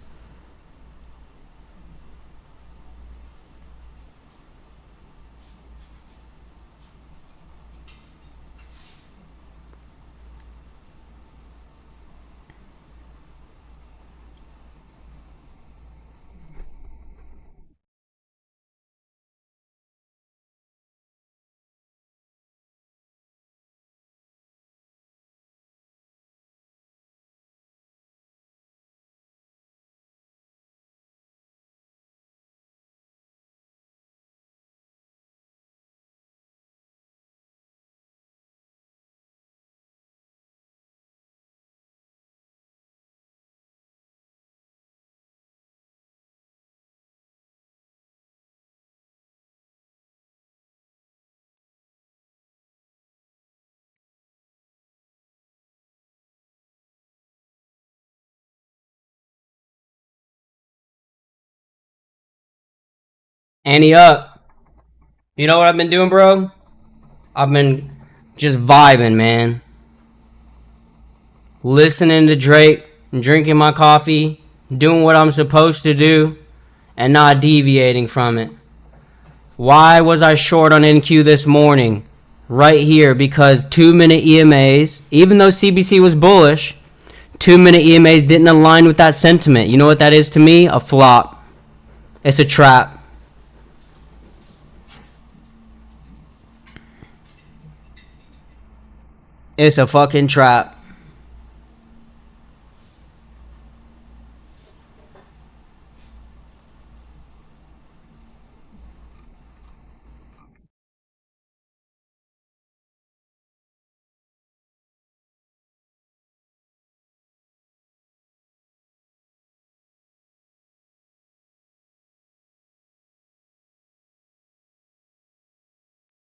Annie up. You know what I've been doing, bro? I've been just vibing, man. Listening to Drake, drinking my coffee, doing what I'm supposed to do, and not deviating from it. Why was I short on NQ this morning? Right here, because 2-minute EMAs, even though CBC was bullish, 2-minute EMAs didn't align with that sentiment. You know what that is to me? A flop. It's a trap. It's a fucking trap.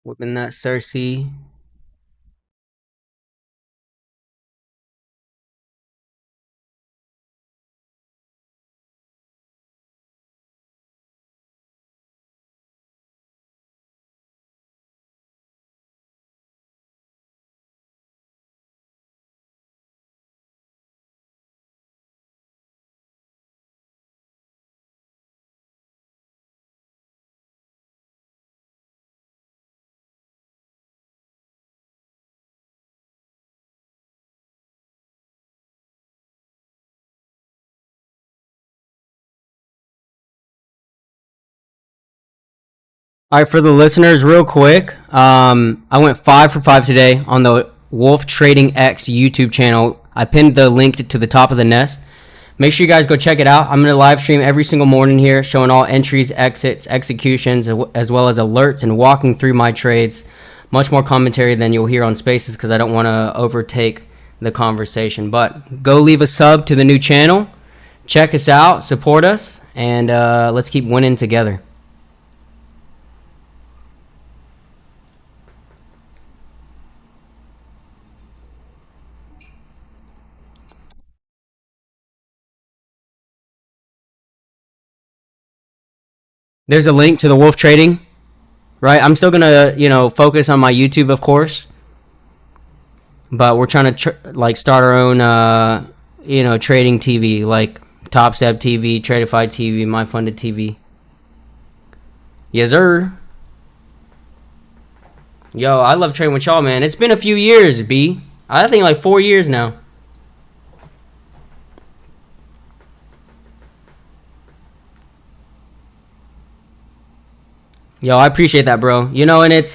Whipping that Cersei. All right, for the listeners, real quick, I went 5 for 5 today on the Wolf Trading X YouTube channel. I pinned the link to the top of the nest. Make sure you guys go check it out. I'm going to live stream every single morning here, showing all entries, exits, executions, as well as alerts and walking through my trades. Much more commentary than you'll hear on Spaces because I don't want to overtake the conversation. But go leave a sub to the new channel. Check us out, support us, and let's keep winning together. There's a link to the Wolf Trading, right? I'm still gonna, focus on my YouTube, of course, but we're trying to like start our own, trading TV, like Top Step TV, Tradify TV, My Funded TV. Yes, sir. Yo, I love trading with y'all, man. It's been a few years, B. I think like 4 years now. Yo, I appreciate that, bro. And it's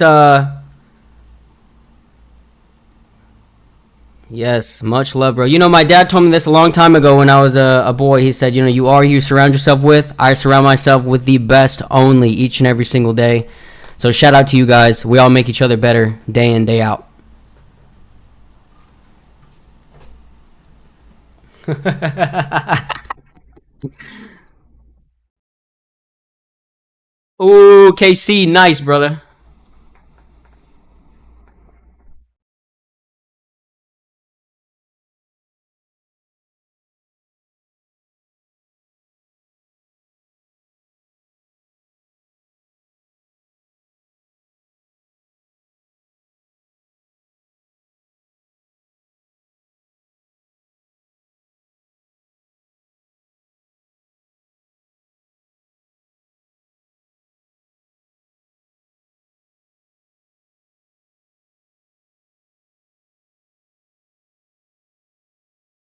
Yes, much love, bro. You know, my dad told me this a long time ago when I was a boy. He said, you know, you are who you surround yourself with. I surround myself with the best only each and every single day. So shout out to you guys. We all make each other better day in, day out. Ooh, KC, nice, brother.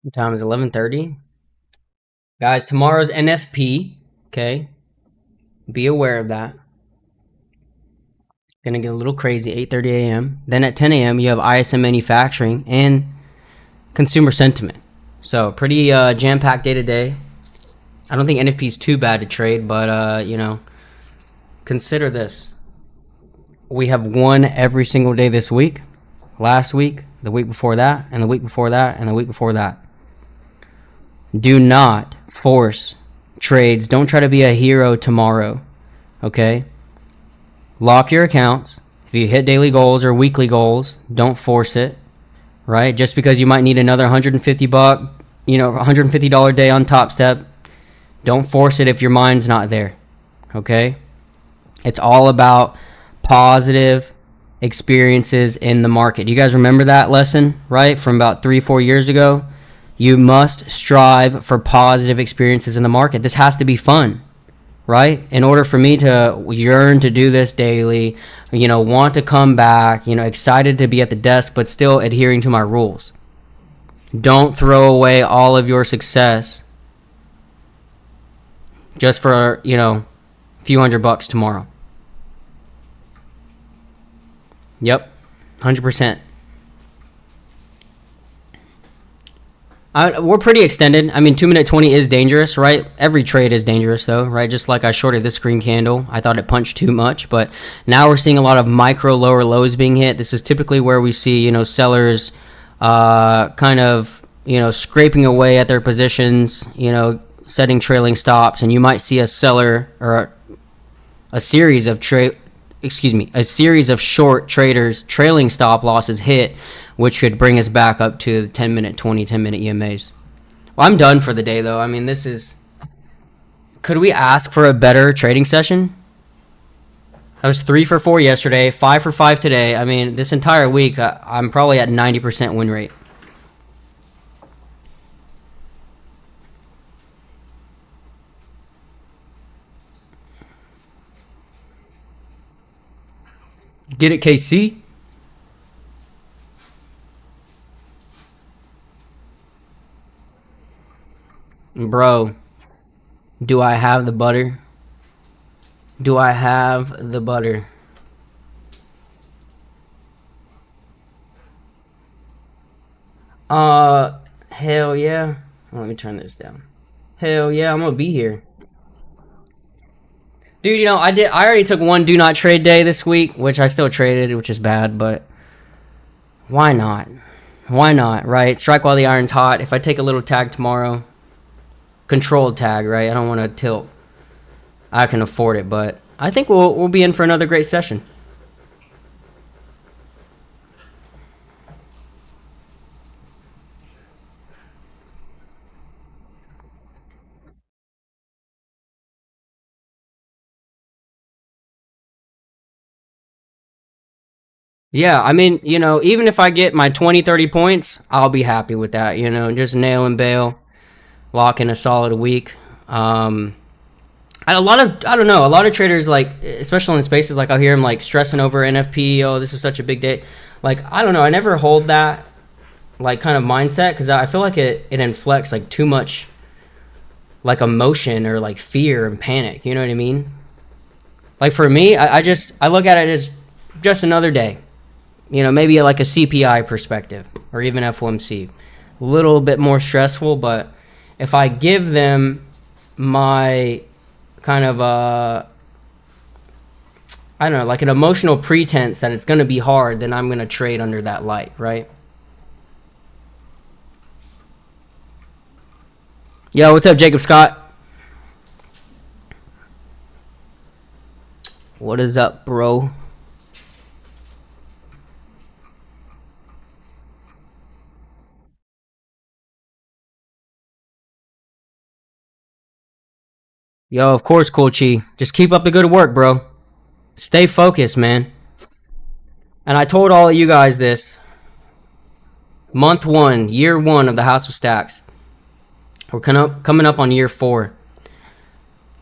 What time is 11:30? Guys, tomorrow's NFP. Okay, be aware of that. Gonna get a little crazy. 8:30 a.m. Then at 10 a.m. you have ISM manufacturing and consumer sentiment. So pretty jam-packed day to day. I don't think NFP is too bad to trade, but you know, consider this. We have won every single day this week, last week, the week before that, and the week before that, and the week before that. Do not force trades. Don't try to be a hero tomorrow, okay? Lock your accounts. If you hit daily goals or weekly goals, don't force it, right? Just because you might need another 150 buck, you know, $150 day on Top Step, don't force it if your mind's not there, okay? It's all about positive experiences in the market. You guys remember that lesson, right? From about 3-4 years ago? You must strive for positive experiences in the market. This has to be fun, right? In order for me to yearn to do this daily, you know, want to come back, you know, excited to be at the desk, but still adhering to my rules. Don't throw away all of your success just for, you know, a few $100 tomorrow. Yep, 100%. We're pretty extended. I mean, 2-minute 20 is dangerous, right? Every trade is dangerous, though, right? Just like I shorted this green candle. I thought it punched too much, but now we're seeing a lot of micro lower lows being hit. This is typically where we see, you know, sellers kind of, you know, scraping away at their positions, you know, setting trailing stops, and you might see a seller or a series of short traders trailing stop losses hit, which should bring us back up to the 10-minute, 20, 10-minute EMAs. Well, I'm done for the day, though. I mean, this is... Could we ask for a better trading session? I was 3 for 4 yesterday, 5 for 5 today. I mean, this entire week, I'm probably at 90% win rate. Get it, KC? Bro, do I have the butter? Do I have the butter? Hell yeah. Let me turn this down. Hell yeah, I'm gonna be here. Dude, you know, I already took one do not trade day this week, which I still traded, which is bad, but why not? Why not, right? Strike while the iron's hot. If I take a little tag tomorrow, controlled tag, right? I don't want to tilt. I can afford it, but I think we'll be in for another great session. Yeah, I mean, you know, even if I get my 20, 30 points, I'll be happy with that, you know, just nail and bail, lock in a solid week. A lot of, I don't know, a lot of traders, like, especially in spaces, like I'll hear them like stressing over NFP, oh, this is such a big day. Like, I don't know, I never hold that like kind of mindset, because I feel like it inflects like too much like emotion or like fear and panic, you know what I mean? Like for me, I look at it as just another day. You know, maybe like a CPI perspective or even FOMC. A little bit more stressful, but if I give them my kind of I don't know, like an emotional pretense that it's going to be hard, then I'm going to trade under that light, right? Yo, what's up, Jacob Scott? What is up, bro? Yo, of course, Cool Chi. Just keep up the good work, bro. Stay focused, man. And I told all of you guys this. Month 1, year 1 of the House of Stacks. We're coming up on year 4.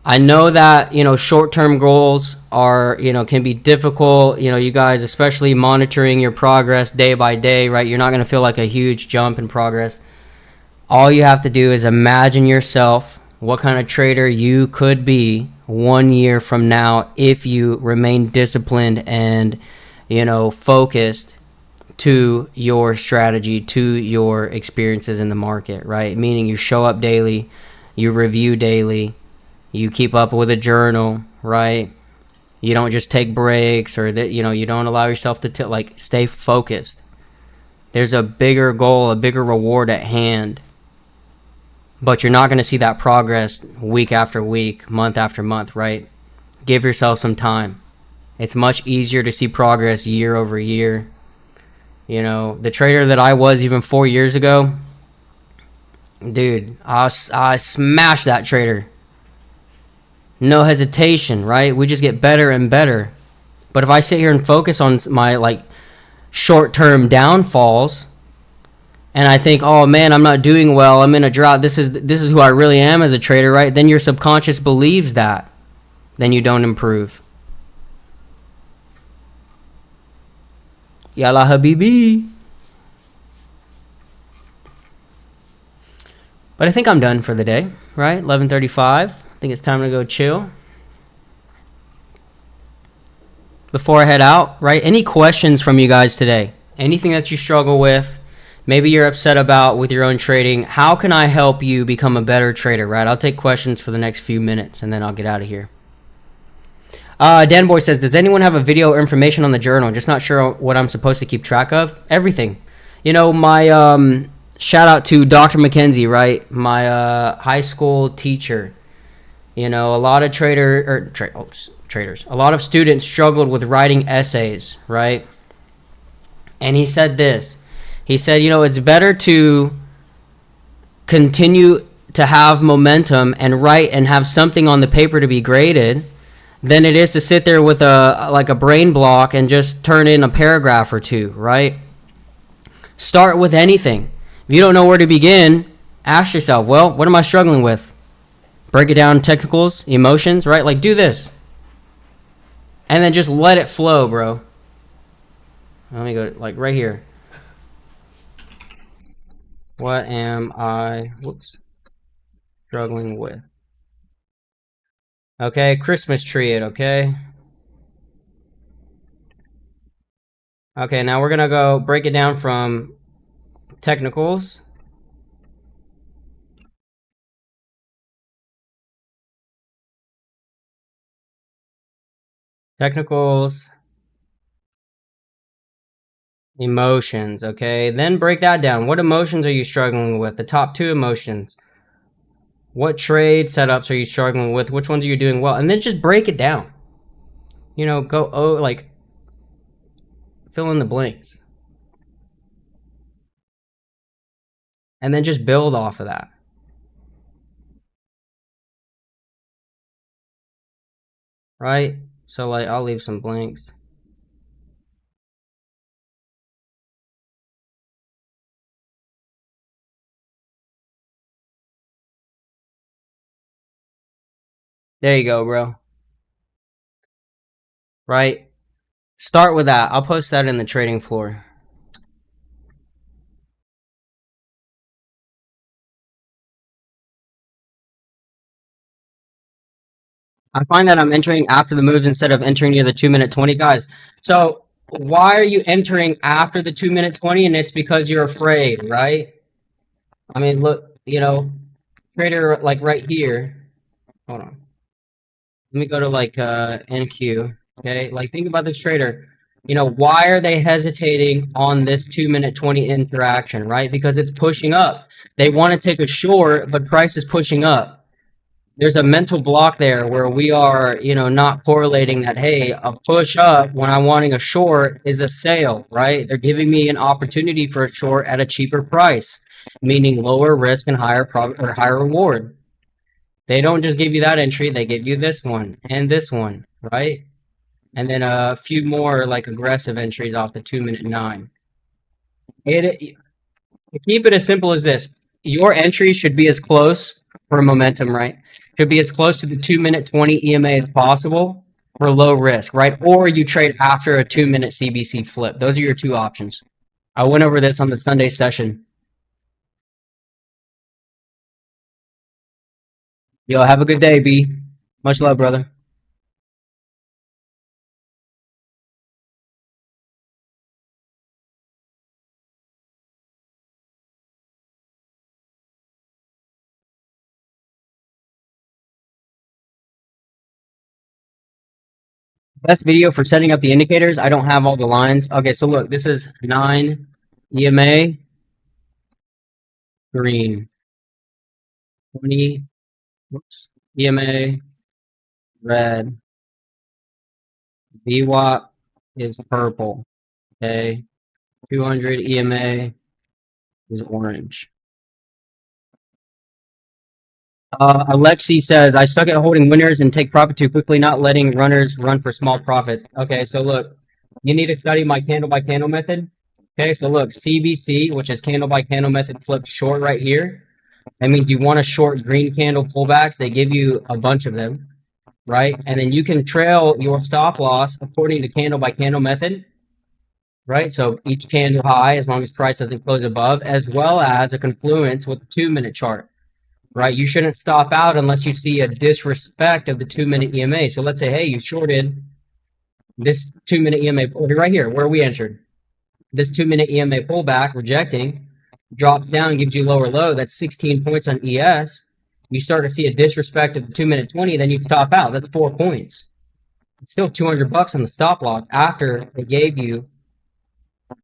I know that, you know, short-term goals are, you know, can be difficult. You know, you guys, especially monitoring your progress day by day, right? You're not going to feel like a huge jump in progress. All you have to do is imagine yourself what kind of trader you could be 1 year from now if you remain disciplined and, you know, focused to your strategy, to your experiences in the market, right? Meaning you show up daily, you review daily, you keep up with a journal, right? You don't just take breaks, or that, you know, you don't allow yourself to like stay focused. There's a bigger goal, a bigger reward at hand. But you're not going to see that progress week after week, month after month, right? Give yourself some time. It's much easier to see progress year over year. You know, the trader that I was even 4 years ago, dude, I smashed that trader. No hesitation, right? We just get better and better. But if I sit here and focus on my like short-term downfalls, and I think, oh man, I'm not doing well, I'm in a drought, this is who I really am as a trader, right? Then your subconscious believes that. Then you don't improve. Yalla Habibi. But I think I'm done for the day, right? 11:35. I think it's time to go chill. Before I head out, right? Any questions from you guys today? Anything that you struggle with? Maybe you're upset about with your own trading. How can I help you become a better trader, right? I'll take questions for the next few minutes and then I'll get out of here. Dan Boy says, does anyone have a video or information on the journal? Just not sure what I'm supposed to keep track of. Everything. You know, my shout out to Dr. McKenzie, right? My high school teacher. You know, a lot of traders, a lot of students struggled with writing essays, right? And he said this. He said, you know, it's better to continue to have momentum and write and have something on the paper to be graded than it is to sit there with a brain block and just turn in a paragraph or two, right? Start with anything. If you don't know where to begin, ask yourself, well, what am I struggling with? Break it down, technicals, emotions, right? Like, do this. And then just let it flow, bro. Let me go, like, right here. What am I, struggling with? Okay, Christmas tree it, okay? Okay, now we're gonna go break it down from technicals. Technicals. Emotions, okay? Then break that down. What emotions are you struggling with? The top 2 emotions. What trade setups are you struggling with? Which ones are you doing well? And then just break it down. You know, go, like, fill in the blanks. And then just build off of that. Right? So, like, I'll leave some blanks. There you go, bro. Right? Start with that. I'll post that in the trading floor. I find that I'm entering after the moves instead of entering near the 2-minute 20, guys. So why are you entering after the 2-minute 20? And it's because you're afraid, right? I mean, look, trader like right here. Hold on. Let me go to like NQ. Okay, like think about this trader. Why are they hesitating on this 2-minute 20 interaction, right? Because it's pushing up. They want to take a short, but price is pushing up. There's a mental block there where we are, not correlating that, hey, a push up when I'm wanting a short is a sale, right? They're giving me an opportunity for a short at a cheaper price, meaning lower risk and higher or higher reward. They don't just give you that entry, they give you this one and this one, right? And then a few more like aggressive entries off the 2-minute 9. To keep it as simple as this, your entry should be as close for momentum, right? Should be as close to the 2-minute 20 EMA as possible for low risk, right? Or you trade after a 2-minute CBC flip. Those are your two options. I went over this on the Sunday session. Yo, have a good day, B. Much love, brother. Best video for setting up the indicators. I don't have all the lines. Okay, so look, this is 9 EMA, green, 20, whoops, EMA, red, VWAP is purple, okay, 200 EMA is orange. Alexi says, I suck at holding winners and take profit too quickly, not letting runners run for small profit. Okay, so look, you need to study my candle by candle method. Okay, so look, CBC, which is candle by candle method flipped short right here. That means you want to short green candle pullbacks. They give you a bunch of them, right? And then you can trail your stop loss according to candle by candle method, right? So each candle high, as long as price doesn't close above, as well as a confluence with the 2-minute chart. Right, you shouldn't stop out unless you see a disrespect of the 2-minute EMA. So let's say, hey, you shorted this 2-minute EMA right here, where we entered. This 2-minute EMA pullback, rejecting, drops down, gives you lower low. That's 16 points on ES. You start to see a disrespect of the 2-minute 20, then you stop out. That's 4 points. It's still $200 on the stop loss after they gave you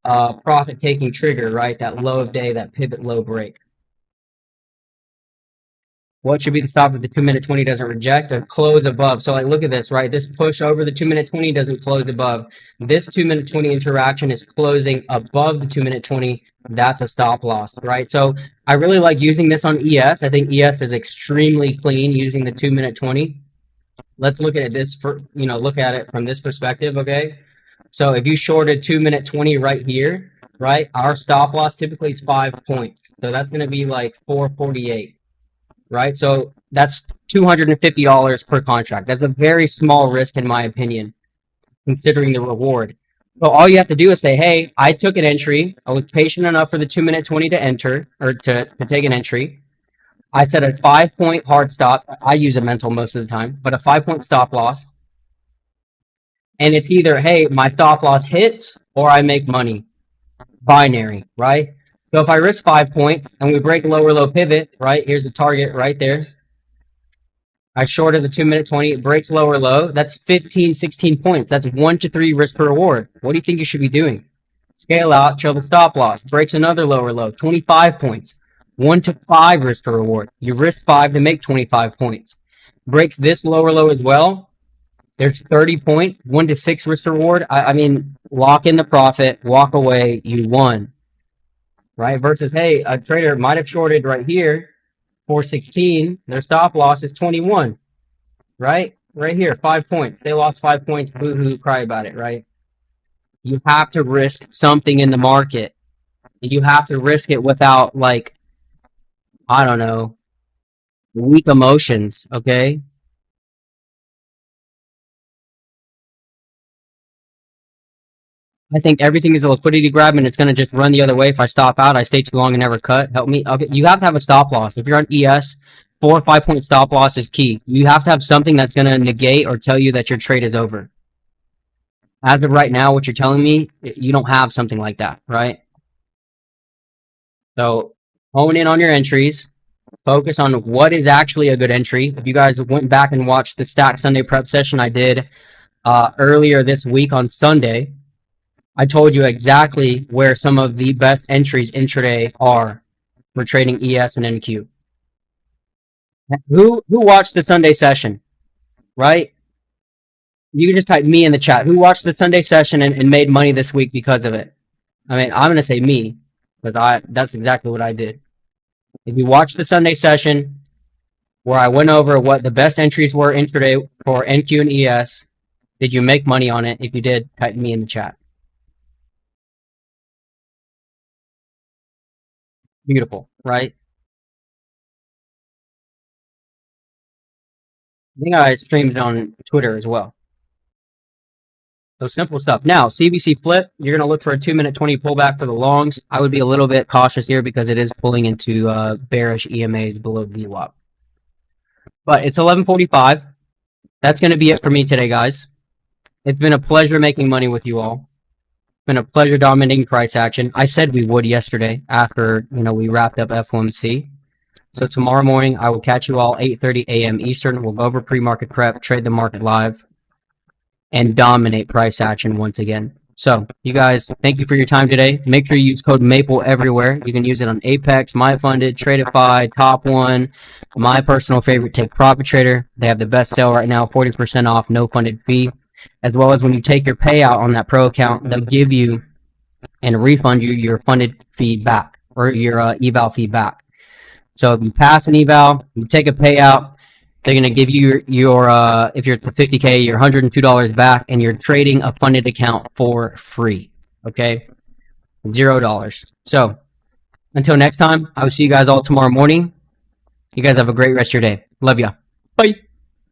a profit-taking trigger, right? That low of day, that pivot low break. What should be the stop if the 2-minute 20 doesn't reject or close above? So like, look at this, right? This push over the 2-minute 20 doesn't close above. This 2-minute 20 interaction is closing above the 2-minute 20. That's a stop loss, right? So I really like using this on ES. I think ES is extremely clean using the 2-minute 20. Let's look at this look at it from this perspective, okay? So if you shorted 2-minute 20 right here, right? Our stop loss typically is 5 points. So that's going to be like 448. Right, so that's $250 per contract. That's a very small risk, in my opinion, considering the reward. So all you have to do is say, hey, I took an entry. I was patient enough for the 2-minute 20 to enter, or to take an entry. I set a 5-point hard stop. I use a mental most of the time, but a 5-point stop loss. And it's either, hey, my stop loss hits or I make money. Binary, right? So if I risk 5 points and we break lower low pivot, right? Here's the target right there. I shorted the 2-minute 20, it breaks lower low. That's 15, 16 points. That's 1 to 3 risk per reward. What do you think you should be doing? Scale out, chill the stop loss. Breaks another lower low, 25 points. 1 to 5 risk per reward. You risk 5 to make 25 points. Breaks this lower low as well. There's 30 points, 1 to 6 risk to reward. I mean, lock in the profit, walk away, you won. Right? Versus, hey, a trader might have shorted right here, 416. Their stop loss is 21. Right? Right here, 5 points. They lost 5 points. Boo-hoo, cry about it, right? You have to risk something in the market. You have to risk it without, like, I don't know, weak emotions, okay? I think everything is a liquidity grab, and it's going to just run the other way. If I stop out, I stay too long and never cut. Help me. Okay, you have to have a stop loss. If you're on ES, 4 or 5 point stop loss is key. You have to have something that's going to negate or tell you that your trade is over. As of right now, what you're telling me, you don't have something like that, right? So hone in on your entries. Focus on what is actually a good entry. If you guys went back and watched the Stack Sunday prep session I did earlier this week on Sunday, I told you exactly where some of the best entries intraday are for trading ES and NQ. Who watched the Sunday session, right? You can just type me in the chat. Who watched the Sunday session and made money this week because of it? I mean, I'm gonna say me because that's exactly what I did. If you watched the Sunday session where I went over what the best entries were intraday for NQ and ES, did you make money on it? If you did, type me in the chat. Beautiful, right? I think I streamed it on Twitter as well. So simple stuff. Now, CBC flip, you're going to look for a 2-minute 20 pullback for the longs. I would be a little bit cautious here because it is pulling into bearish EMAs below VWAP. But it's 11:45. That's going to be it for me today, guys. It's been a pleasure making money with you all. It's been a pleasure dominating price action. I said we would yesterday after we wrapped up FOMC. So tomorrow morning, I will catch you all 8:30 a.m. Eastern. We'll go over pre-market prep, trade the market live, and dominate price action once again. So, you guys, thank you for your time today. Make sure you use code MAPLE everywhere. You can use it on Apex, MyFunded, Tradeify, Top One, my personal favorite, Take Profit Trader. They have the best sale right now, 40% off, no funded fee. As well as when you take your payout on that pro account, they'll give you and refund you your funded fee back, or your eval fee back. So if you pass an eval, you take a payout, they're going to give you your if you're to 50K, your $102 back, and you're trading a funded account for free. Okay? $0. So until next time, I will see you guys all tomorrow morning. You guys have a great rest of your day. Love ya. Bye.